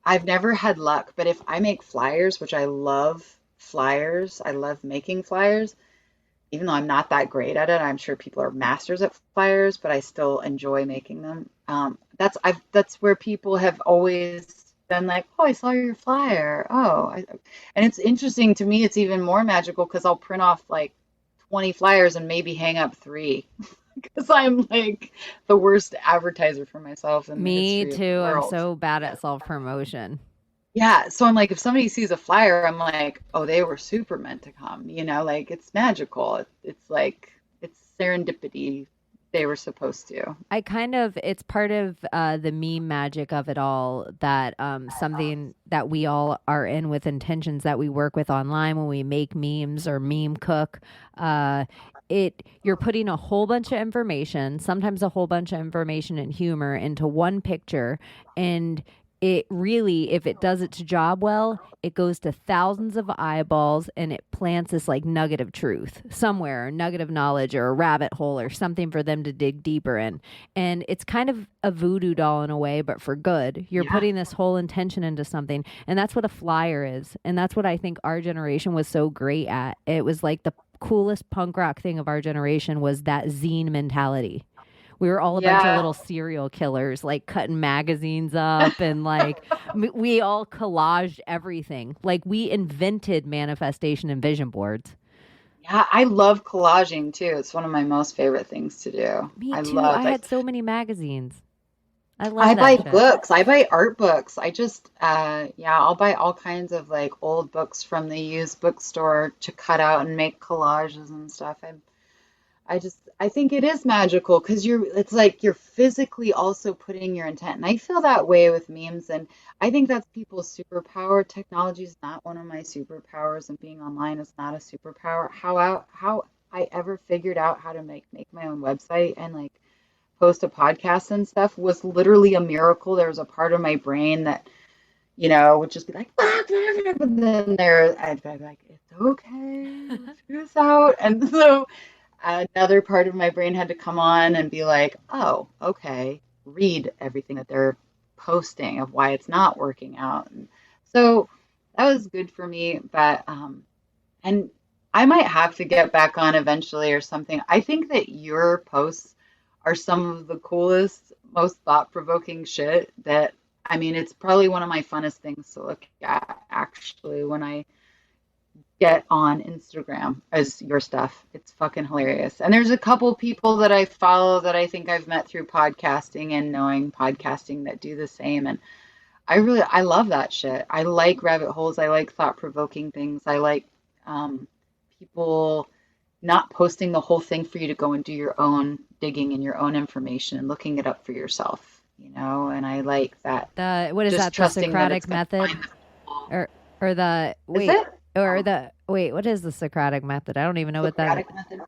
S3: I've never had luck. But if I make flyers, which I love flyers, I love making flyers, even though I'm not that great at it, I'm sure people are masters at flyers, but I still enjoy making them. That's where people have always been like, oh, I saw your flyer. And it's interesting to me. It's even more magical because I'll print off like 20 flyers and maybe hang up three because I'm like the worst advertiser for myself in the
S2: Me
S3: history of the
S2: too. I'm
S3: world.
S2: so bad at self promotion.
S3: Yeah, so I'm like, if somebody sees a flyer, I'm like, oh, they were super meant to come, like it's magical. It's like, it's serendipity. They were supposed to.
S2: I kind of, it's part of the meme magic of it all that something that we all are in with intentions that we work with online when we make memes or meme cook. Uh, you're putting a whole bunch of information, sometimes a whole bunch of information and humor into one picture, and it really, if it does its job well, it goes to thousands of eyeballs and it plants this like nugget of truth somewhere, a nugget of knowledge or a rabbit hole or something for them to dig deeper in. And it's kind of a voodoo doll in a way, but for good. You're
S3: Yeah.
S2: putting this whole intention into something. And that's what a flyer is. And that's what I think our generation was so great at. It was like the coolest punk rock thing of our generation was that zine mentality. We were all a bunch of
S3: Yeah.
S2: little serial killers, like cutting magazines up and like we all collaged everything. Like we invented manifestation and vision boards.
S3: Yeah, I love collaging too. It's one of my most favorite things to do.
S2: Me
S3: I
S2: too.
S3: love
S2: I
S3: like
S2: had so many magazines. I
S3: I
S2: love
S3: buy
S2: that shit.
S3: books. I buy art books. I just yeah, I'll buy all kinds of like old books from the used bookstore to cut out and make collages and stuff. I think it is magical because it's like you're physically also putting your intent. And I feel that way with memes. And I think that's people's superpower. Technology is not one of my superpowers, and being online is not a superpower. How I ever figured out how to make my own website and like post a podcast and stuff was literally a miracle. There was a part of my brain that, would just be like, but then I'd be like, it's okay, let's figure this out. And so another part of my brain had to come on and be like, oh, okay, read everything that they're posting of why it's not working out. And so that was good for me. But, and I might have to get back on eventually or something. I think that your posts are some of the coolest, most thought-provoking shit that, I mean, it's probably one of my funnest things to look at actually when I get on Instagram as your stuff. It's fucking hilarious. And there's a couple people that I follow that I think I've met through podcasting and knowing podcasting that do the same. And I love that shit. I like rabbit holes. I like thought-provoking things. I like people not posting the whole thing for you to go and do your own digging and your own information and looking it up for yourself, and I like that.
S2: What is that, the Socratic method? Or the, wait,
S3: is it?
S2: Or the, wait, what is the Socratic method? I don't even know what that is.
S3: Method?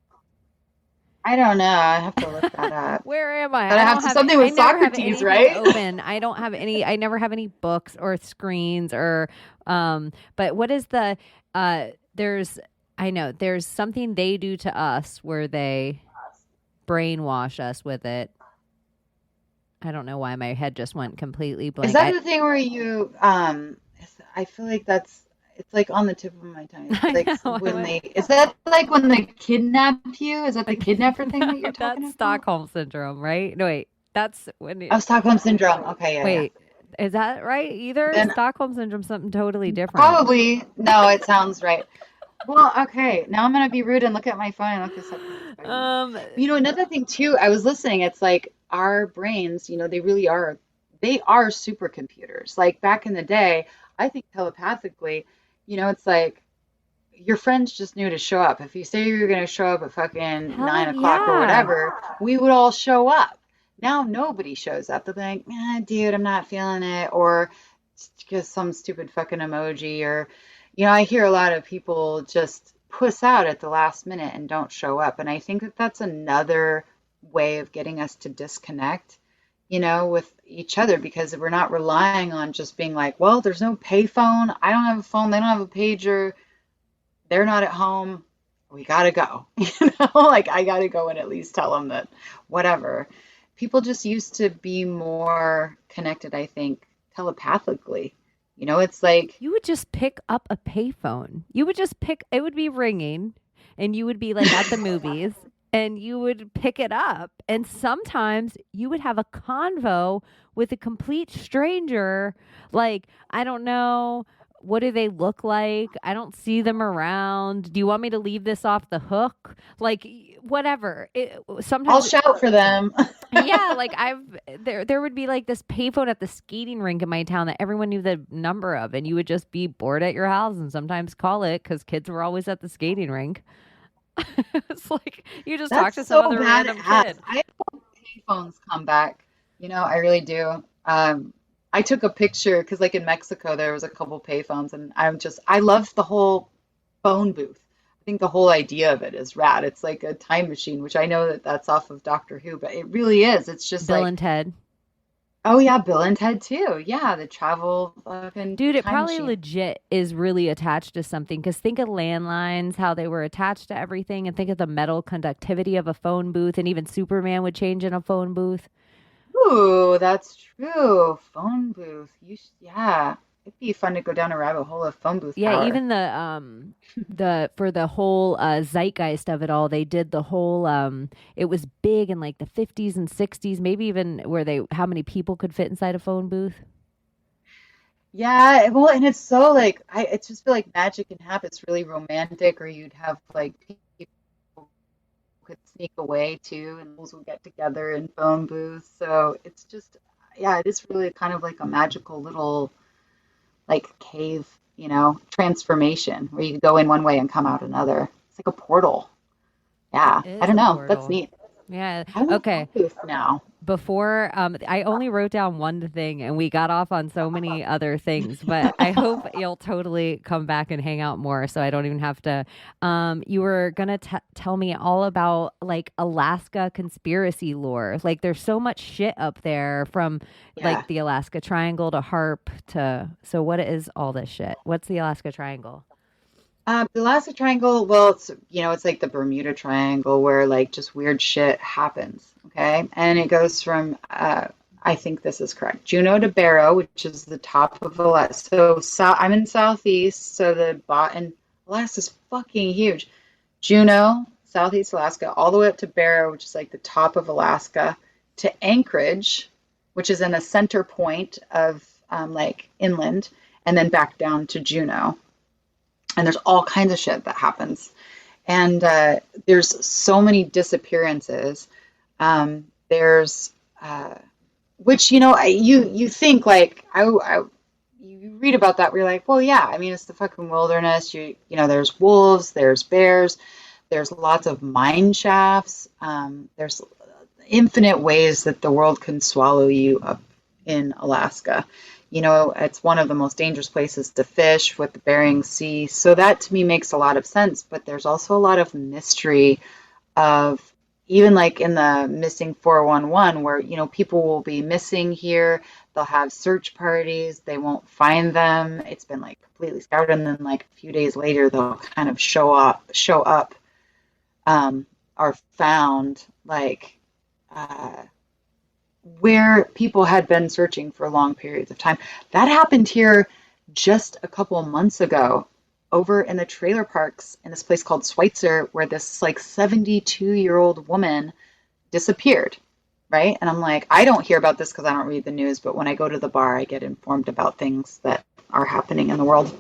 S3: I don't know. I have to look that up.
S2: Where am I?
S3: But I have something with Socrates, right?
S2: Open. I don't have any. I never have any books or screens or. But what is the? There's something they do to us where they brainwash us with it. I don't know why my head just went completely blank.
S3: Is that the thing where you? I feel like it's like on the tip of my tongue. It's like is that like when they kidnap you? Is that the kidnapper thing that you're talking about?
S2: That's Stockholm syndrome, right? No, wait. That's when
S3: Stockholm syndrome. Okay, yeah.
S2: Wait, is that right? Either Stockholm syndrome, something totally different.
S3: Probably. No, it sounds right. Well, okay. Now I'm gonna be rude and look at my phone and look this up. Another thing too. I was listening. It's like our brains. They really are. They are supercomputers. Like back in the day, I think telepathically. It's like your friends just knew to show up. If you say you're going to show up at fucking 9 o'clock or whatever, we would all show up. Now nobody shows up. They'll be like, dude, I'm not feeling it. Or just some stupid fucking emoji. Or, I hear a lot of people just puss out at the last minute and don't show up. And I think that that's another way of getting us to disconnect, with each other, because we're not relying on just being like, well, there's no payphone. I don't have a phone. They don't have a pager. They're not at home. We got to go. Like I got to go and at least tell them that whatever. People just used to be more connected, I think, telepathically. It's like
S2: you would just pick up a payphone. It would be ringing and you would be like at the movies. And you would pick it up. And sometimes you would have a convo with a complete stranger. Like, I don't know. What do they look like? I don't see them around. Do you want me to leave this off the hook? Like, whatever. Sometimes
S3: I'll shout for them.
S2: Yeah, like there would be like this payphone at the skating rink in my town that everyone knew the number of. And you would just be bored at your house and sometimes call it because kids were always at the skating rink. It's like you just talk to some other random kid.
S3: I hope payphones come back. I really do. I took a picture because, like in Mexico, there was a couple payphones, and I love the whole phone booth. I think the whole idea of it is rad. It's like a time machine, which I know that that's off of Doctor Who, but it really is. It's just
S2: Bill and Ted.
S3: Oh yeah, Bill and Ted too. Yeah, the travel fucking
S2: dude. It
S3: time
S2: probably
S3: machine.
S2: legit is really attached to something. Because think of landlines, how they were attached to everything, and think of the metal conductivity of a phone booth, and even Superman would change in a phone booth.
S3: Ooh, that's true. Phone booth. Yeah, it'd be fun to go down a rabbit hole of phone booth.
S2: Yeah,
S3: power.
S2: even for the whole zeitgeist of it all, they did the whole. It was big in like the 50s and 60s, maybe even how many people could fit inside a phone booth.
S3: Yeah, well, and it's so like it just feel like magic can happen. It's really romantic, or you'd have like people could sneak away too, and those would get together in phone booths. So it's just, yeah, it is really kind of like a magical little like cave, transformation where you go in one way and come out another. It's like a portal. Yeah, I don't know. That's neat.
S2: Yeah.
S3: I'm a
S2: Okay.
S3: Phonebooth now.
S2: Before, I only wrote down one thing and we got off on so many other things, but I hope you'll totally come back and hang out more so I don't even have to. You were going to tell me all about like Alaska conspiracy lore. Like there's so much shit up there from
S3: Yeah.
S2: like the Alaska Triangle to HAARP to. So what is all this shit? What's the Alaska Triangle?
S3: The Alaskan Triangle, well, it's like the Bermuda Triangle where like just weird shit happens. Okay. And it goes from, I think this is correct, Juneau to Barrow, which is the top of Alaska. So I'm in Southeast. So and Alaska's fucking huge. Juneau, Southeast Alaska, all the way up to Barrow, which is like the top of Alaska, to Anchorage, which is in a center point of like inland, and then back down to Juneau. And there's all kinds of shit that happens. And there's so many disappearances. There's, which, you think like, you read about that, where you're like, well, yeah, I mean, it's the fucking wilderness. There's wolves, there's bears, there's lots of mine shafts. There's infinite ways that the world can swallow you up in Alaska. It's one of the most dangerous places to fish with the Bering Sea. So that to me makes a lot of sense. But there's also a lot of mystery of even like in the missing 411 where, people will be missing here. They'll have search parties. They won't find them. It's been like completely scoured. And then like a few days later, they'll kind of show up, are found like, where people had been searching for long periods of time. That happened here just a couple of months ago over in the trailer parks in this place called Schweitzer, where this like 72-year-old woman disappeared, right? And I'm like, I don't hear about this because I don't read the news, but when I go to the bar, I get informed about things that are happening in the world.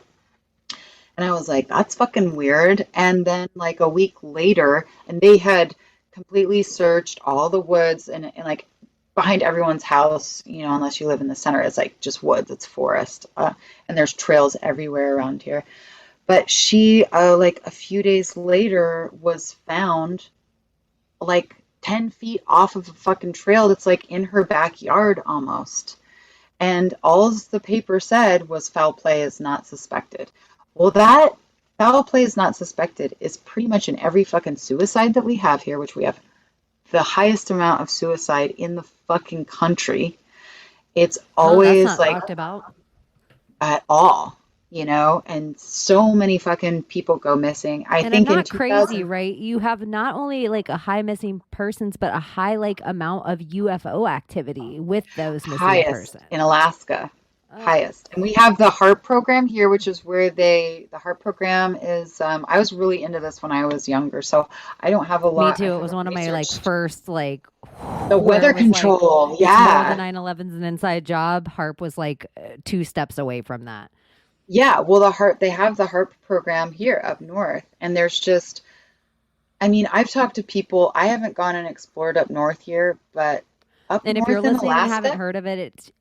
S3: And I was like, that's fucking weird. And then like a week later, and they had completely searched all the woods and like behind everyone's house, unless you live in the center, it's like just woods, it's forest. And there's trails everywhere around here. But she, like a few days later, was found like 10 feet off of a fucking trail that's like in her backyard almost. And all the paper said was foul play is not suspected. Well, that foul play is not suspected is pretty much in every fucking suicide that we have here, which we have the highest amount of suicide in the fucking country. It's always
S2: that's not
S3: like
S2: talked about
S3: at all, and so many fucking people go missing. I
S2: and I'm
S3: think in
S2: not crazy,
S3: 2000,
S2: right? You have not only like a high missing persons, but a high like amount of UFO activity with those missing
S3: highest
S2: persons.
S3: in Alaska,
S2: Oh.
S3: highest. And we have the HAARP program here, which is where the HAARP program is. I was really into this when I was younger, so I don't have a
S2: Me
S3: lot.
S2: too. It was one of my like first like
S3: the
S2: where
S3: weather
S2: it was
S3: control.
S2: like, it's more than
S3: Yeah.
S2: 9/11's an inside job. HAARP was like 2 steps away from that.
S3: Yeah, well, they have the HAARP program here up north, and there's just, I mean, I've talked to people. I haven't gone and explored up north here, but up
S2: And if you're
S3: north in
S2: listening and haven't
S3: Alaska,
S2: heard of it, it's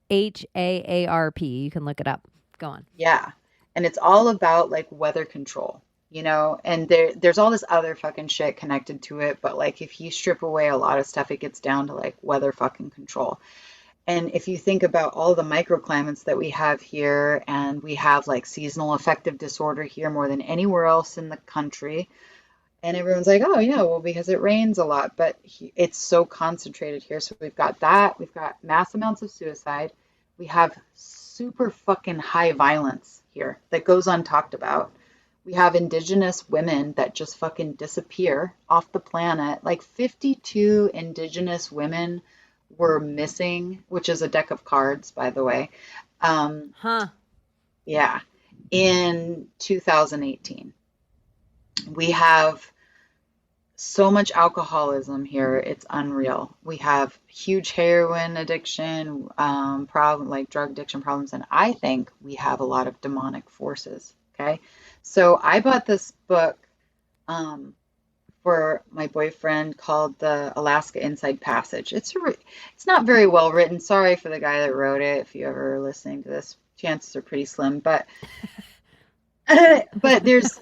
S2: HAARP. You can look it up. Go on.
S3: yeah, and it's all about like weather control, and there's all this other fucking shit connected to it, but like if you strip away a lot of stuff, it gets down to like weather fucking control. And if you think about all the microclimates that we have here, and we have like seasonal affective disorder here more than anywhere else in the country, and everyone's like, oh, yeah, well, because it rains a lot, but it's so concentrated here. So we've got that. We've got mass amounts of suicide. We have super fucking high violence here that goes untalked about. We have indigenous women that just fucking disappear off the planet. Like 52 indigenous women were missing, which is a deck of cards, by the way. Yeah, in 2018. We have so much alcoholism here, it's unreal. We have huge heroin addiction, problem like drug addiction problems, and I think we have a lot of demonic forces. Okay, so I bought this book for my boyfriend called The Alaska Inside Passage. It's not very well written. Sorry for the guy that wrote it. If you ever are listening to this, chances are pretty slim. But but there's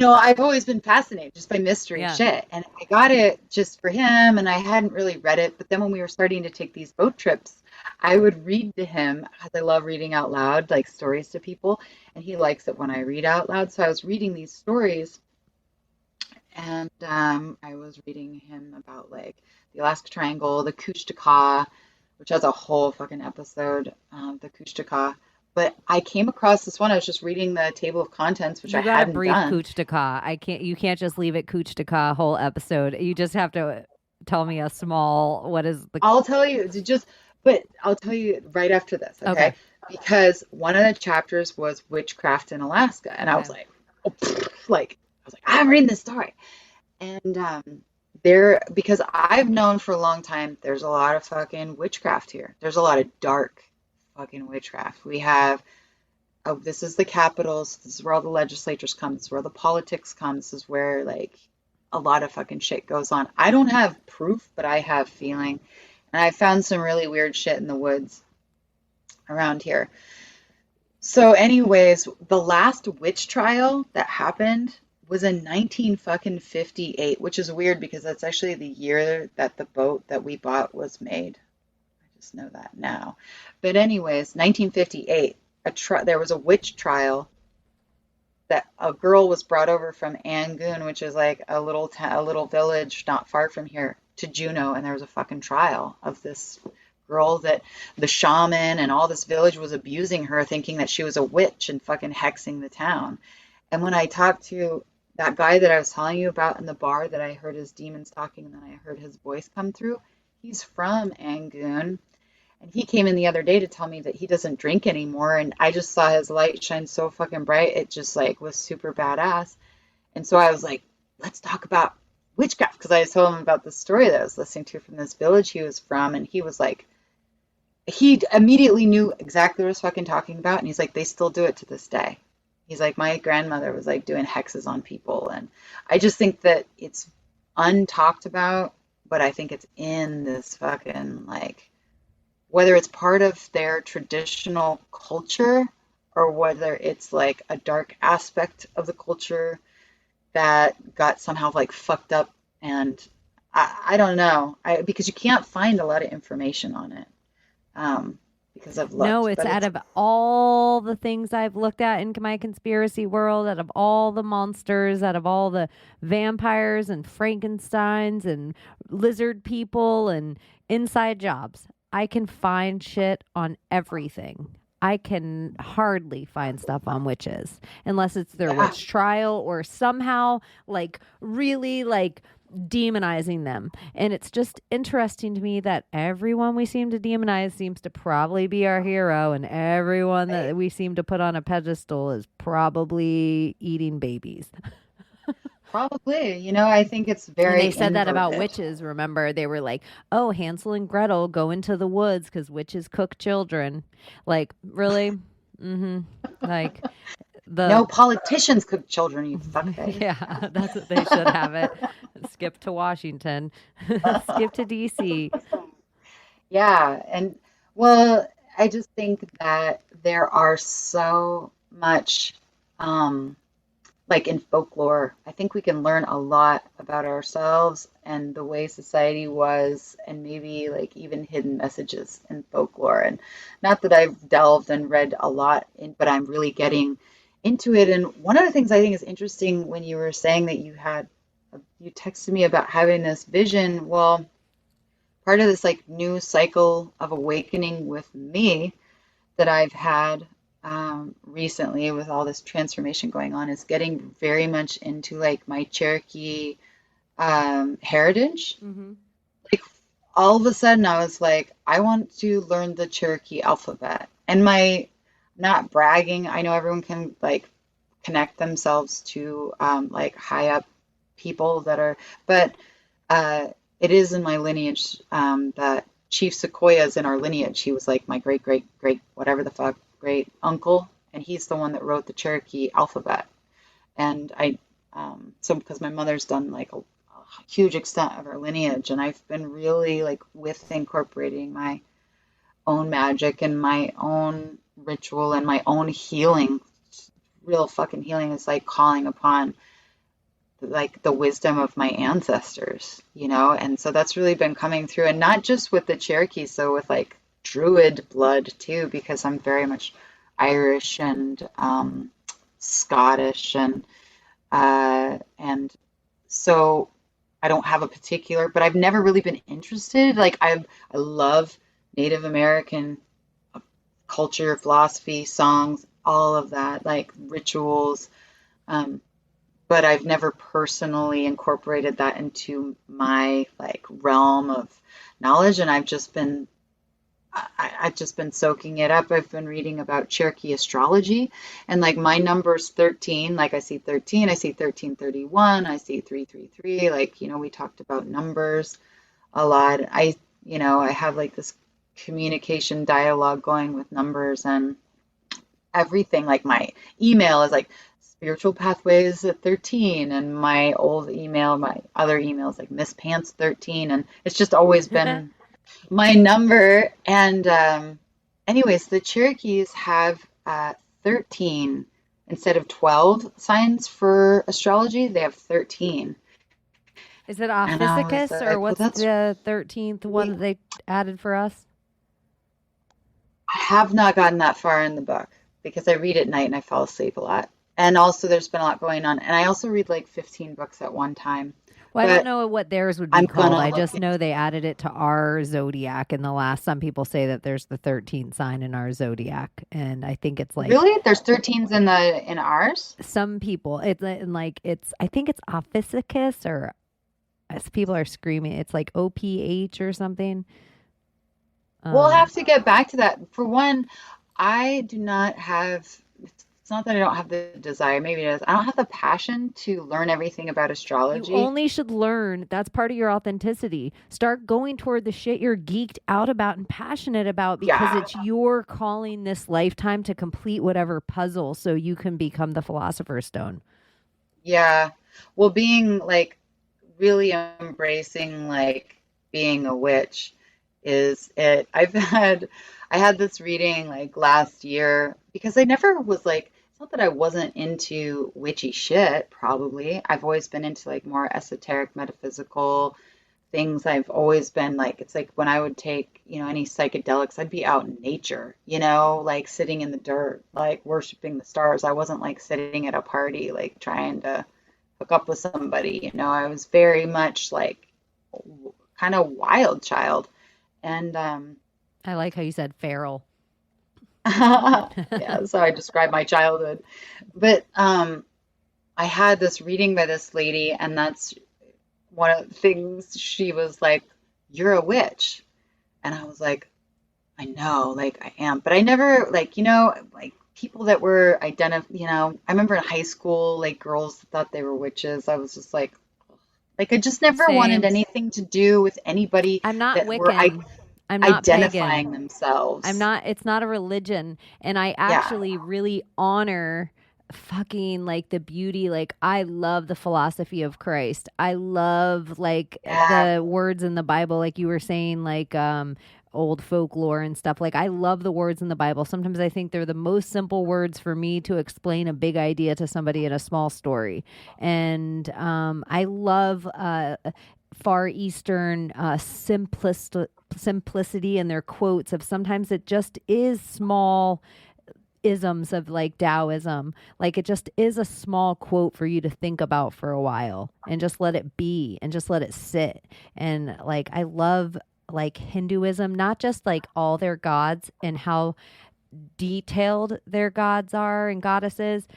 S3: I've always been fascinated just by mystery
S2: Yeah.
S3: shit. And I got it just for him, and I hadn't really read it. But then when we were starting to take these boat trips, I would read to him because I love reading out loud, like stories to people. And he likes it when I read out loud. So I was reading these stories, and I was reading him about like the Alaska Triangle, the Kushtaka, which has a whole fucking episode, the Kushtaka. But I came across this one. I was just reading the table of contents, which I
S2: You got a
S3: hadn't
S2: brief
S3: done.
S2: cooch to caw. I can't. You can't just leave it cooch to caw whole episode. You just have to tell me a small. What is the?
S3: I'll tell you, but I'll tell you right after this,
S2: Okay.
S3: okay? Because one of the chapters was witchcraft in Alaska, and I was
S2: Okay.
S3: like, oh, like, I was like, I'm reading this story, and there, because I've known for a long time, there's a lot of fucking witchcraft here. There's a lot of dark fucking witchcraft. We have, oh, this is the capitals. This is where all the legislatures come. This is where the politics come. This is where like a lot of fucking shit goes on. I don't have proof, but I have feeling. And I found some really weird shit in the woods around here. So, anyways, the last witch trial that happened was in 1958, which is weird because that's actually the year that the boat that we bought was made. I just know that now. But anyways, 1958, there was a witch trial that a girl was brought over from Angoon, which is like a little village not far from here, to Juneau, and there was a fucking trial of this girl that the shaman and all this village was abusing her, thinking that she was a witch and fucking hexing the town. And when I talked to that guy that I was telling you about in the bar that I heard his demons talking and then I heard his voice come through, he's from Angoon. And he came in the other day to tell me that he doesn't drink anymore. And I just saw his light shine so fucking bright. It just like was super badass. And so I was like, let's talk about witchcraft. Because I told him about the story that I was listening to from this village he was from. And he was like, he immediately knew exactly what I was fucking talking about. And he's like, they still do it to this day. He's like, my grandmother was like doing hexes on people. And I just think that it's untalked about, but I think it's in this fucking like, whether it's part of their traditional culture or whether it's like a dark aspect of the culture that got somehow like fucked up. And I don't know, because you can't find a lot of information on it, because I've
S2: No,
S3: looked,
S2: it's
S3: but
S2: out
S3: it's
S2: of all the things I've looked at in my conspiracy world, out of all the monsters, out of all the vampires and Frankensteins and lizard people and inside jobs, I can find shit on everything. I can hardly find stuff on witches unless it's their
S3: yeah.
S2: witch trial or somehow like really like demonizing them. And it's just interesting to me that everyone we seem to demonize seems to probably be our hero, and everyone that we seem to put on a pedestal is probably eating babies.
S3: Probably, I think it's
S2: And they
S3: very
S2: said that about
S3: inverted.
S2: witches. Remember, they were like, "Oh, Hansel and Gretel go into the woods because witches cook children." Like, really? Mm-hmm. Like the
S3: No politicians cook children, you fuckface.
S2: yeah, that's what they should have it. Skip to Washington. Skip to DC.
S3: Yeah, and well, I just think that there are so much, um, like in folklore, I think we can learn a lot about ourselves and the way society was, and maybe like even hidden messages in folklore. And not that I've delved and read a lot in, but I'm really getting into it. And one of the things I think is interesting when you were saying that you texted me about having this vision. Well, part of this like new cycle of awakening with me that I've had, recently with all this transformation going on is getting very much into like my Cherokee, heritage.
S2: Mm-hmm.
S3: Like all of a sudden I was like, I want to learn the Cherokee alphabet. And not bragging, I know everyone can like connect themselves to, like high up people that are, but it is in my lineage, that Chief Sequoia is in our lineage. He was like my great, great, great, whatever the fuck, great uncle, and he's the one that wrote the Cherokee alphabet. And so because my mother's done like a huge extent of her lineage, and I've been really like with incorporating my own magic and my own ritual and my own healing real fucking healing is like calling upon like the wisdom of my ancestors, you know? And so that's really been coming through, and not just with the Cherokee, so with like Druid blood too, because I'm very much Irish and Scottish and so I don't have a particular, but I've never really been interested. Like I love Native American culture, philosophy, songs, all of that, like rituals. Um, but I've never personally incorporated that into my like realm of knowledge, and I've just been soaking it up. I've been reading about Cherokee astrology, and like my number's 13. Like I see 13, I see 1331, I see 333. Like, you know, we talked about numbers a lot. I have like this communication dialogue going with numbers and everything. Like my email is like spiritual pathways at 13, and my old email, my other email is like Miss Pants 13, and it's just always been my number. And anyways, the Cherokees have 13 instead of 12 signs for astrology. They have 13.
S2: Is it
S3: And I was
S2: Ophiuchus, or
S3: like, well,
S2: what's
S3: that's
S2: the 13th one
S3: really,
S2: that they added for us?
S3: I have not gotten that far in the book because I read at night and I fall asleep a lot. And also, there's been a lot going on. And I also read like 15 books at one time.
S2: Well, I don't
S3: But
S2: know what theirs would be
S3: I'm
S2: called.
S3: gonna
S2: I
S3: look
S2: just know they added it to our zodiac in the last. Some people say that there's the 13th sign in our zodiac, and I think it's like
S3: really? There's 13s in ours?
S2: some people. It's like it's. I think it's Ophiuchus, or as people are screaming, it's like OPH or something.
S3: We'll
S2: Um,
S3: have to get back to that. For one, I do not have, it's not that I don't have the desire, maybe it is. I don't have the passion to learn everything about
S2: You
S3: astrology.
S2: only should learn. That's part of your authenticity. Start going toward the shit you're geeked out about and passionate about, because
S3: Yeah,
S2: it's your calling this lifetime to complete whatever puzzle so you can become the philosopher's stone.
S3: yeah. Well, being like really embracing like being a witch is it. I had this reading like last year because I never was like, it's not that I wasn't into witchy shit, probably. I've always been into like more esoteric, metaphysical things. I've always been like, it's like when I would take, you know, any psychedelics, I'd be out in nature, you know, like sitting in the dirt, like worshiping the stars. I wasn't like sitting at a party, like trying to hook up with somebody, you know. I was very much like kind of wild child. And
S2: I like how you said feral.
S3: yeah, that's how I describe my childhood. But I had this reading by this lady, and that's one of the things she was like, "You're a witch." And I was like, "I know, like I am." But I never, like, you know, like people that were you know, I remember in high school, like girls thought they were witches. I was just like I just never wanted
S2: Same.
S3: anything to do with anybody
S2: I'm not
S3: that were
S2: Wiccan. I'm not pagan.
S3: identifying themselves.
S2: It's not a religion. And I
S3: Yeah,
S2: actually really honor fucking like the beauty. Like, I love the philosophy of Christ. I love like
S3: yeah,
S2: the words in the Bible, like you were saying, like, old folklore and stuff. Like, I love the words in the Bible. Sometimes I think they're the most simple words for me to explain a big idea to somebody in a small story. And I love Far Eastern simplicity in their quotes of sometimes it just is small isms of like Taoism. Like, it just is a small quote for you to think about for a while and just let it be and just let it sit. And like, I love like Hinduism, not just like all their gods and how detailed their gods are and goddesses,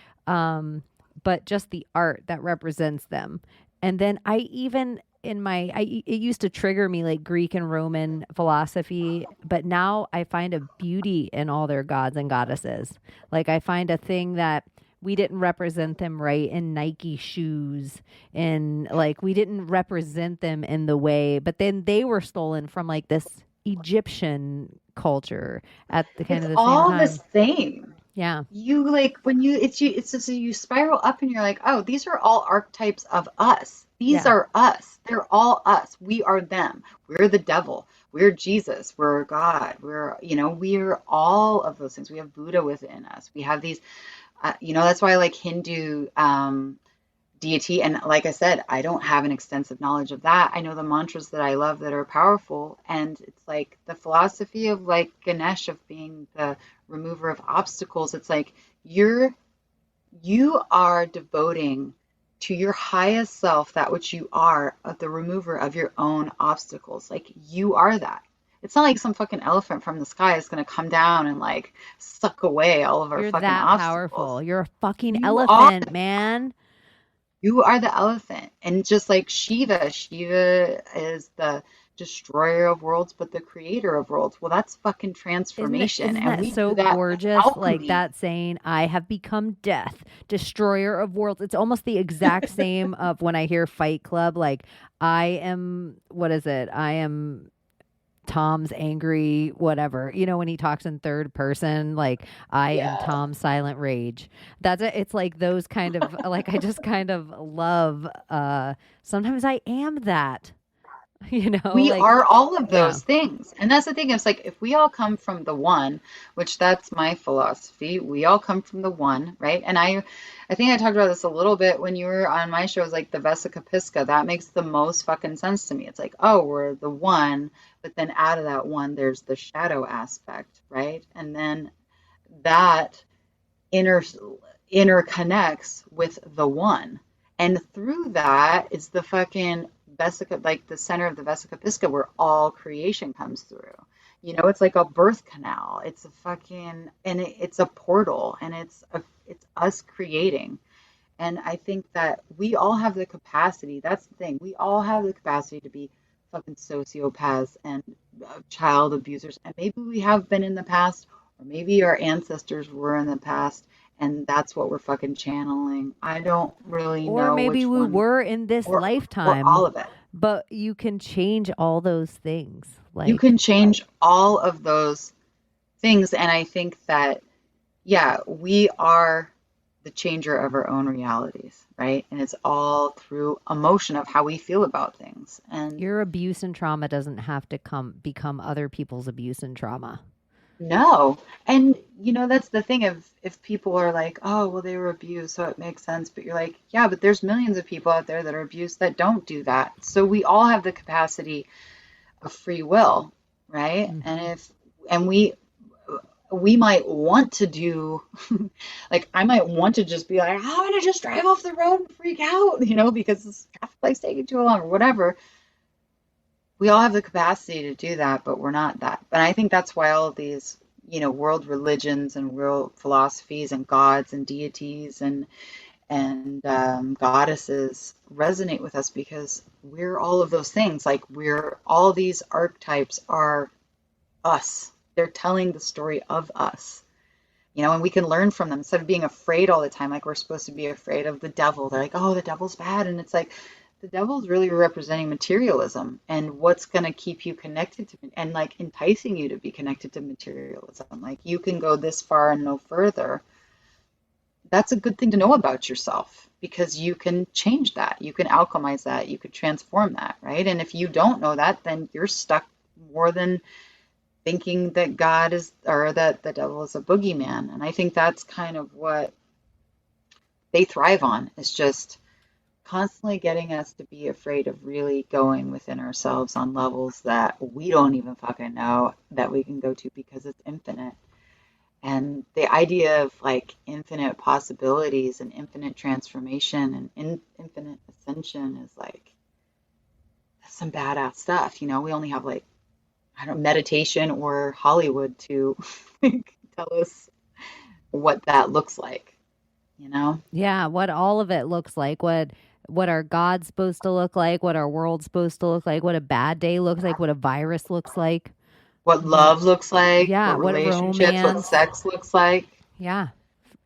S2: but just the art that represents them. And then I even in my it used to trigger me like Greek and Roman philosophy, but now I find a beauty in all their gods and goddesses. Like, I find a thing that we didn't represent them right in Nike shoes, and like we didn't represent them in the way, but then they were stolen from like this Egyptian culture at the kind
S3: it's
S2: of the same
S3: all the
S2: time.
S3: same.
S2: Yeah.
S3: You like when it's just you spiral up and you're like, oh, these are all archetypes of us. These
S2: Yeah.
S3: are us. They're all us. We are them. We're the devil. We're Jesus. We're God. We're, you know, we're all of those things. We have Buddha within us. We have these That's why I like Hindu deity. And like I said, I don't have an extensive knowledge of that. I know the mantras that I love that are powerful. And it's like the philosophy of like Ganesh of being the remover of obstacles. It's like you are devoting to your highest self that which you are, of the remover of your own obstacles. Like you are that. It's not like some fucking elephant from the sky is going to come down and like suck away all of our
S2: You're
S3: fucking
S2: that
S3: obstacles.
S2: powerful. You're a fucking
S3: You are
S2: elephant, man.
S3: You are the elephant. And just like Shiva is the destroyer of worlds, but the creator of worlds. Well, that's fucking transformation.
S2: Isn't
S3: And
S2: that
S3: we do
S2: so
S3: that with
S2: gorgeous? Like
S3: alchemy.
S2: that saying, I have become death, destroyer of worlds. It's almost the exact same of when I hear Fight Club, like I am, what is it? I am Tom's angry, whatever. When he talks in third person, like I am
S3: Yeah.
S2: Tom's silent rage. That's it. It's like those kind of like I just kind of love sometimes I am that,
S3: We
S2: like
S3: are all of
S2: yeah.
S3: those things. And that's the thing. It's like if we all come from the one, which that's my philosophy, we all come from the one, right? And I think I talked about this a little bit when you were on my show, is like the Vesica Pisca. That makes the most fucking sense to me. It's like, oh, we're the one, but then out of that one, there's the shadow aspect, right? And then that inter interconnects with the one. And through that is the fucking vesica, like the center of the vesica pisca, where all creation comes through. It's like a birth canal. It's a fucking, and it's a portal, and it's us creating. And I think that we all have the capacity. That's the thing. We all have the capacity to be fucking sociopaths and child abusers. And maybe we have been in the past, or maybe our ancestors were in the past, and that's what we're fucking channeling. I don't really
S2: Or
S3: know
S2: maybe
S3: which
S2: we
S3: one,
S2: were in this
S3: or
S2: lifetime,
S3: all of it.
S2: but you can change all those things.
S3: You
S2: Like
S3: can change all of those things. And I think that, yeah, we are the changer of our own realities, right? And it's all through emotion of how we feel about things. And
S2: your abuse and trauma doesn't have to become other people's abuse and trauma.
S3: no. And that's the thing. If people are like, oh, well, they were abused, so it makes sense. But you're like, yeah, but there's millions of people out there that are abused that don't do that. So we all have the capacity of free will, right?
S2: Mm.
S3: And we might want to do, like I might want to just be like, I'm gonna just drive off the road and freak out, because this traffic light's taking too long or whatever. We all have the capacity to do that, but we're not that. And I think that's why all of these, world religions and world philosophies and gods and deities and goddesses resonate with us, because we're all of those things. Like we're all these archetypes are us. They're telling the story of us, and we can learn from them instead of being afraid all the time. Like we're supposed to be afraid of the devil. They're like, oh, the devil's bad. And it's like, the devil's really representing materialism and what's going to keep you connected to, and like enticing you to be connected to materialism. Like you can go this far and no further. That's a good thing to know about yourself, because you can change that. You can alchemize that. You could transform that, right? And if you don't know that, then you're stuck more than thinking that God is, or that the devil is a boogeyman. And I think that's kind of what they thrive on, is just constantly getting us to be afraid of really going within ourselves on levels that we don't even fucking know that we can go to, because it's infinite. And the idea of like infinite possibilities and infinite transformation and infinite ascension is like, that's some badass stuff. We only have like, I don't know, meditation or Hollywood to tell us what that looks like,
S2: Yeah, what all of it looks like, what our God's supposed to look like, what our world's supposed to look like, what a bad day looks like, what a virus looks like.
S3: What love looks like,
S2: Yeah,
S3: what
S2: what
S3: relationships, what
S2: romance.
S3: sex looks like.
S2: Yeah.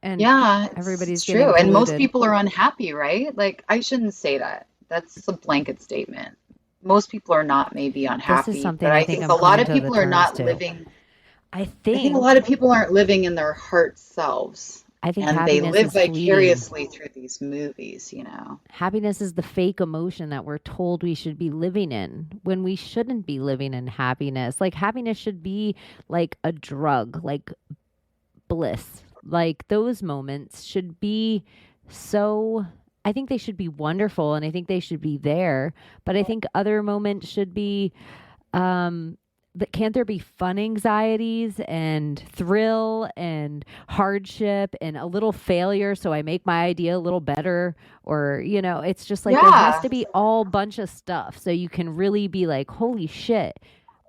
S2: And
S3: Yeah, it's
S2: everybody's getting
S3: true. And most
S2: polluted.
S3: people are unhappy, right? Like, I shouldn't say that. That's a blanket statement. Most people are not maybe
S2: This is
S3: unhappy, but
S2: something I
S3: I
S2: think
S3: think
S2: I'm
S3: a lot
S2: coming
S3: of
S2: to the
S3: people are
S2: terms
S3: not
S2: to.
S3: living,
S2: I
S3: I think a
S2: think
S3: lot of people aren't living in their heart selves,
S2: I think
S3: and they
S2: happiness
S3: live
S2: is fleeting.
S3: vicariously through these movies.
S2: Happiness is the fake emotion that we're told we should be living in when we shouldn't be living in happiness. Like happiness should be like a drug, like bliss. Like those moments should be so, I think they should be wonderful and I think they should be there. But I think other moments should be, but can't there be fun anxieties and thrill and hardship and a little failure so I make my idea a little better? Or, it's just like there has
S3: Yeah.
S2: to be all bunch of stuff so you can really be like, holy shit,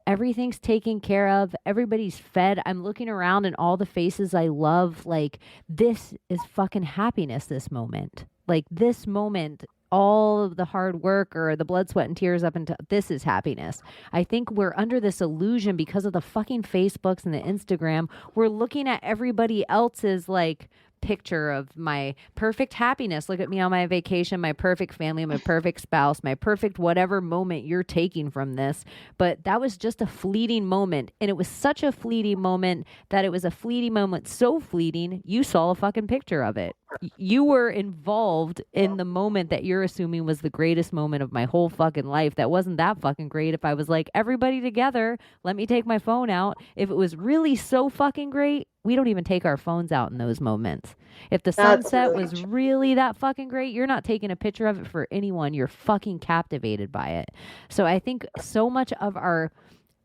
S2: everything's taken care of. Everybody's fed. I'm looking around and all the faces I love. Like, this is fucking happiness, this moment. Like, this moment, all of the hard work or the blood, sweat, and tears up into this is happiness. I think we're under this illusion because of the fucking Facebooks and the Instagram. We're looking at everybody else's like picture of my perfect happiness. Look at me on my vacation, my perfect family, my perfect spouse, my perfect whatever moment you're taking from this. But that was just a fleeting moment. And it was such a fleeting moment that it was a fleeting moment so fleeting, you saw a fucking picture of it. You were involved in the moment that you're assuming was the greatest moment of my whole fucking life. That wasn't that fucking great if I was like, everybody together, let me take my phone out. If it was really so fucking great, we don't even take our phones out in those moments. If the sunset was really that fucking great, you're not taking a picture of it for anyone. You're fucking captivated by it. So I think so much of our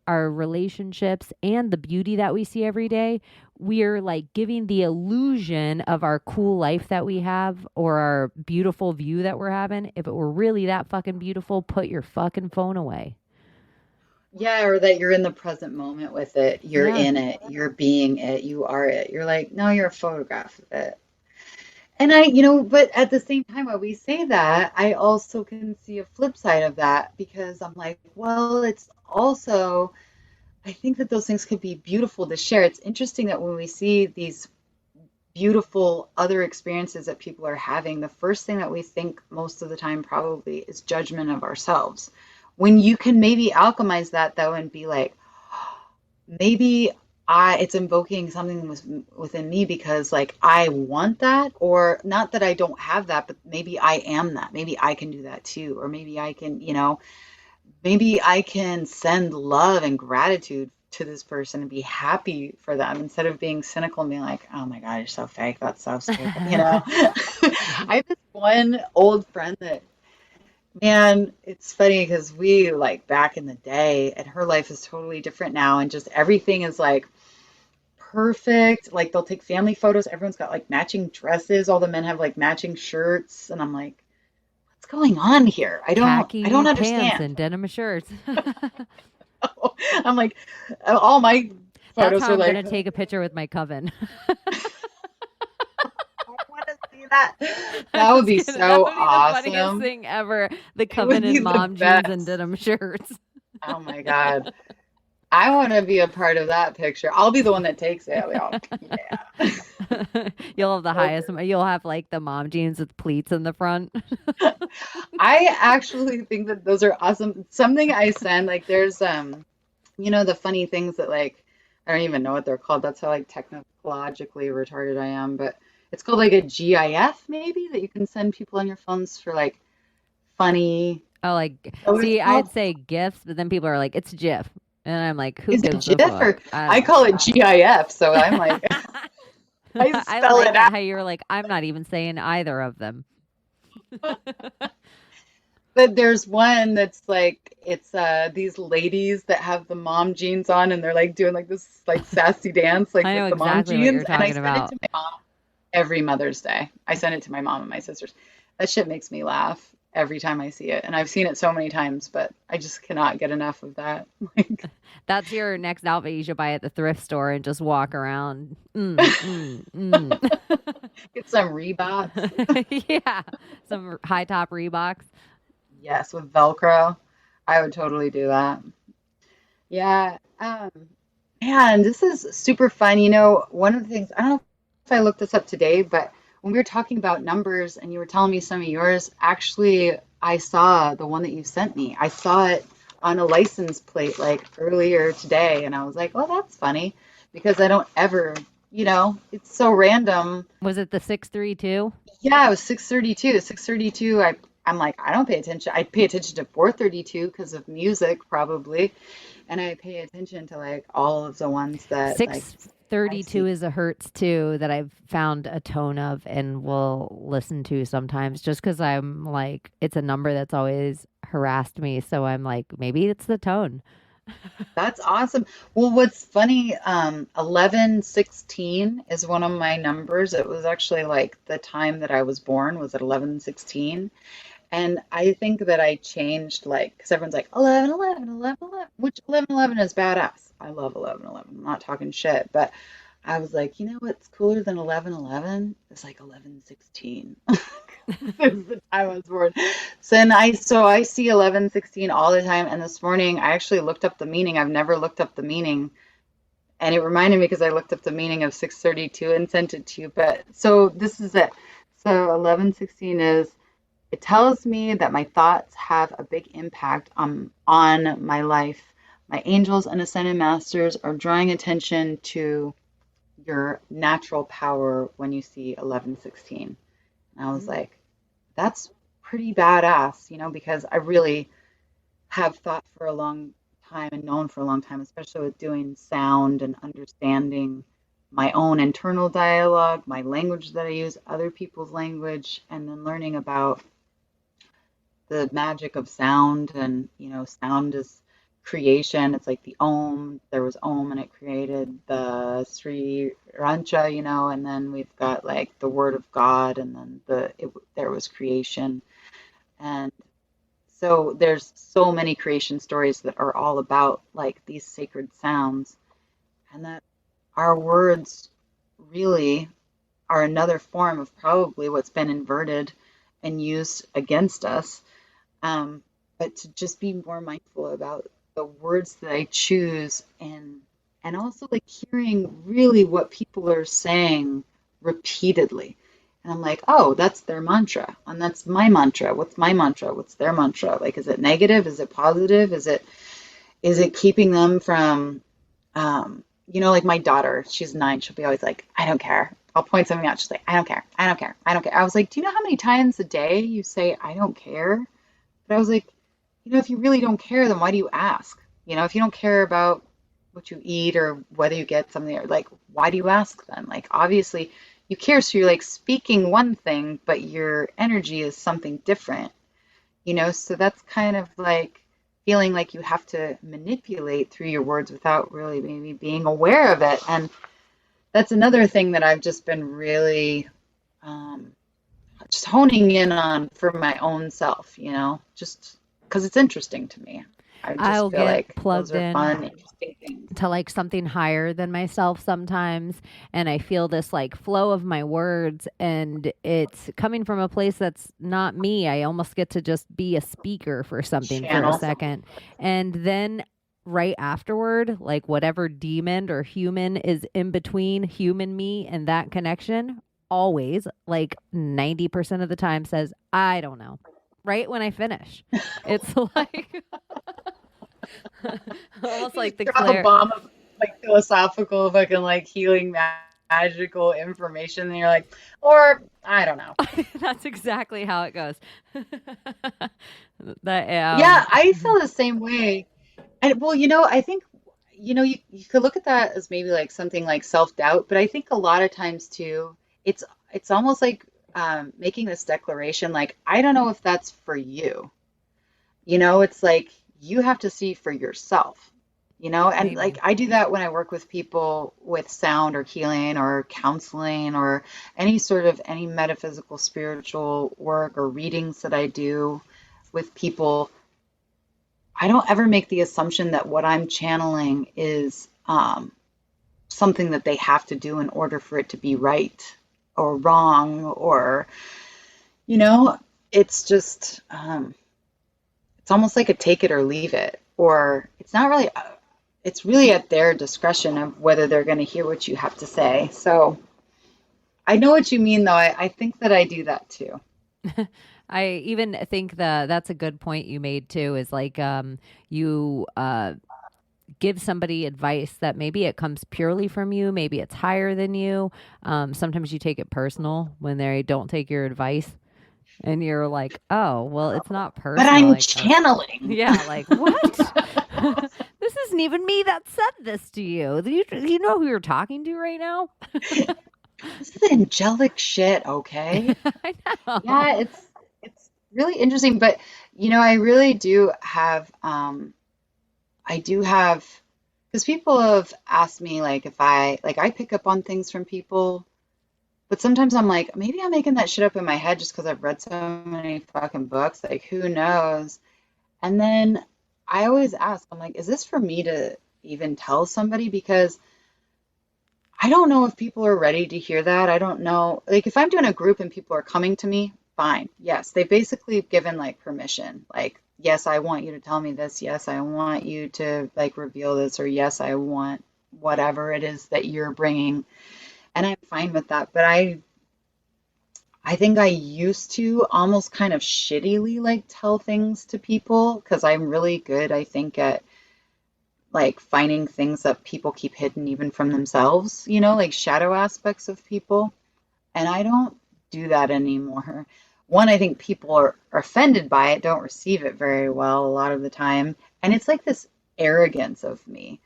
S2: relationships and the beauty that we see every day, we're like giving the illusion of our cool life that we have or our beautiful view that we're having. If it were really that fucking beautiful, put your fucking phone away.
S3: Yeah, or that you're in the present moment with it. You're in it. You're being it. You are it. You're like, no, you're a photograph of it. And but at the same time, while we say that, I also can see a flip side of that because I'm like, well, it's also, I think that those things could be beautiful to share. It's interesting that when we see these beautiful other experiences that people are having, the first thing that we think most of the time probably is judgment of ourselves. When you can maybe alchemize that though and be like, maybe it's invoking something within me because like I want that, or not that I don't have that, but maybe I am that. Maybe I can do that too, or maybe I can, maybe I can send love and gratitude to this person and be happy for them instead of being cynical and being like, oh my God, you're so fake. That's so stupid. I have this one old friend that, man, it's funny because we like back in the day and her life is totally different now. And just everything is like perfect. Like they'll take family photos. Everyone's got like matching dresses. All the men have like matching shirts. And I'm like, what's going on here? I don't understand.
S2: Pants and denim shirts.
S3: I'm like, all my photos
S2: That's how
S3: are
S2: I'm
S3: like,
S2: gonna take a picture with my coven.
S3: I want to see that. That would be so awesome.
S2: The funniest thing ever. The coven in mom jeans and denim shirts.
S3: Oh my God. I want to be a part of that picture. I'll be the one that takes it. Yeah.
S2: You'll have the highest. You'll have like the mom jeans with pleats in the front.
S3: I actually think that those are awesome. Something I send, like there's the funny things that like I don't even know what they're called. That's how like technologically retarded I am, but it's called like a GIF maybe that you can send people on your phones for like funny.
S2: Oh, like see, I'd say GIFs, but then people are like, it's GIF. And I'm like, who gives a fuck?
S3: I call it GIF, so I'm like, I spell
S2: like
S3: it out.
S2: How you're like, I'm not even saying either of them.
S3: But there's one that's like, it's these ladies that have the mom jeans on and they're like doing like this like sassy dance like with the mom jeans. And I send it to my mom every Mother's Day. I send it to my mom and my sisters. That shit makes me laugh every time I see it. And I've seen it so many times, but I just cannot get enough of that.
S2: That's your next outfit you should buy at the thrift store and just walk around. Get
S3: some Reeboks.
S2: Yeah, some high top Reeboks.
S3: Yes, with Velcro. I would totally do that. Yeah. Man, this is super fun. One of the things, I don't know if I looked this up today, but when we were talking about numbers and you were telling me some of yours, actually, I saw the one that you sent me. I saw it on a license plate like earlier today. And I was like, oh, that's funny because I don't ever, it's so random.
S2: Was it the 632?
S3: Yeah, it was 632. 632, I'm like, I don't pay attention. I pay attention to 432 because of music probably. And I pay attention to like all of the ones that
S2: 632 32 is a hertz too that I've found a tone of and will listen to sometimes just because I'm like, it's a number that's always harassed me. So I'm like, maybe it's the tone.
S3: That's awesome. Well, what's funny, 1116 is one of my numbers. It was actually like the time that I was born was at 1116. And I think that I changed like, because everyone's like 1111, 1111, which 1111 is badass. I love 1111. I'm not talking shit, but I was like, you know what's cooler than 1111? It's like 1116. It's the time I was born. So I see 1116 all the time. And this morning I actually looked up the meaning. I've never looked up the meaning. And it reminded me because I looked up the meaning of 632 and sent it to you. But so this is it. So 1116 is, it tells me that my thoughts have a big impact on my life. My angels and ascended masters are drawing attention to your natural power when you see 1116. And I was like, that's pretty badass, because I really have thought for a long time and known for a long time, especially with doing sound and understanding my own internal dialogue, my language that I use, other people's language, and then learning about the magic of sound. And sound is creation. It's like the Om. There was Om and it created the Sri Rancha, and then we've got like the word of God, and then there was creation. And so there's so many creation stories that are all about like these sacred sounds, and that our words really are another form of probably what's been inverted and used against us. But to just be more mindful about the words that I choose, and also like hearing really what people are saying repeatedly. And I'm like, oh, that's their mantra, and that's my mantra. What's my mantra? What's their mantra? Like, is it negative? Is it positive? Is it keeping them from, like my daughter, she's 9. She'll be always like, I don't care. I'll point something out. She's like, I don't care. I don't care. I don't care. I was like, do you know how many times a day you say, I don't care? But I was like, if you really don't care, then why do you ask? If you don't care about what you eat or whether you get something, or like, why do you ask then? Like, obviously you care. So you're like speaking one thing, but your energy is something different, so that's kind of like feeling like you have to manipulate through your words without really maybe being aware of it. And that's another thing that I've just been really, just honing in on for my own self, just because it's interesting to me. I just
S2: I'll
S3: feel
S2: get
S3: like
S2: plugged
S3: those are
S2: in
S3: fun, interesting things.
S2: to like something higher than myself sometimes, and I feel this like flow of my words, and it's coming from a place that's not me. I almost get to just be a speaker for something for a
S3: Channel.
S2: second, and then right afterward, like whatever demon or human is in between human me and that connection, always like 90% of the time says, I don't know, right when I finish. It's like almost like the
S3: Drop a bomb of like philosophical fucking like healing magical information, and you're like, or I don't know.
S2: That's exactly how it goes.
S3: Yeah, I feel the same way. And well, I think you could look at that as maybe like something like self-doubt, but I think a lot of times too, it's almost like making this declaration, like, I don't know if that's for you. It's like you have to see for yourself, and like I do that when I work with people with sound or healing or counseling or any metaphysical, spiritual work or readings that I do with people. I don't ever make the assumption that what I'm channeling is something that they have to do in order for it to be right or wrong, or, it's just, it's almost like a take it or leave it, or it's not really, it's really at their discretion of whether they're going to hear what you have to say. So I know what you mean, though. I think that I do that too.
S2: I even think that's a good point you made too, is like you give somebody advice that maybe it comes purely from you, maybe it's higher than you. Sometimes you take it personal when they don't take your advice, and you're like, oh, well, it's not personal.
S3: But I'm
S2: like
S3: channeling.
S2: Yeah, like what? This this isn't even me that said this to you. You know who you're talking to right now?
S3: This is angelic shit, okay?
S2: I know.
S3: Yeah, it's really interesting, but I really do have I do have because people have asked me like if I pick up on things from people, but sometimes I'm like, maybe I'm making that shit up in my head just because I've read so many fucking books, like who knows? And then I always ask, I'm like, is this for me to even tell somebody? Because I don't know if people are ready to hear that. I don't know. Like, if I'm doing a group and people are coming to me, fine. Yes, they basically given like permission. Like, yes, I want you to tell me this. Yes, I want you to like reveal this. Or yes, I want whatever it is that you're bringing. And I'm fine with that. But I think I used to almost kind of shittily like tell things to people because I'm really good, I think, at like finding things that people keep hidden even from themselves, like shadow aspects of people. And I don't do that anymore. One, I think people are offended by it, don't receive it very well a lot of the time. And it's like this arrogance of me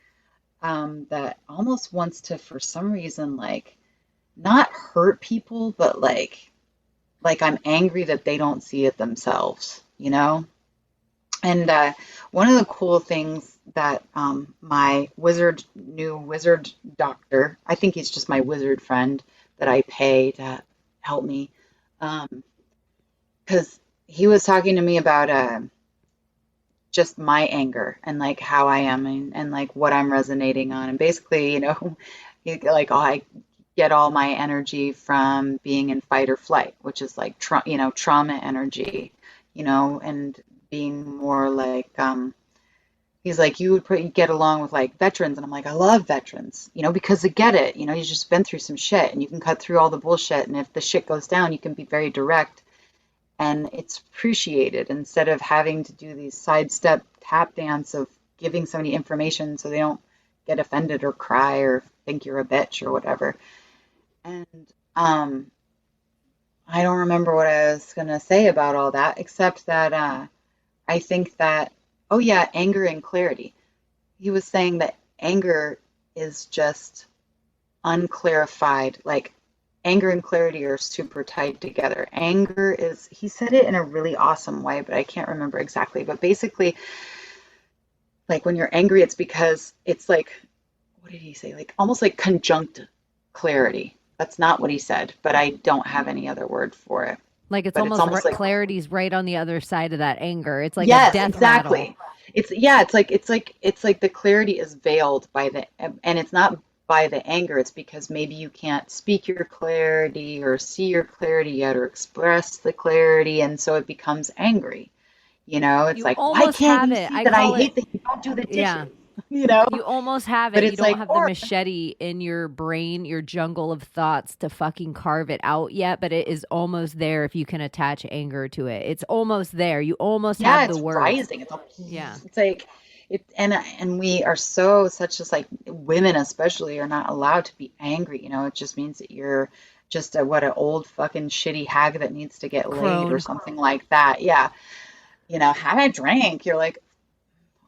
S3: that almost wants to, for some reason, like not hurt people, but like I'm angry that they don't see it themselves, And one of the cool things that my new wizard doctor, I think he's just my wizard friend that I pay to help me, because he was talking to me about just my anger and like how I am and like what I'm resonating on. And basically, like I get all my energy from being in fight or flight, which is like trauma energy, and being more like he's like, you would get along with like veterans. And I'm like, I love veterans, because they get it, you've just been through some shit and you can cut through all the bullshit. And if the shit goes down, you can be very direct and it's appreciated instead of having to do these sidestep tap dance of giving somebody information so they don't get offended or cry or think you're a bitch or whatever. And I don't remember what I was going to say about all that, except that I think that, oh yeah, anger and clarity. He was saying that anger is just unclarified. Like anger and clarity are super tied together. Anger is, he said it in a really awesome way, but I can't remember exactly. But basically, like when you're angry, it's because it's like, what did he say? Like almost like conjunct clarity. That's not what he said, but I don't have any other word for it.
S2: Like it's
S3: But
S2: almost like clarity's right on the other side of that anger. It's like
S3: yes,
S2: a death
S3: exactly.
S2: rattle.
S3: It's like the clarity is veiled by and it's not by the anger. It's because maybe you can't speak your clarity or see your clarity yet or express the clarity, and so it becomes angry. It's
S2: You
S3: like, why
S2: almost
S3: can't
S2: have
S3: you
S2: it.
S3: see
S2: I
S3: that I
S2: call
S3: hate
S2: it,
S3: that you don't do the dishes?
S2: yeah.
S3: You know?
S2: You almost have
S3: But
S2: it. You
S3: it's
S2: don't
S3: like,
S2: have the machete in your brain, your jungle of thoughts to fucking carve it out yet, but it is almost there if you can attach anger to it. It's almost there. You almost
S3: yeah,
S2: have the
S3: it's
S2: words.
S3: rising.
S2: Yeah.
S3: It's like and we are such just like women especially are not allowed to be angry. It just means that you're just an old fucking shitty hag that needs to get laid or
S2: Crone.
S3: something like that. Yeah. Have a drink. You're like,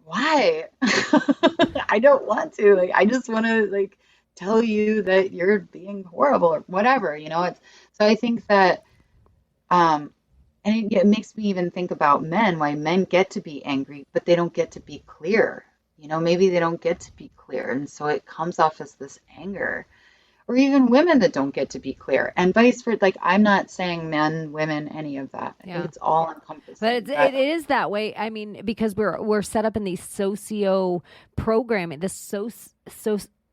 S3: why? I don't want to. Like, I just want to like tell you that you're being horrible or whatever. It's so I think that and it makes me even think about men, why men get to be angry, but they don't get to be clear. Maybe they don't get to be clear. And so it comes off as this anger. Or even women that don't get to be clear. And vice versa. Like, I'm not saying men, women, any of that. I think it's all encompassing.
S2: But it is that way. I mean, because we're set up in these socio programming,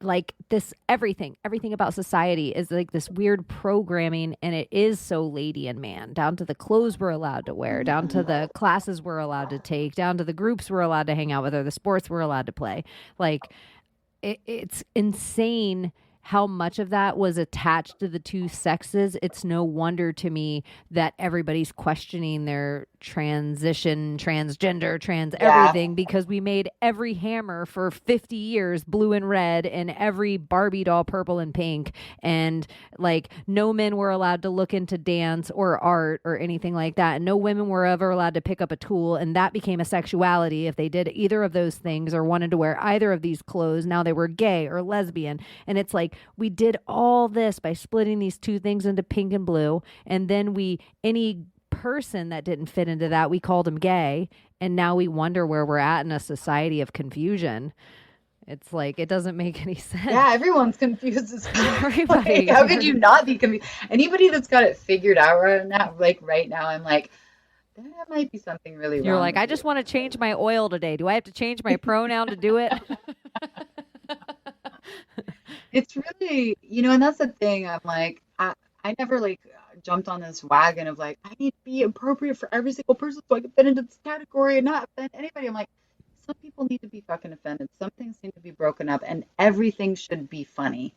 S2: like this everything about society is like this weird programming, and it is so lady and man, down to the clothes we're allowed to wear, down to the classes we're allowed to take, down to the groups we're allowed to hang out with, or the sports we're allowed to play. Like it's insane how much of that was attached to the two sexes. It's no wonder to me that everybody's questioning their transition, transgender,
S3: Yeah.
S2: everything, because we made every hammer for 50 years blue and red and every Barbie doll purple and pink. And like no men were allowed to look into dance or art or anything like that. And no women were ever allowed to pick up a tool. And that became a sexuality if they did either of those things or wanted to wear either of these clothes. Now they were gay or lesbian. And it's like we did all this by splitting these two things into pink and blue. And then any person that didn't fit into that, we called them gay. And now we wonder where we're at in a society of confusion. It's like, it doesn't make any sense.
S3: Yeah, everyone's confused as fuck.
S2: Everybody.
S3: Like, how could you not be confused? Anybody that's got it figured out right now, I'm like, that might be something really wrong.
S2: You're like, I just want to change my oil today. Do I have to change my pronoun to do it?
S3: It's really, and that's the thing. I'm like, I never like jumped on this wagon of like, I need to be appropriate for every single person so I can fit into this category and not offend anybody. I'm like, some people need to be fucking offended. Some things need to be broken up, and everything should be funny.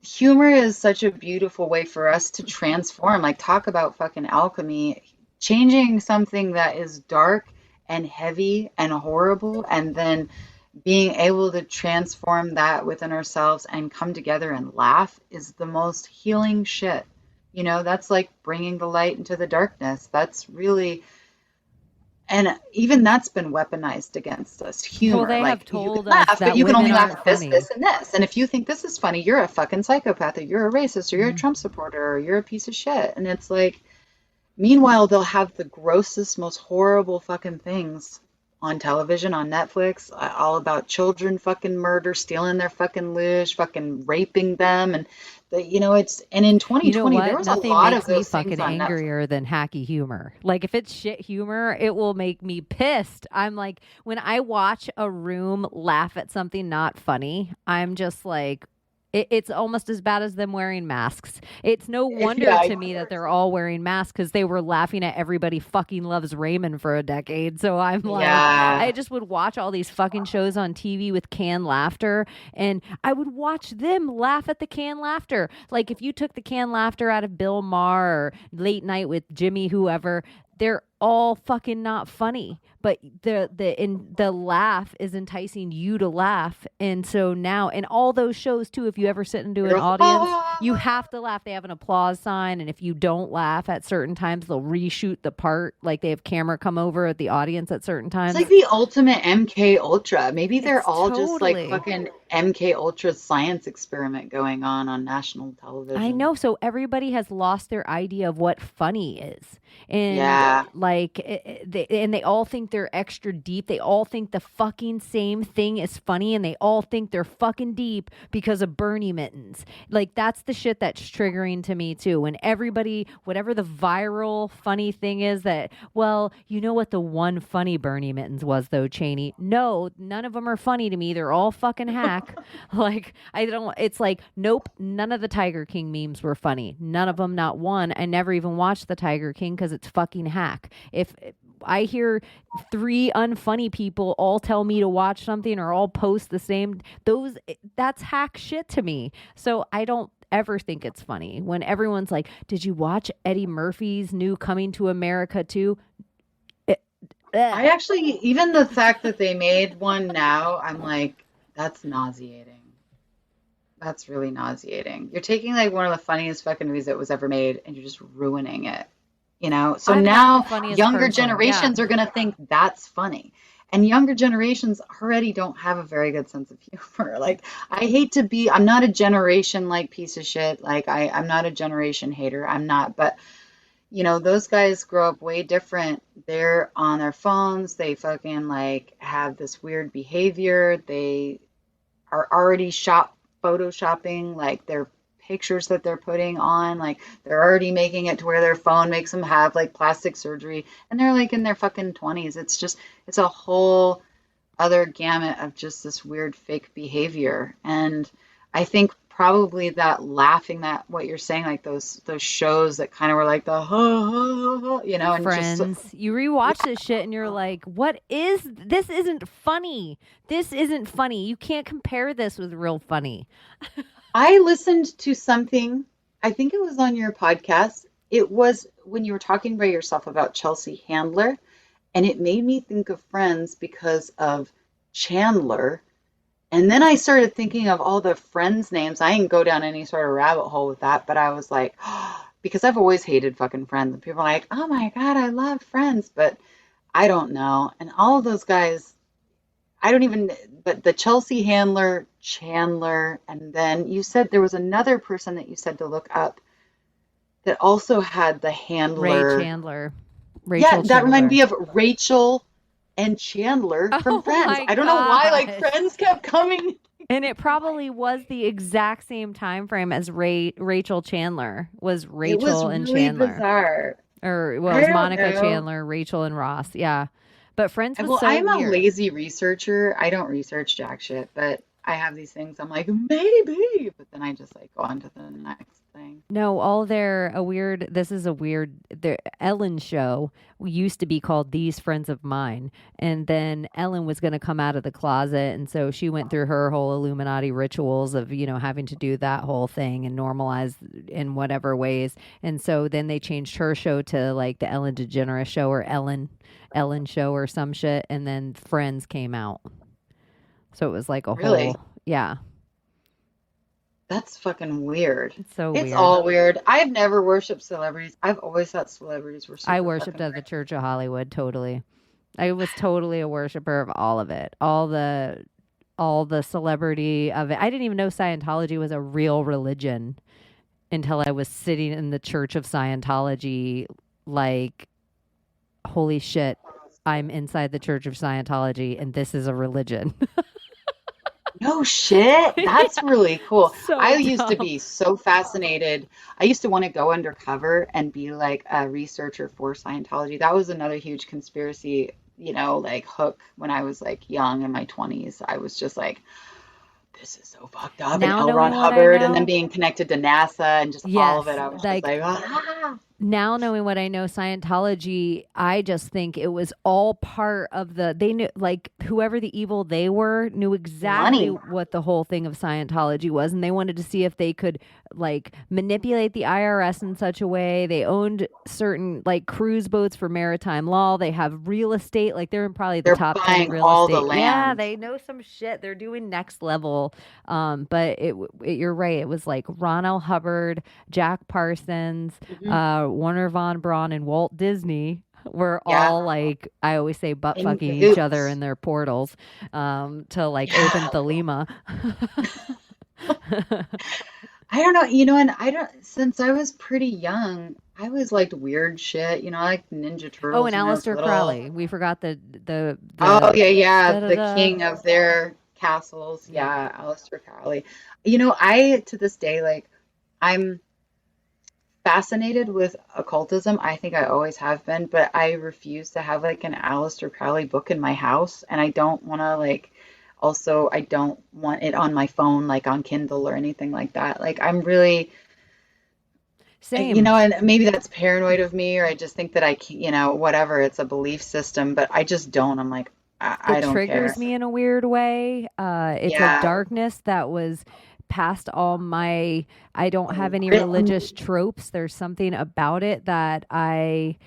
S3: Humor is such a beautiful way for us to transform. Like, talk about fucking alchemy, changing something that is dark and heavy and horrible, and then being able to transform that within ourselves and come together and laugh is the most healing shit. That's like bringing the light into the darkness. That's really, and even that's been weaponized against us. Humor.
S2: Well, they
S3: like,
S2: have told
S3: you can laugh,
S2: us that
S3: but you can only laugh
S2: women
S3: at
S2: aren't
S3: this
S2: funny.
S3: and this. And if you think this is funny, you're a fucking psychopath, or you're a racist, or you're a Trump supporter, or you're a piece of shit. And it's like, meanwhile, they'll have the grossest, most horrible fucking things on television, on Netflix, all about children fucking murder, stealing their fucking luge, fucking raping them. And and in 2020, there was
S2: Nothing
S3: a lot
S2: makes
S3: of those
S2: me
S3: things
S2: fucking
S3: on Netflix.
S2: angrier than hacky humor. Like, if it's shit humor, it will make me pissed. I'm like, when I watch a room laugh at something not funny, I'm just like, it's almost as bad as them wearing masks. It's no wonder to me that they're all wearing masks, because they were laughing at Everybody Fucking Loves Raymond for a decade. So I'm like, I just would watch all these fucking shows on TV with canned laughter, and I would watch them laugh at the canned laughter. Like, if you took the canned laughter out of Bill Maher or Late Night with Jimmy, whoever, they're all fucking not funny, but the laugh is enticing you to laugh. And so now, in all those shows too, if you ever sit into an audience, you have to laugh. They have an applause sign, and if you don't laugh at certain times, they'll reshoot the part. Like, they have camera come over at the audience at certain times.
S3: It's like the ultimate MK Ultra. Maybe they're all just like fucking MK Ultra science experiment going on national television.
S2: I know. So everybody has lost their idea of what funny is. And they all think they're extra deep. They all think the fucking same thing is funny, and they all think they're fucking deep because of Bernie mittens. Like, that's the shit that's triggering to me too. When everybody, whatever the viral funny thing is, that, well, you know what the one funny Bernie mittens was though, Cheney? No, none of them are funny to me. They're all fucking hack. Like, it's like, nope, none of the Tiger King memes were funny. None of them, not one. I never even watched the Tiger King because it's fucking hack. If I hear 3 unfunny people all tell me to watch something or all post the same, that's hack shit to me. So I don't ever think it's funny when everyone's like, did you watch Eddie Murphy's new Coming to America too?
S3: I actually, even the fact that they made one now, I'm like, that's nauseating. That's really nauseating. You're taking like one of the funniest fucking movies that was ever made, and you're just ruining it. So
S2: I'm
S3: now
S2: not the funniest
S3: younger
S2: person,
S3: generations are going to think that's funny. And younger generations already don't have a very good sense of humor. Like, I'm not a generation like piece of shit. Like, I'm not a generation hater. I'm not. But, those guys grow up way different. They're on their phones. They fucking like have this weird behavior. They are already photoshopping like their pictures that they're putting on, like they're already making it to where their phone makes them have like plastic surgery, and they're like in their fucking 20s. It's a whole other gamut of just this weird fake behavior. And I think probably that laughing, that what you're saying, like those shows that kind of were like the and
S2: Friends,
S3: just,
S2: you rewatch this shit and you're like, this isn't funny. This isn't funny. You can't compare this with real funny.
S3: I listened to something, I think it was on your podcast, it was when you were talking about yourself about Chelsea Handler, and it made me think of Friends because of Chandler. And then I started thinking of all the Friends names. I didn't go down any sort of rabbit hole with that, but I was like, because I've always hated fucking Friends. And people are like, oh my God, I love Friends. But I don't know. And all of those guys, I don't even, but the Chelsea Handler, Chandler, and then you said there was another person that you said to look up that also had the
S2: Ray
S3: handler.
S2: Chandler.
S3: Yeah,
S2: Rachel
S3: that reminded
S2: Chandler.
S3: me of Rachel and Chandler from
S2: Oh
S3: Friends.
S2: my
S3: I don't know why, like
S2: gosh.
S3: Friends kept coming.
S2: And it probably was the exact same time frame as Rachel Chandler was
S3: It was
S2: Rachel and
S3: really
S2: Chandler.
S3: bizarre.
S2: Or well, it
S3: I
S2: was
S3: don't
S2: Monica
S3: know.
S2: Chandler, Rachel and Ross. Yeah. But Friends was
S3: Well,
S2: so
S3: I'm a
S2: weird.
S3: lazy researcher. I don't research jack shit, but I have these things. I'm like, maybe, but then I just like go on to the next thing.
S2: No, all their a weird. This is a weird. The Ellen show used to be called These Friends of Mine, and then Ellen was going to come out of the closet, and so she went through her whole Illuminati rituals of having to do that whole thing and normalize in whatever ways, and so then they changed her show to like the Ellen DeGeneres show or Ellen show or some shit, and then Friends came out, so it was like a
S3: Really?
S2: whole yeah.
S3: That's fucking weird.
S2: It's so
S3: It's
S2: weird.
S3: all weird. I've never worshipped celebrities. I've always thought celebrities were
S2: I
S3: super
S2: worshipped
S3: fucking
S2: at the
S3: great.
S2: Church of Hollywood totally. I was totally a worshiper of all of it. All the celebrity of it. I didn't even know Scientology was a real religion until I was sitting in the Church of Scientology like holy shit, I'm inside the Church of Scientology and this is a religion.
S3: No shit. That's really cool. I
S2: So
S3: used to
S2: dumb.
S3: be so fascinated. I used to want to go undercover and be like a researcher for Scientology. That was another huge conspiracy, like hook when I was like young in my 20s. I was just like, this is so fucked up. And
S2: Now
S3: L. Ron
S2: knowing what I
S3: Hubbard and then
S2: know,
S3: being connected to NASA and just all of it.
S2: yes,
S3: I was just
S2: like
S3: like, ah.
S2: now knowing what I know Scientology, I just think it was all part of they knew like whoever the evil they were knew exactly
S3: Money.
S2: what the whole thing of Scientology was and they wanted to see if they could like manipulate the IRS in such a way. They owned certain like cruise boats for maritime law. They have real estate, like they're in probably the
S3: They're
S2: top 10 in
S3: buying
S2: real
S3: all the
S2: estate. Yeah,
S3: land.
S2: they know some shit. They're doing next level. But you're right. It was like Ron L. Hubbard, Jack Parsons,
S3: Mhm.
S2: Warner Von Braun and Walt Disney were
S3: Yeah.
S2: all like I always say butt
S3: In
S2: fucking each other
S3: cahoots.
S2: in their portals to like open
S3: Yeah.
S2: Thelema.
S3: I don't know, and I don't, since I was pretty young, I always liked weird shit. I liked Ninja
S2: Oh,
S3: Turtles
S2: and
S3: when I was
S2: Aleister
S3: little.
S2: Crowley. We forgot the
S3: Oh, yeah, yeah,
S2: da da
S3: the
S2: da.
S3: king of their castles.
S2: Yeah.
S3: Yeah, Aleister Crowley. To this day, like, I'm fascinated with occultism. I think I always have been, but I refuse to have like an Aleister Crowley book in my house, and I don't want to like. Also, I don't want it on my phone, like on Kindle or anything like that. Like, I'm really,
S2: Same.
S3: and maybe that's paranoid of me, or I just think that I can't, whatever. It's a belief system, but I just don't. I'm like, I
S2: It
S3: don't
S2: triggers
S3: care.
S2: me in a weird way. It's a
S3: Yeah,
S2: darkness that was past all my. I don't have any
S3: written.
S2: religious tropes. There's something about it that I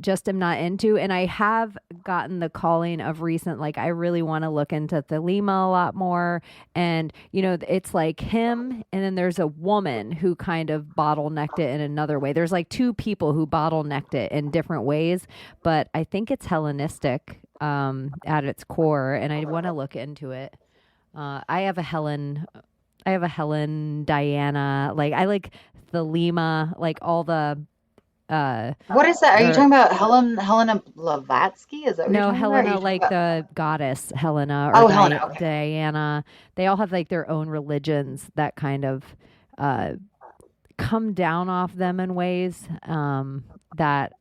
S2: just am not into. And I have gotten the calling of recent, like, I really want to look into Thelema a lot more. And, it's like him, and then there's a woman who kind of bottlenecked it in another way. There's like two people who bottlenecked it in different ways, but I think it's Hellenistic at its core, and I want to look into it. I have a Helen. I have a Helen, Diana. Like I like Thelema, like all the
S3: What is that? Are you
S2: or
S3: talking about Helena Blavatsky? Is that what you're
S2: no,
S3: talking about? Or are you
S2: Helena,
S3: talking
S2: like
S3: about?
S2: the goddess Helena or
S3: Oh, Helena. Okay.
S2: Diana. They all have like their own religions that kind of uh, come down off them in ways that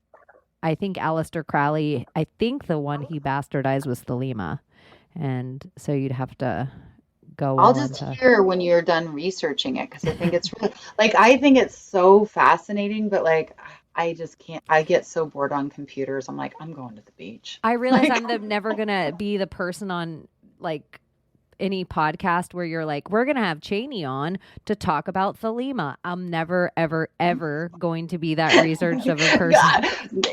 S2: I think Aleister Crowley, I think the one he bastardized was Thelema. And so you'd have to go
S3: I'll
S2: all
S3: just
S2: into.
S3: hear when you're done researching it because I think it's really like I think it's so fascinating, but like I just can't. I get so bored on computers. I'm like, I'm going to the beach.
S2: I realize
S3: Like,
S2: I'm never going to be the person on like any podcast where you're like, we're going to have Cheney on to talk about Thelema. I'm never, ever, ever going to be that researched of a person.
S3: God,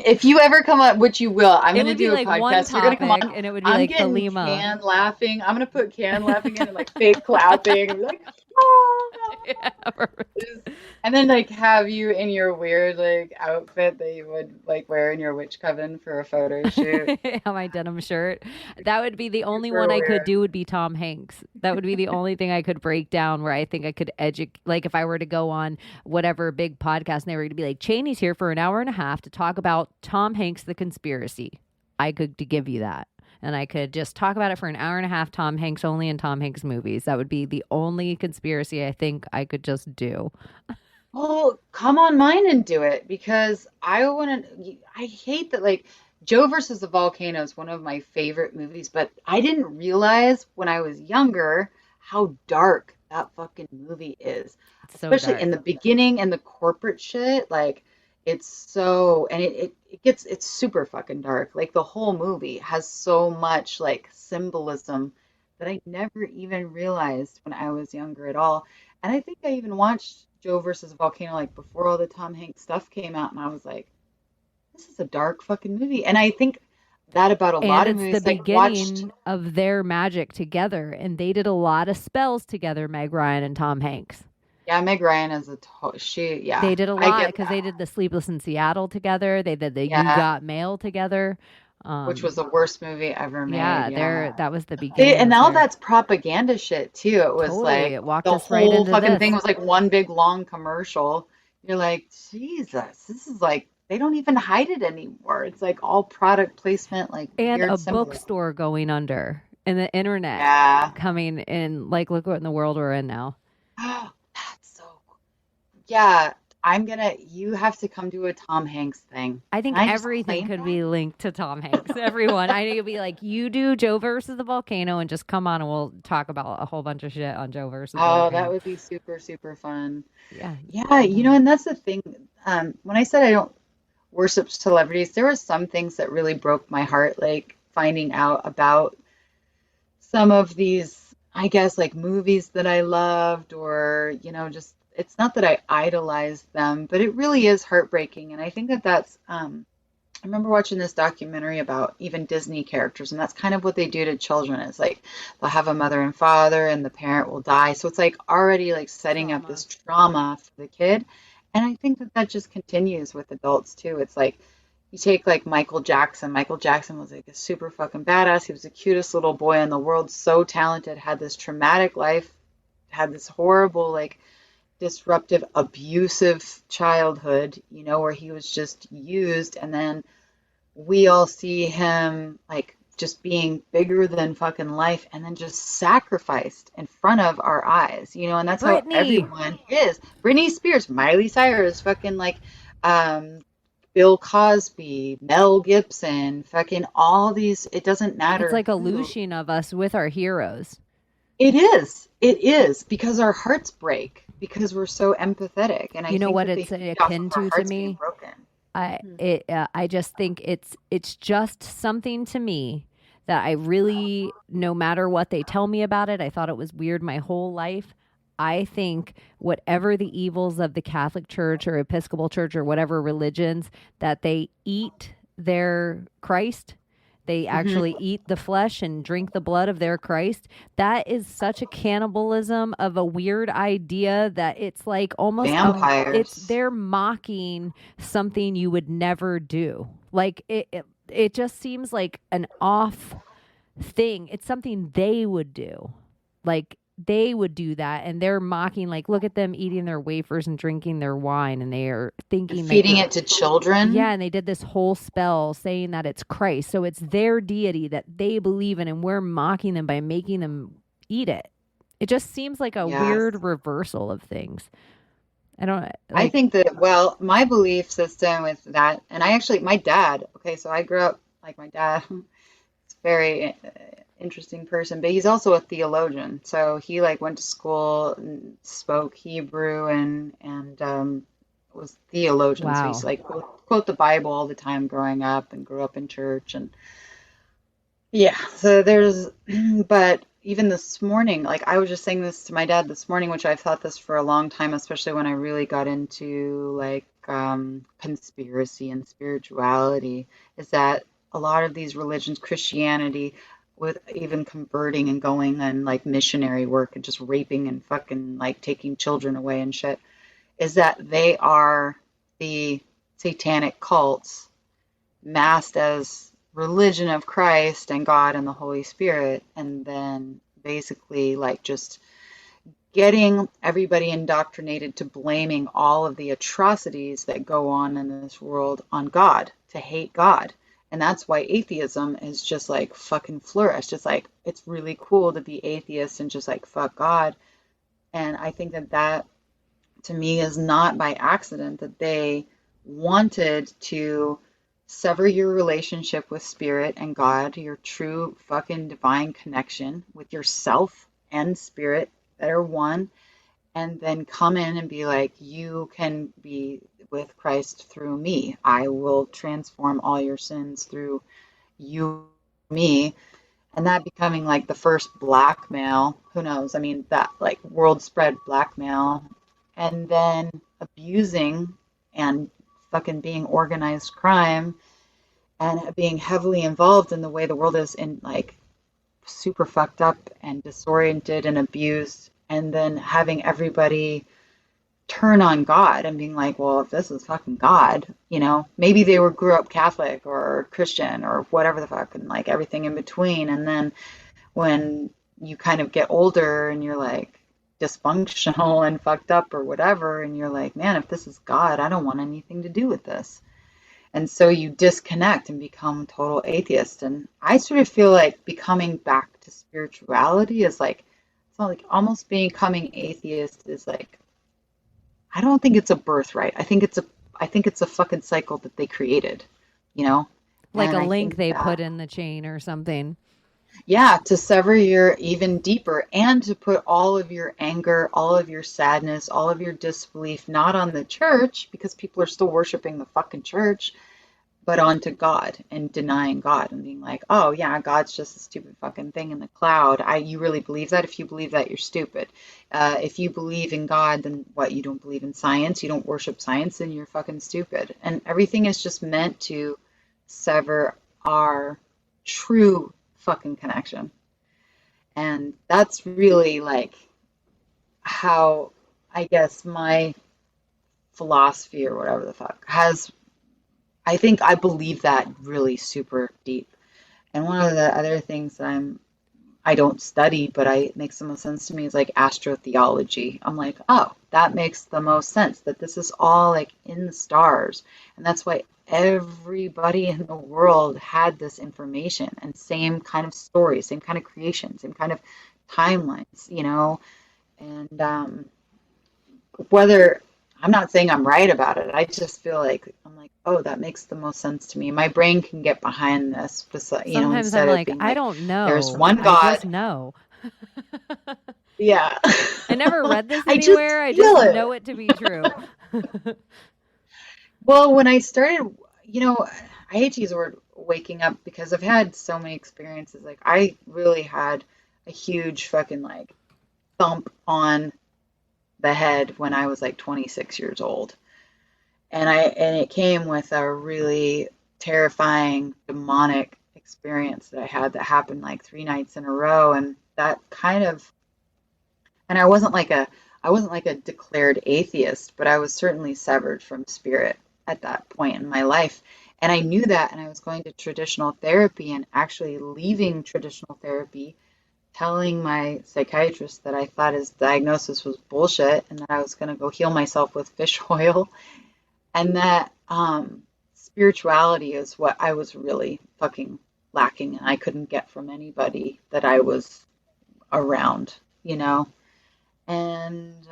S3: if you ever come up, which you will, I'm
S2: It
S3: going to
S2: would be
S3: do a
S2: like one
S3: podcast. You're going to come
S2: topic,
S3: on.
S2: and it would be
S3: I'm
S2: like
S3: getting
S2: Thelema.
S3: canned laughing. I'm going to put canned laughing in and like fake clapping and be like, oh.
S2: Yeah, perfect.
S3: And then like have you in your weird like outfit that you would like wear in your witch coven for a photo shoot.
S2: My denim shirt. That would be the only
S3: Super
S2: one I could
S3: weird.
S2: do would be Tom Hanks. That would be the only thing I could break down where I think I could educate. Like if I were to go on whatever big podcast and they were to be like, Cheney's here for an hour and a half to talk about Tom Hanks, the conspiracy. I could to give you that. And I could just talk about it for an hour and a half, Tom Hanks only in Tom Hanks movies. That would be the only conspiracy I think I could just do.
S3: Well, come on mine and do it because I hate that like Joe versus the Volcano is one of my favorite movies, but I didn't realize when I was younger how dark that fucking movie is.
S2: It's so
S3: Especially
S2: dark.
S3: in the beginning and the corporate shit, like it's so and it's super fucking dark. Like the whole movie has so much like symbolism that I never even realized when I was younger at all. And I think I even watched Joe versus Volcano like before all the Tom Hanks stuff came out, and I was like, this is a dark fucking movie. And I think that about a lot of
S2: And it's
S3: movies.
S2: the
S3: Like watched,
S2: beginning of their magic together. And they did a lot of spells together, Meg Ryan and Tom Hanks.
S3: yeah, Meg Ryan is yeah,
S2: They did a
S3: I
S2: lot
S3: get
S2: because
S3: that.
S2: they did the Sleepless in Seattle together. They did the You
S3: Yeah,
S2: Got Mail together.
S3: which was the worst movie ever
S2: Yeah,
S3: made. Yeah.
S2: that was the beginning
S3: And
S2: of
S3: all
S2: their
S3: that's propaganda shit too. It was
S2: totally.
S3: like
S2: It walked
S3: the
S2: us right
S3: whole
S2: into
S3: fucking thing
S2: this.
S3: was like one big long commercial. You're like, Jesus, this is like they don't even hide it anymore. It's like all product placement, like
S2: And
S3: weird
S2: a
S3: symbolism.
S2: bookstore going under and the internet
S3: Yeah.
S2: coming in. Like, look what in the world we're in now.
S3: Oh, that's so cool. Yeah, you have to come do a Tom Hanks thing.
S2: I
S3: Can
S2: think
S3: I just
S2: everything
S3: claim
S2: could
S3: that?
S2: be linked to Tom Hanks. Everyone. I need to be like, you do Joe versus the volcano and just come on and we'll talk about a whole bunch of shit on Joe versus the
S3: Oh, that
S2: volcano.
S3: would be super, super fun.
S2: Yeah.
S3: Yeah, and that's the thing. When I said I don't worship celebrities, there were some things that really broke my heart, like finding out about some of these, I guess, like movies that I loved, or, just it's not that I idolized them, but it really is heartbreaking. And I think that I remember watching this documentary about even Disney characters, and that's kind of what they do to children. It's like they'll have a mother and father, and the parent will die. So it's like already like setting up this trauma for the kid. And I think that just continues with adults too. It's like you take like Michael Jackson. Michael Jackson was like a super fucking badass. He was the cutest little boy in the world, so talented, had this traumatic life, had this horrible, like disruptive, abusive childhood, where he was just used. And then we all see him like just being bigger than fucking life and then just sacrificed in front of our eyes, and that's how
S2: Britney.
S3: everyone is. Britney Spears, Miley Cyrus, fucking like Bill Cosby, Mel Gibson, fucking all these, it doesn't matter
S2: It's like a
S3: who.
S2: illusion of us with our heroes.
S3: It is because our hearts break because we're so empathetic. And I
S2: You know
S3: think
S2: what
S3: that
S2: it's
S3: they feed off
S2: akin
S3: of our
S2: to
S3: hearts being
S2: me?
S3: broken.
S2: I just think it's just something to me that I really, no matter what they tell me about it, I thought it was weird my whole life. I think whatever the evils of the Catholic Church or Episcopal Church or whatever religions, that they eat their Christ, they actually eat the flesh and drink the blood of their Christ. That is such a cannibalism of a weird idea that it's like almost
S3: Vampires.
S2: they're mocking something you would never do. Like it just seems like an off thing. It's something they would do. Like they would do that, and they're mocking, like, look at them eating their wafers and drinking their wine, and they are thinking
S3: Feeding it to children.
S2: yeah, and they did this whole spell saying that it's Christ, so it's their deity that they believe in, and we're mocking them by making them eat it. It just seems like a weird reversal of things. I
S3: think that, well, my belief system with that, and my dad, okay, so I grew up like my dad. It's very interesting person, but he's also a theologian. So he like went to school and spoke Hebrew and was theologian. So
S2: Wow.
S3: he's like quote the Bible all the time growing up and grew up in church and yeah. So but even this morning, like I was just saying this to my dad this morning, which I've thought this for a long time, especially when I really got into like conspiracy and spirituality, is that a lot of these religions, Christianity, with even converting and going and like missionary work and just raping and fucking like taking children away and shit, is that they are the satanic cults masked as religion of Christ and God and the Holy Spirit, and then basically like just getting everybody indoctrinated to blaming all of the atrocities that go on in this world on God, to hate God. And that's why atheism is just like fucking flourished. It's like, it's really cool to be atheist and just like fuck God. And I think that that to me is not by accident, that they wanted to sever your relationship with spirit and God, your true fucking divine connection with yourself and spirit that are one, and then come in and be like, you can be with Christ through me. I will transform all your sins through you, me. And that becoming like the first blackmail, who knows? I mean, that like world spread blackmail, and then abusing and fucking being organized crime and being heavily involved in the way the world is, in like super fucked up and disoriented and abused, and then having everybody turn on God and being like, well, if this is fucking God, you know, maybe they were grew up Catholic or Christian or whatever the fuck, and like everything in between. And then when you kind of get older and you're like dysfunctional and fucked up or whatever, and you're like, man, if this is God, I don't want anything to do with this. And so you disconnect and become total atheist. And I sort of feel like becoming back to spirituality is like, it's not like almost becoming atheist is like, I don't think it's a birthright. I think it's a fucking cycle that they created, you know?
S2: Like
S3: And
S2: a
S3: I
S2: link
S3: think
S2: they
S3: that,
S2: put in the chain or something.
S3: yeah, to sever your even deeper and to put all of your anger, all of your sadness, all of your disbelief, not on the church, because people are still worshiping the fucking church, but onto God and denying God and being like, oh yeah, God's just a stupid fucking thing in the cloud. You really believe that? If you believe that, you're stupid. If you believe in God, then what? You don't believe in science? You don't worship science? Then you're fucking stupid. And everything is just meant to sever our true fucking connection. And that's really like how I guess my philosophy or whatever the fuck has, I think I believe that really super deep. And one of the other things that I don't study, but it makes the most sense to me is like astrotheology. I'm like, oh, that makes the most sense, that this is all like in the stars. And that's why everybody in the world had this information and same kind of story, same kind of creation, same kind of timelines, you know? And whether I'm not saying I'm right about it, I just feel like I'm like, oh, that makes the most sense to me. My brain can get behind this, you know,
S2: Sometimes I'm
S3: instead of
S2: like,
S3: being
S2: I
S3: like,
S2: don't
S3: there's
S2: know.
S3: one
S2: I just
S3: God.
S2: know.
S3: Yeah.
S2: I never read this
S3: I just
S2: anywhere. I
S3: feel
S2: just
S3: it.
S2: know it to be true.
S3: Well, when I started, you know, I hate to use the word waking up because I've had so many experiences. Like, I really had a huge fucking like thump on the head when I was like 26 years old. And it came with a really terrifying demonic experience that I had that happened like 3 nights in a row. And that kind of, and I wasn't like a declared atheist, but I was certainly severed from spirit at that point in my life. And I knew that, and I was going to traditional therapy and actually leaving traditional therapy, telling my psychiatrist that I thought his diagnosis was bullshit and that I was going to go heal myself with fish oil, and that spirituality is what I was really fucking lacking, and I couldn't get from anybody that I was around, you know? And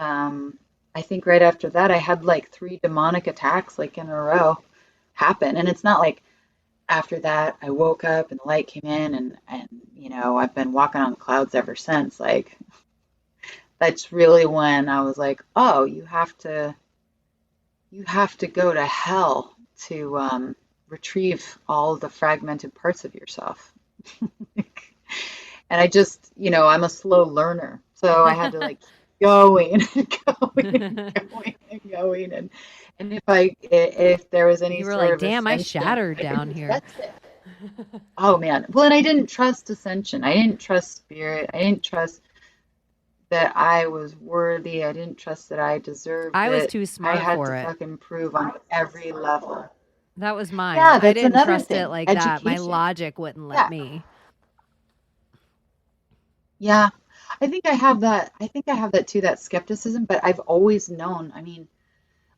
S3: I think right after that, I had like 3 demonic attacks like in a row happen. And it's not like after that I woke up and the light came in and you know, I've been walking on clouds ever since. Like that's really when I was like, oh, you have to go to hell to retrieve all the fragmented parts of yourself. And I just, I'm a slow learner. So I had to like keep going and going and going and going. And if there was any
S2: You were
S3: sort
S2: like,
S3: of
S2: damn, I
S3: ascension,
S2: shattered
S3: I
S2: down
S3: didn't
S2: here.
S3: trust it. Oh man. Well, and I didn't trust ascension. I didn't trust spirit. I didn't trust that I was worthy. I didn't trust that I deserved
S2: I was
S3: it.
S2: too
S3: I
S2: smart
S3: had to
S2: for it.
S3: fucking prove on every level.
S2: That was mine.
S3: Yeah,
S2: I
S3: that's
S2: didn't
S3: another
S2: trust it
S3: thing.
S2: like that. My
S3: Education.
S2: logic wouldn't let
S3: Yeah.
S2: me.
S3: Yeah. I think I have that too, that skepticism, but I've always known, I mean,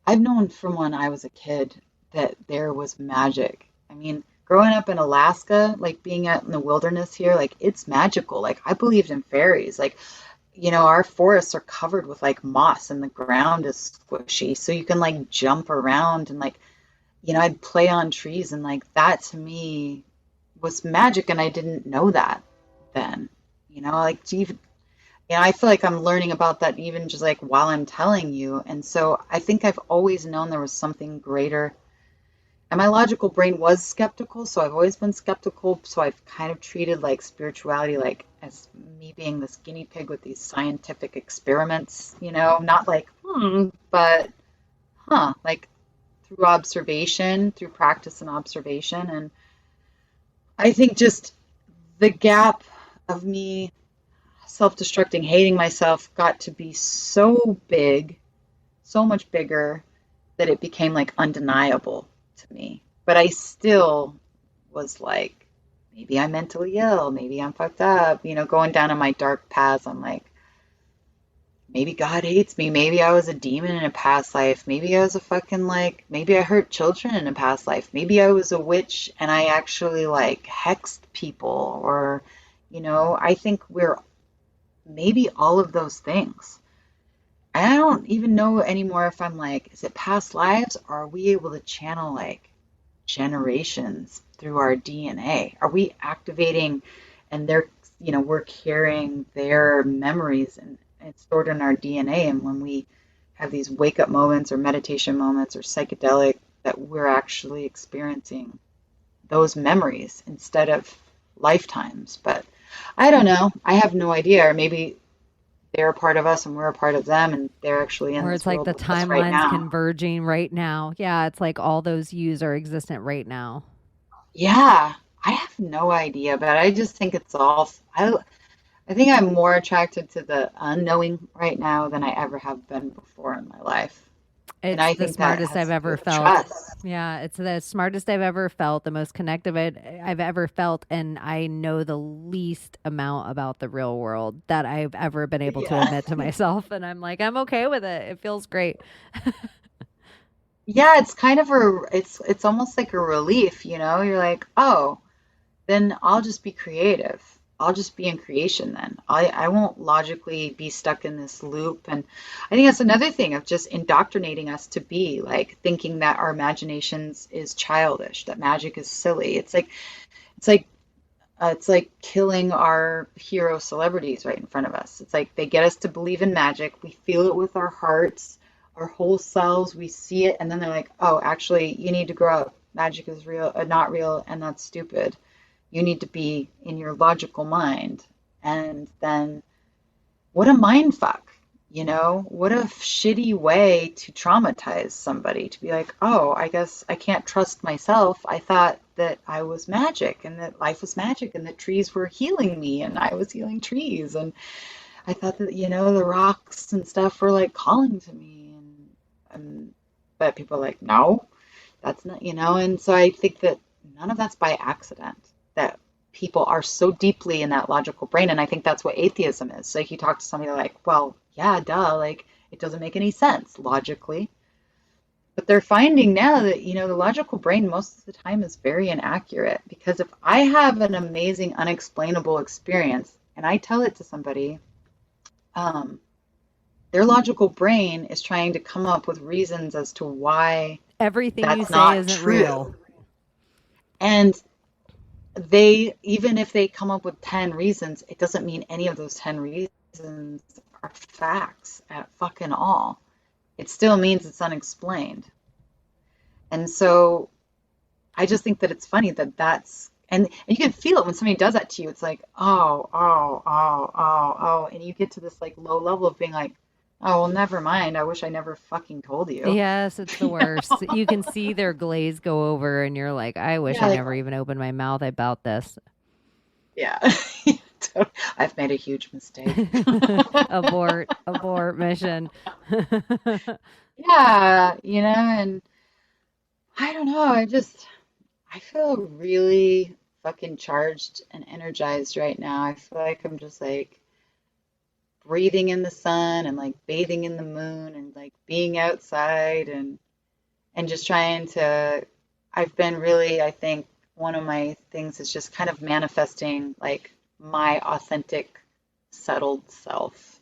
S3: I've known from when I was a kid that there was magic. I mean, growing up in Alaska, like being out in the wilderness here, like it's magical. Like I believed in fairies. Like, our forests are covered with like moss and the ground is squishy. So you can like jump around and like, I'd play on trees and like that to me was magic and I didn't know that then. Like to even I feel like I'm learning about that even just like while I'm telling you. And so I think I've always known there was something greater. And my logical brain was skeptical, so I've always been skeptical. So I've kind of treated like spirituality like as me being this guinea pig with these scientific experiments, not like, but like through observation, through practice and observation. And I think just the gap of me self-destructing, hating myself got to be so big, so much bigger that it became like undeniable to me. But I still was like, maybe I'm mentally ill, maybe I'm fucked up, going down in my dark paths. I'm like, maybe God hates me, maybe I was a demon in a past life, maybe I was a fucking like, maybe I hurt children in a past life, maybe I was a witch and I actually like hexed people, or, I think we're maybe all of those things. I don't even know anymore if I'm like, is it past lives or are we able to channel like generations through our DNA? Are we activating and we're carrying their memories and it's stored in our DNA. And when we have these wake up moments or meditation moments or psychedelic, that we're actually experiencing those memories instead of lifetimes. But I don't know. I have no idea. Or maybe they're a part of us and we're a part of them and they're actually in
S2: Or it's
S3: this
S2: like
S3: world
S2: the
S3: with us right
S2: timeline's
S3: now.
S2: converging right now. Yeah, it's like all those yous are existent right now.
S3: Yeah, I have no idea, but I just think it's all I think I'm more attracted to the unknowing right now than I ever have been before in my life. And
S2: It's
S3: I
S2: the
S3: think that
S2: smartest
S3: has
S2: I've
S3: to do
S2: ever
S3: with
S2: felt.
S3: trust.
S2: Yeah, it's the smartest I've ever felt, the most connected I've ever felt, and I know the least amount about the real world that I've ever been able to
S3: Yeah.
S2: admit to myself. And I'm like, I'm okay with it. It feels great.
S3: Yeah, it's kind of it's almost like a relief, You're like, "Oh, then I'll just be creative. I'll just be in creation then. I won't logically be stuck in this loop." And I think that's another thing of just indoctrinating us to be like thinking that our imaginations is childish, that magic is silly. It's like it's like killing our hero celebrities right in front of us. It's like they get us to believe in magic. We feel it with our hearts, our whole selves. We see it, and then they're like, "Oh, actually, you need to grow up. Magic is real, not real, and that's stupid. You need to be in your logical mind." And then what a mind fuck, What a shitty way to traumatize somebody to be like, "Oh, I guess I can't trust myself. I thought that I was magic and that life was magic and that trees were healing me and I was healing trees. And I thought that, the rocks and stuff were like calling to me." And but people are like, "No, that's not," and so I think that none of that's by accident, that people are so deeply in that logical brain. And I think that's what atheism is. Like you talk to somebody like, well, yeah, duh, like it doesn't make any sense logically. But they're finding now that, the logical brain most of the time is very inaccurate because if I have an amazing, unexplainable experience and I tell it to somebody, um, their logical brain is trying to come up with reasons as to why
S2: Everything you
S3: that's
S2: say
S3: not
S2: isn't real.
S3: true. And even if they come up with 10 reasons, it doesn't mean any of those 10 reasons are facts at fucking all. It still means it's unexplained. And so I just think that it's funny that And you can feel it when somebody does that to you. It's like, oh, oh, oh, oh, oh. And you get to this like low level of being like, oh, well, never mind. I wish I never fucking told you.
S2: Yes, it's the worst. You can see their glaze go over, and you're like, I wish
S3: Yeah,
S2: I
S3: like,
S2: never even opened my mouth about this.
S3: yeah. I've made a huge mistake.
S2: Abort mission.
S3: Yeah, and I don't know. I feel really fucking charged and energized right now. I feel like I'm just like breathing in the sun and like bathing in the moon and like being outside and just trying to. I've been really, I think one of my things is just kind of manifesting like my authentic, settled self.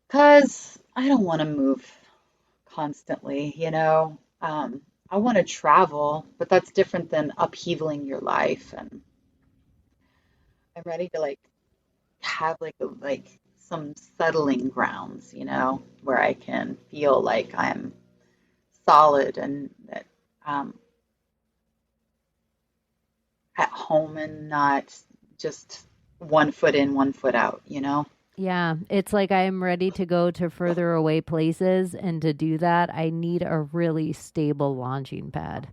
S3: Because I don't want to move constantly, I want to travel, but that's different than upheavaling your life. And I'm ready to like have like some settling grounds, where I can feel like I'm solid and that at home and not just one foot in, one foot out.
S2: Yeah, it's like I'm ready to go to further away places, and to do that, I need a really stable launching pad.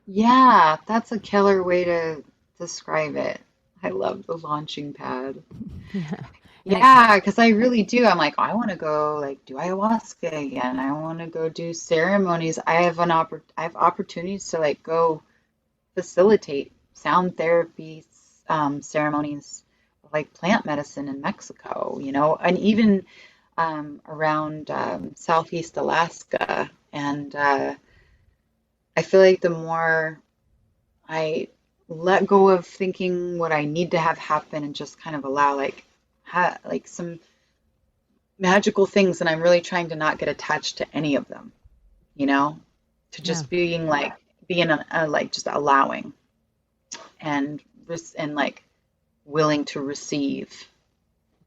S3: Yeah, that's a killer way to describe it. I love the launching pad.
S2: Yeah. And it,
S3: Yeah, because I really do. I'm like, I want to go like do ayahuasca again. I want to go do ceremonies. I have opportunities to like go facilitate sound therapy ceremonies like plant medicine in Mexico, and even around Southeast Alaska. And I feel like the more I let go of thinking what I need to have happen and just kind of allow like some magical things, and I'm really trying to not get attached to any of them, to
S2: yeah.
S3: just like just allowing and like willing to receive,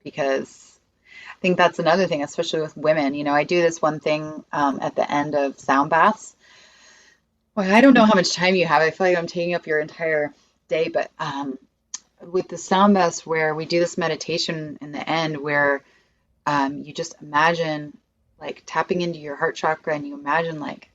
S3: because I think that's another thing, especially with women. I do this one thing at the end of sound baths. Well, I don't know how much time you have. I feel like I'm taking up your entire day, but with the sound baths, where we do this meditation in the end, where you just imagine like tapping into your heart chakra, and you imagine like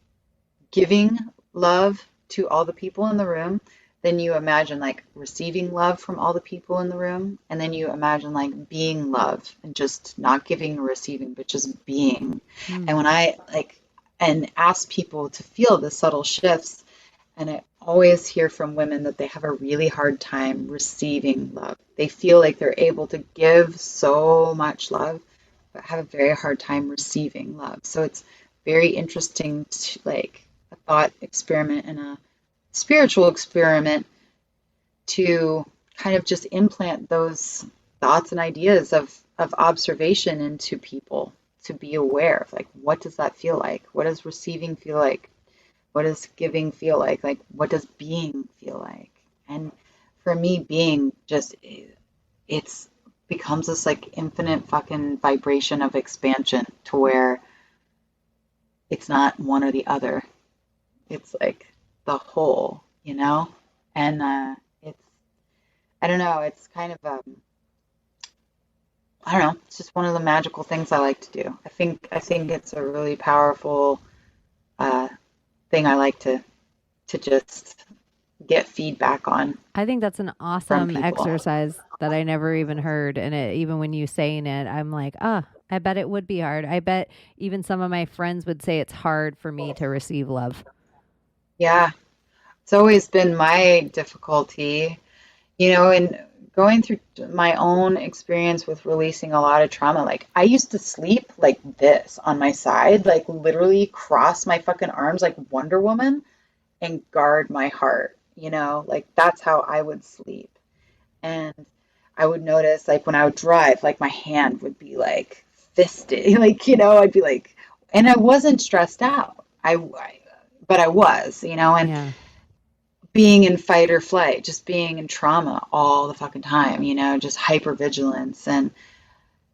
S3: giving love to all the people in the room. Then you imagine like receiving love from all the people in the room. And then you imagine like being love and just not giving or receiving, but just being. And
S2: Mm.
S3: when I like and ask people to feel the subtle shifts, and I always hear from women that they have a really hard time receiving love. They feel like they're able to give so much love, but have a very hard time receiving love. So it's very interesting to like a thought experiment and a spiritual experiment to kind of just implant those thoughts and ideas of observation into people, to be aware of like, what does that feel like? What does receiving feel like? What does giving feel like? Like, what does being feel like? And for me, being just, it's becomes this like infinite fucking vibration of expansion, to where it's not one or the other. It's like the whole. And it's, I don't know, it's kind of, I don't know, it's just one of the magical things I like to do. I think it's a really powerful uh, thing I like to just get feedback on
S2: I think that's an
S3: from
S2: awesome
S3: people.
S2: exercise that I never even heard. And even when you saying it, I'm like, I bet it would be hard. I bet even some of my friends would say it's hard for me to receive love.
S3: Yeah, it's always been my difficulty, and going through my own experience with releasing a lot of trauma. Like, I used to sleep like this on my side, like literally cross my fucking arms like Wonder Woman and guard my heart, like that's how I would sleep. And I would notice like when I would drive, like my hand would be like fisted, like, I'd be like, and I wasn't stressed out. But I was, and
S2: Yeah.
S3: being in fight or flight, just being in trauma all the fucking time, just hypervigilance. And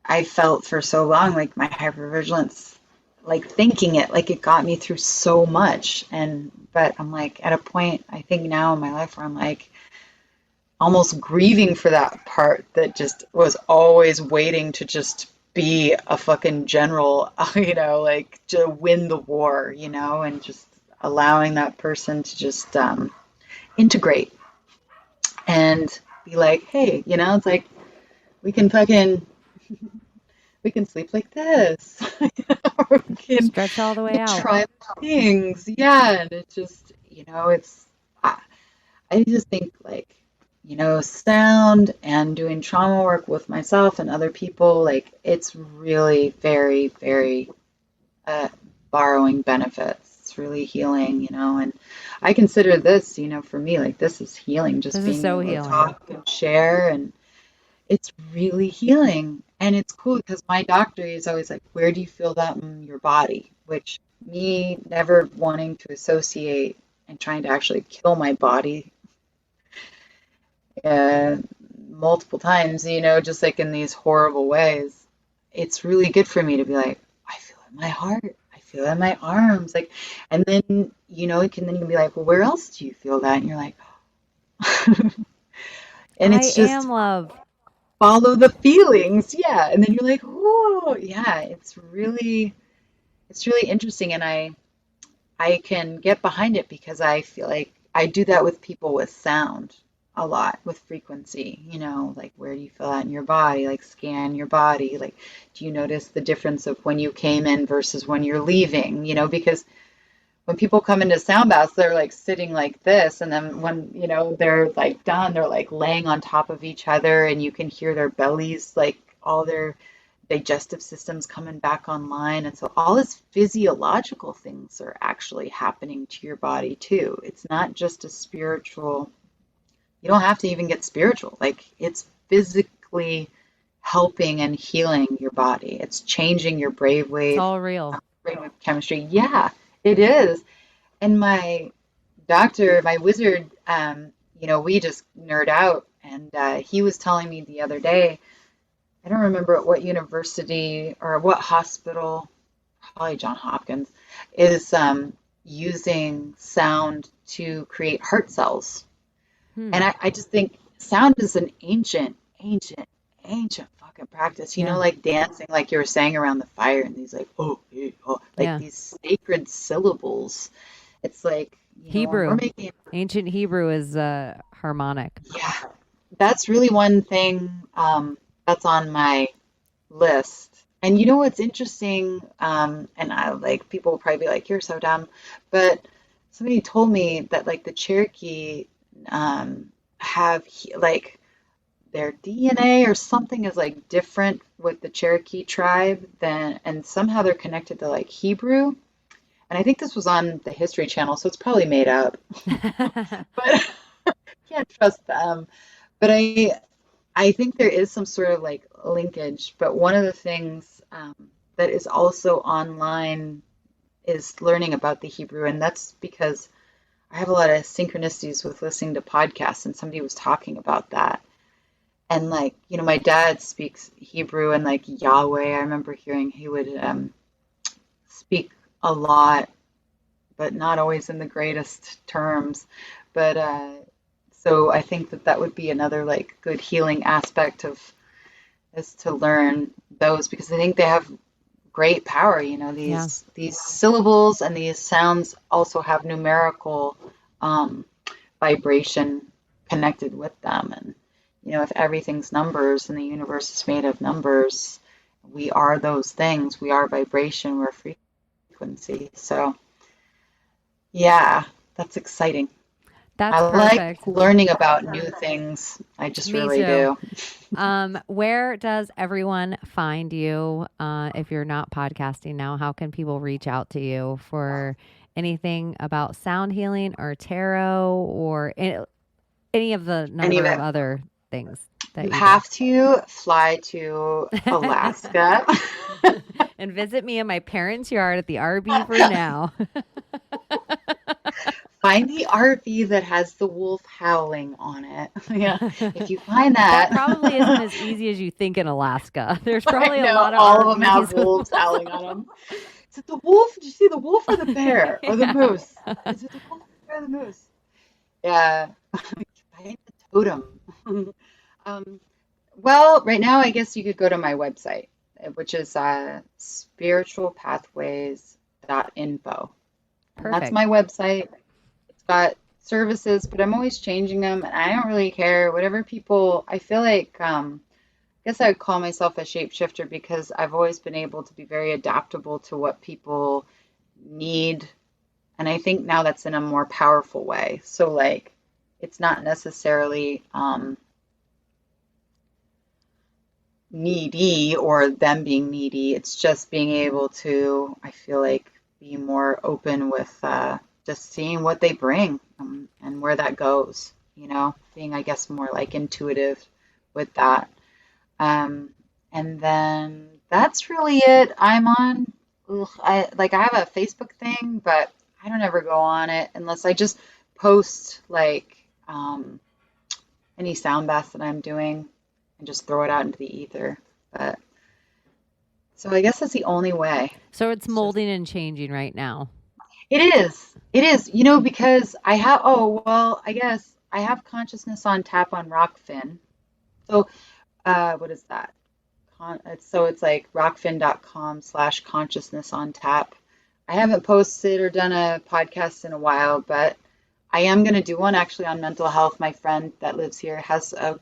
S3: I felt for so long like my hypervigilance, like thinking it, like it got me through so much. But I'm like at a point, I think now in my life, where I'm like, almost grieving for that part that just was always waiting to just be a fucking general, like to win the war, and just allowing that person to just integrate and be like, hey, it's like we can fucking we can sleep like this. Or we can
S2: Stretch all the way out.
S3: try things. Yeah, and it just, it's I just think like, sound and doing trauma work with myself and other people, like it's really very, very borrowing benefits. It's really healing, and I consider this, for me, like this is healing, just
S2: This is
S3: being
S2: so
S3: able to
S2: healing.
S3: talk and share, and it's really healing. And it's cool because my doctor is always like, where do you feel that in your body? Which me never wanting to associate and trying to actually kill my body multiple times, just like in these horrible ways. It's really good for me to be like, I feel it in my heart, I feel it in my arms, like, and then you can be like, well, where else do you feel that? And you're like, and it's
S2: I
S3: just
S2: am love.
S3: follow the feelings, yeah, and then you're like, oh, yeah, it's really interesting, and I can get behind it because I feel like I do that with people with sound a lot, with frequency, like where do you feel that in your body? Like scan your body. Like, do you notice the difference of when you came in versus when you're leaving? Because when people come into sound baths, they're like sitting like this. And then when, they're like done, they're like laying on top of each other and you can hear their bellies, like all their digestive systems coming back online. And so all these physiological things are actually happening to your body too. It's not just a spiritual, you don't have to even get spiritual. Like it's physically helping and healing your body. It's changing your
S2: It's all real.
S3: brainwave chemistry. Yeah, it is. And my doctor, my wizard, we just nerd out. And he was telling me the other day, I don't remember at what university or what hospital, probably John Hopkins, is using sound to create heart cells. And I just think sound is an ancient, ancient, ancient fucking practice.
S2: Yeah.
S3: Like dancing, like you were saying around the fire, and these like, oh, eh, oh, like
S2: Yeah.
S3: these sacred syllables. It's like,
S2: Hebrew.
S3: we're making,
S2: Ancient Hebrew is harmonic.
S3: yeah, that's really one thing that's on my list. And what's interesting, and I like people will probably be like, you're so dumb, but somebody told me that like the Cherokee have like their DNA or something is like different with the Cherokee tribe than, and somehow they're connected to like Hebrew. And I think this was on the History Channel, so it's probably made up. But can't trust them. But I think there is some sort of like linkage. But one of the things that is also online is learning about the Hebrew, and that's because I have a lot of synchronicities with listening to podcasts, and somebody was talking about that. And like, my dad speaks Hebrew and like Yahweh. I remember hearing he would speak a lot, but not always in the greatest terms. But so I think that would be another like good healing aspect of is to learn those because I think they have great power. These syllables and these sounds also have numerical vibration connected with them. And, if everything's numbers and the universe is made of numbers, we are those things. We are vibration, we're frequency. So, yeah, that's exciting.
S2: That's
S3: I
S2: perfect.
S3: like learning about new things. I just
S2: Me
S3: really
S2: too.
S3: do.
S2: Where does everyone find you if you're not podcasting now? How can people reach out to you for anything about sound healing or tarot or any of the number of other things that
S3: You
S2: you
S3: have to fly to Alaska.
S2: and visit me in my parents' yard at the RV for now.
S3: Find the RV that has the wolf howling on it. Yeah, if you find that.
S2: That probably isn't as easy as you think in Alaska. There's probably a lot of
S3: all
S2: RVs
S3: of them have wolves howling on them. Is it the wolf? Did you see the wolf or the bear or the moose? Is it the wolf or the moose? Yeah. Find the Totem. um, well, right now, I guess you could go to my website, which is spiritualpathways.info. And that's
S2: Perfect.
S3: my website. It's got services, but I'm always changing them, and I don't really care. Whatever people, I feel like, I guess I would call myself a shapeshifter because I've always been able to be very adaptable to what people need. And I think now that's in a more powerful way. So, like, it's not necessarily needy or them being needy. It's just being able to, I feel like, be more open with just seeing what they bring and where that goes, being, I guess, more like intuitive with that. Um, and then that's really it. I'm on, I have a Facebook thing, but I don't ever go on it unless I just post like any sound baths that I'm doing and just throw it out into the ether. But so I guess that's the only way.
S2: So it's
S3: It's just,
S2: molding and changing right now.
S3: it is. It is, because I guess I have consciousness on tap on Rockfin. So, what is that? It's like rockfin.com/consciousness on tap. I haven't posted or done a podcast in a while, but I am going to do one actually on mental health. My friend that lives here has a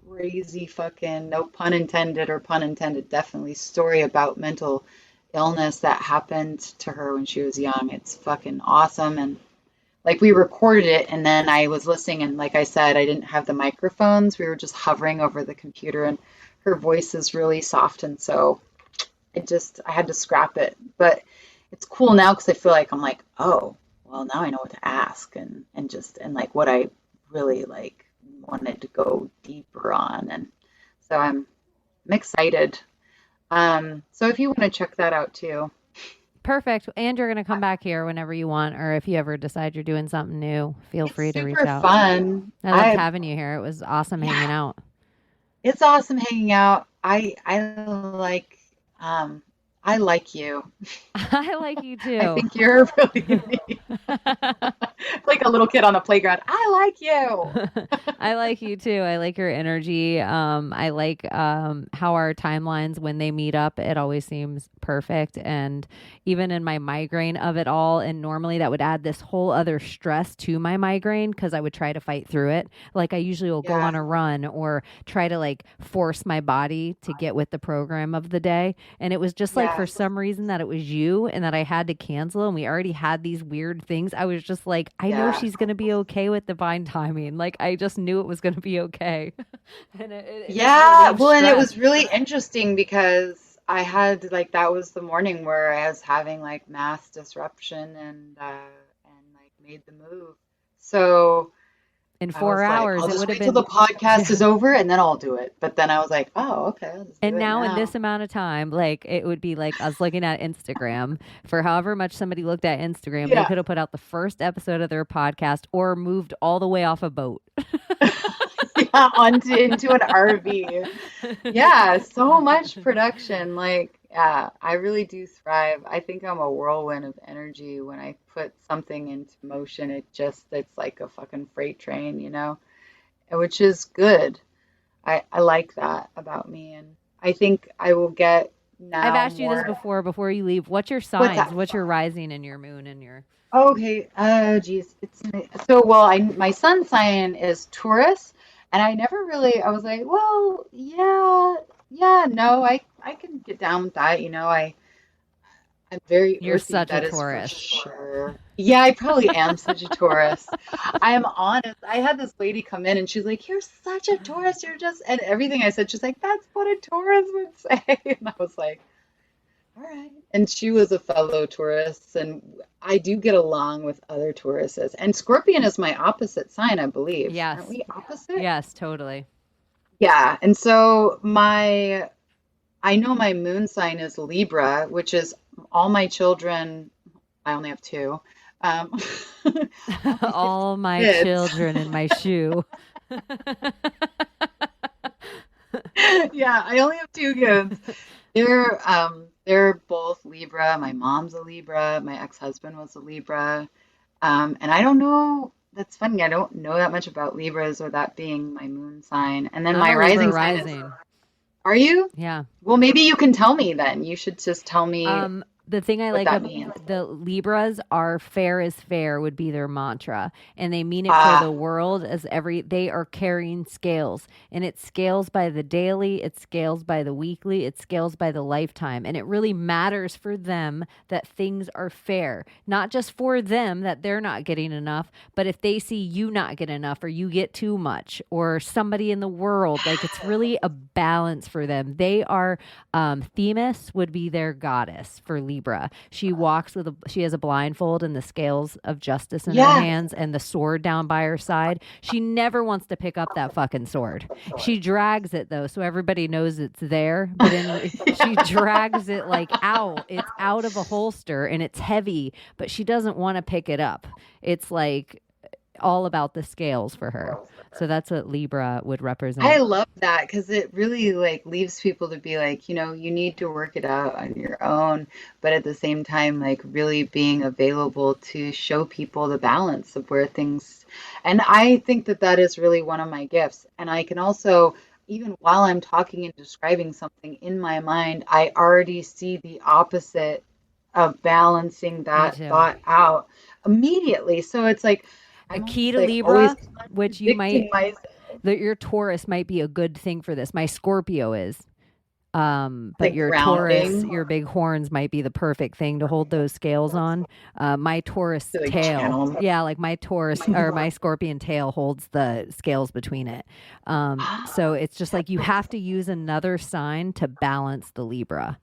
S3: crazy fucking, no pun intended or pun intended, definitely story about mental illness that happened to her when she was young. It's fucking awesome. And like we recorded it and then I was listening and like I said, I didn't have the microphones. We were just hovering over the computer and her voice is really soft and so I had to scrap it. But it's cool now because I feel like I'm like, oh, well now I know what to ask and like what I really like wanted to go deeper on. And so I'm excited. So if you want to check that out too.
S2: Perfect. And you're going to come back here whenever you want, or if you ever decide you're doing something new, feel
S3: It's
S2: free to reach
S3: super
S2: out.
S3: fun.
S2: I loved having you here. It was awesome hanging
S3: Yeah,
S2: out.
S3: it's awesome hanging out. I like you.
S2: I like you
S3: I
S2: too.
S3: think you're really neat. Like a little kid on the playground. I like you.
S2: I like you too. I like your energy. I like how our timelines, when they meet up, it always seems perfect. And even in my migraine of it all, and normally that would add this whole other stress to my migraine because I would try to fight through it. Like I usually will go
S3: Yeah,
S2: on a run or try to like force my body to get with the program of the day. And it was just like for
S3: yes,
S2: some reason that it was you and that I had to cancel and we already had these weird things. I was just like, I know
S3: yeah,
S2: she's going to be okay with divine timing. Like I just knew it was going to be okay. And it just
S3: yeah.
S2: relieved
S3: Well, and it
S2: stress.
S3: was really interesting because I had like that was the morning where I was having like mass disruption and like made the move. So
S2: In
S3: I
S2: four
S3: was like,
S2: hours,
S3: I'll
S2: it
S3: just
S2: would have
S3: wait till the
S2: been,
S3: podcast is
S2: yeah.
S3: over and then I'll do it. But then I was like, oh, okay, I'll just do
S2: And
S3: it
S2: now in this
S3: now.
S2: amount of time, like it would be like us looking at Instagram for however much somebody looked at Instagram, they
S3: Yeah.
S2: could have put out the first episode of their podcast or moved all the way off a boat.
S3: Yeah, onto into an RV. Yeah, so much production. Like, yeah, I really do thrive. I think I'm a whirlwind of energy. When I put something into motion, it's like a fucking freight train, which is good. I like that about me, and I think I will get
S2: I've
S3: now
S2: asked you this
S3: more.
S2: before you leave. What's your
S3: What's
S2: signs?
S3: that?
S2: What's your rising and your moon and your
S3: Okay. Geez. So well. My sun sign is Taurus, and I never really. I was like, well, yeah, yeah. No, I can get down with that. I'm very
S2: you're
S3: earthy.
S2: such a
S3: That is for
S2: Taurus.
S3: sure. Yeah, I probably am such a Taurus. I am honest. I had this lady come in, and she's like, "You're such a Taurus. You're just," and everything I said, she's like, "That's what a Taurus would say," and I was like. All right. And she was a fellow tourist, and I do get along with other tourists. And Scorpion is my opposite sign, I believe. Aren't
S2: Yes.
S3: we opposite?
S2: Yes, totally.
S3: Yeah. And so I know my moon sign is Libra, which is all my children. I only have two. Um, all my 15
S2: All my
S3: kids.
S2: children in my shoe.
S3: Yeah, I only have two kids. They're both Libra. My mom's a Libra. My ex-husband was a Libra. And I don't know. that's funny. I don't know that much about Libras or that being my moon sign. And then
S2: I'm
S3: my
S2: a Libra
S3: rising sign is,
S2: rising.
S3: are you?
S2: Yeah.
S3: Well, maybe you can tell me then. You should just tell me
S2: The thing I
S3: what
S2: like
S3: that
S2: of
S3: means.
S2: the Libras are fair is fair would be their mantra. And they mean it for
S3: Ah,
S2: the world as they are carrying scales. And it scales by the daily, it scales by the weekly, it scales by the lifetime. And it really matters for them that things are fair. Not just for them that they're not getting enough, but if they see you not get enough or you get too much or somebody in the world, like it's really a balance for them. They are Themis would be their goddess for Libra. She has a blindfold and the scales of justice in her
S3: yeah.
S2: hands and the sword down by her side. She never wants to pick up that fucking sword. She drags it though, so everybody knows it's there. But she drags it like out. It's out of a holster and it's heavy, but she doesn't want to pick it up. It's like all about the scales for her. So that's what Libra would
S3: I
S2: represent.
S3: love that because it really like leaves people to be like, you need to work it out on your own, but at the same time, like really being available to show people the balance of where things, and I think that that is really one of my gifts. And I can also, even while I'm talking and describing something in my mind, I already see the opposite of balancing
S2: Me
S3: that
S2: too.
S3: thought out immediately. So it's like
S2: A
S3: I'm
S2: key
S3: almost
S2: to
S3: like always
S2: Libra, which you might
S3: contradicting myself.
S2: that your Taurus might be a good thing for this. My Scorpio is. But
S3: Like
S2: your Taurus,
S3: grounding.
S2: your big horns might be the perfect thing to hold those scales on. My Taurus
S3: To like
S2: tail,
S3: channel.
S2: yeah, like my Taurus or my Scorpion tail holds the scales between it. So it's just like you have to use another sign to balance the Libra.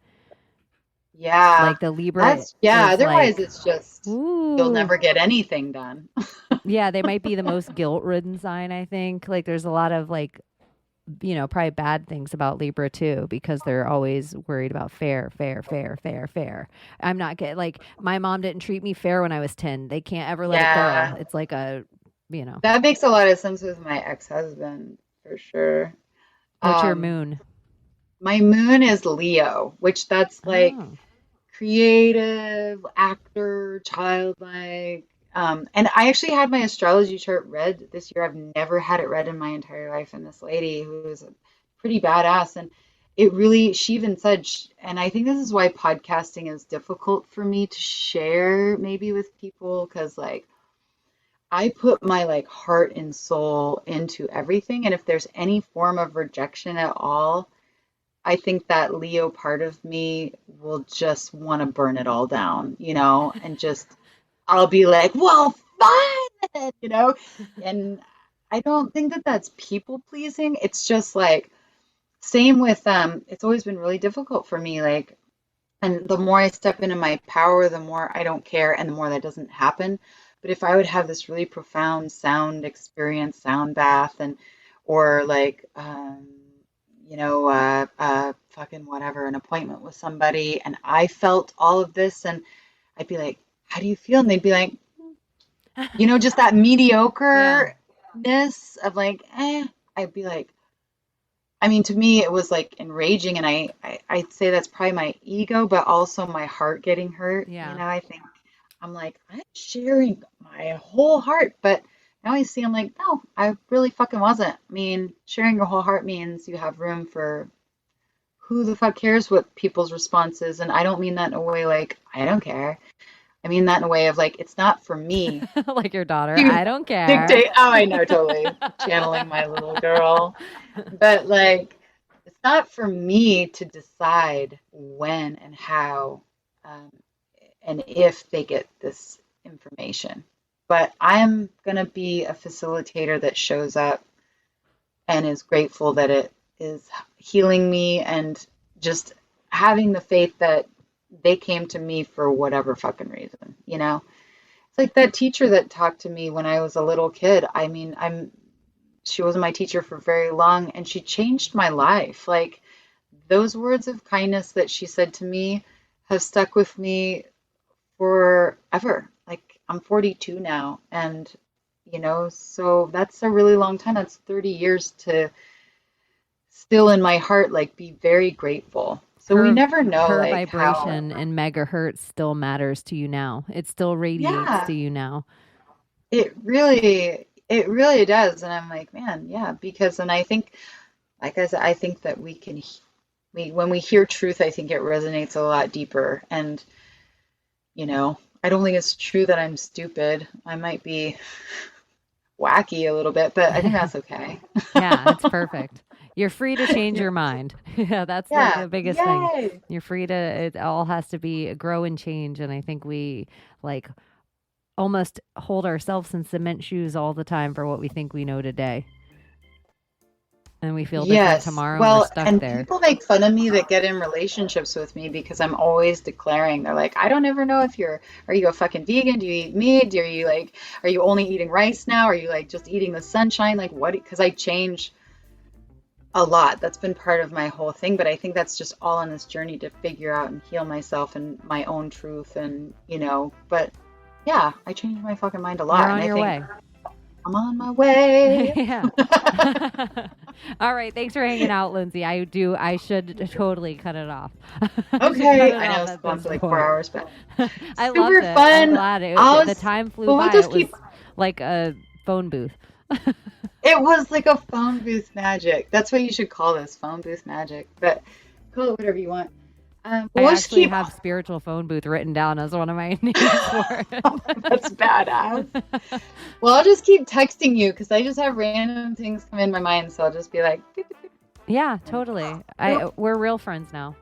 S3: Yeah,
S2: Like the Libra
S3: that's yeah.
S2: is
S3: Otherwise,
S2: like,
S3: it's just you'll
S2: ooh,
S3: never get anything done.
S2: yeah, they might be the most guilt-ridden sign, I think. Like there's a lot of like probably bad things about Libra too, because they're always worried about fair, fair, fair, fair, fair. I'm not getting like my mom didn't treat me fair when I was 10. They can't ever let it go.
S3: Yeah,
S2: It's like a.
S3: that makes a lot of sense with my ex-husband for sure.
S2: What's your
S3: Um,
S2: moon?
S3: my moon is Leo, which that's like
S2: Oh,
S3: creative, actor, childlike. And I actually had my astrology chart read this year. I've never had it read in my entire life. And this lady who is pretty badass, and it really, she even said, and I think this is why podcasting is difficult for me to share maybe with people, because like I put my like heart and soul into everything. And if there's any form of rejection at all, I think that Leo part of me will just want to burn it all down, and just I'll be like, well, fine, and I don't think that that's people pleasing. It's just like same with it's always been really difficult for me, like, and the more I step into my power, the more I don't care and the more that doesn't happen. But if I would have this really profound sound experience, sound bath, and or like fucking whatever, an appointment with somebody, and I felt all of this, and I'd be like, how do you feel? And they'd be like, just that
S2: yeah,
S3: mediocreness of like, I'd be like, I mean, to me, it was like enraging, and I'd say that's probably my ego, but also my heart getting hurt.
S2: yeah.
S3: I think I'm like, I'm sharing my whole heart, but now I see, I'm like, no, I really fucking wasn't. I mean, sharing your whole heart means you have room for who the fuck cares what people's response is, and I don't mean that in a way like I don't care. I mean that in a way of like, it's not for me
S2: Like your daughter.
S3: to
S2: I don't care.
S3: dictate. Oh, I know, totally channeling my little girl. But like, it's not for me to decide when and how um, and if they get this information. But I'm going to be a facilitator that shows up and is grateful that it is healing me and just having the faith that they came to me for whatever fucking reason. It's like that teacher that talked to me when I was a little kid. I mean, she wasn't my teacher for very long, and she changed my life. Like those words of kindness that she said to me have stuck with me forever. Like I'm 42 now, and so that's a really long time. That's 30 years to still in my heart, like be very grateful. So we
S2: her
S3: never know,
S2: her
S3: like how,
S2: vibration and megahertz still matters to you now. It still radiates
S3: yeah,
S2: to you now.
S3: it really does. And I'm like, man, yeah, because, and I think, like I said, I think that when we hear truth, I think it resonates a lot deeper. And, I don't think it's true that I'm stupid. I might be wacky a little bit, but I think that's okay.
S2: Yeah, that's perfect. You're free to change your mind. Yeah, that's like
S3: Yeah.
S2: the biggest thing.
S3: Yay.
S2: You're free to, it all has to be grow and change. And I think we like almost hold ourselves in cement shoes all the time for what we think we know today. And we feel different
S3: Yes.
S2: tomorrow and we're
S3: Well,
S2: stuck
S3: and
S2: there.
S3: people make fun of me that get in relationships with me because I'm always declaring. They're like, I don't ever know if are you a fucking vegan? Do you eat meat? Are you only eating rice now? Are you like just eating the sunshine? Like what? Because I change a lot. That's been part of my whole thing, but I think that's just all on this journey to figure out and heal myself and my own truth and, but yeah, I changed my fucking mind a lot.
S2: You're
S3: And
S2: on
S3: I
S2: your
S3: think
S2: way.
S3: I'm on my way.
S2: Yeah. All right. Thanks for hanging out, Lindsay. I should totally cut it off.
S3: Okay. I know it's gone for like 4 hours, but
S2: I
S3: super
S2: loved it.
S3: fun.
S2: I'm glad the time flew
S3: Well,
S2: by.
S3: we'll just
S2: It was
S3: keep.
S2: like a phone booth.
S3: It was like a phone booth magic. That's what you should call this, phone booth magic. But call it whatever you want.
S2: I
S3: We'll just
S2: actually
S3: keep.
S2: have spiritual phone booth written down as one of my names for it.
S3: That's badass. Well, I'll just keep texting you because I just have random things come in my mind. So I'll just be like, beep, beep, beep.
S2: Yeah, totally. We're real friends now.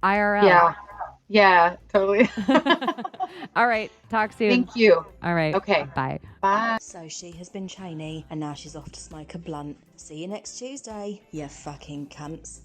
S2: IRL.
S3: Yeah, yeah, totally.
S2: All right. Talk soon.
S3: Thank you.
S2: All right.
S3: Okay.
S2: Bye.
S3: Bye.
S4: So she has been Cheney, and now she's off to smoke a blunt. See you next Tuesday, you fucking cunts.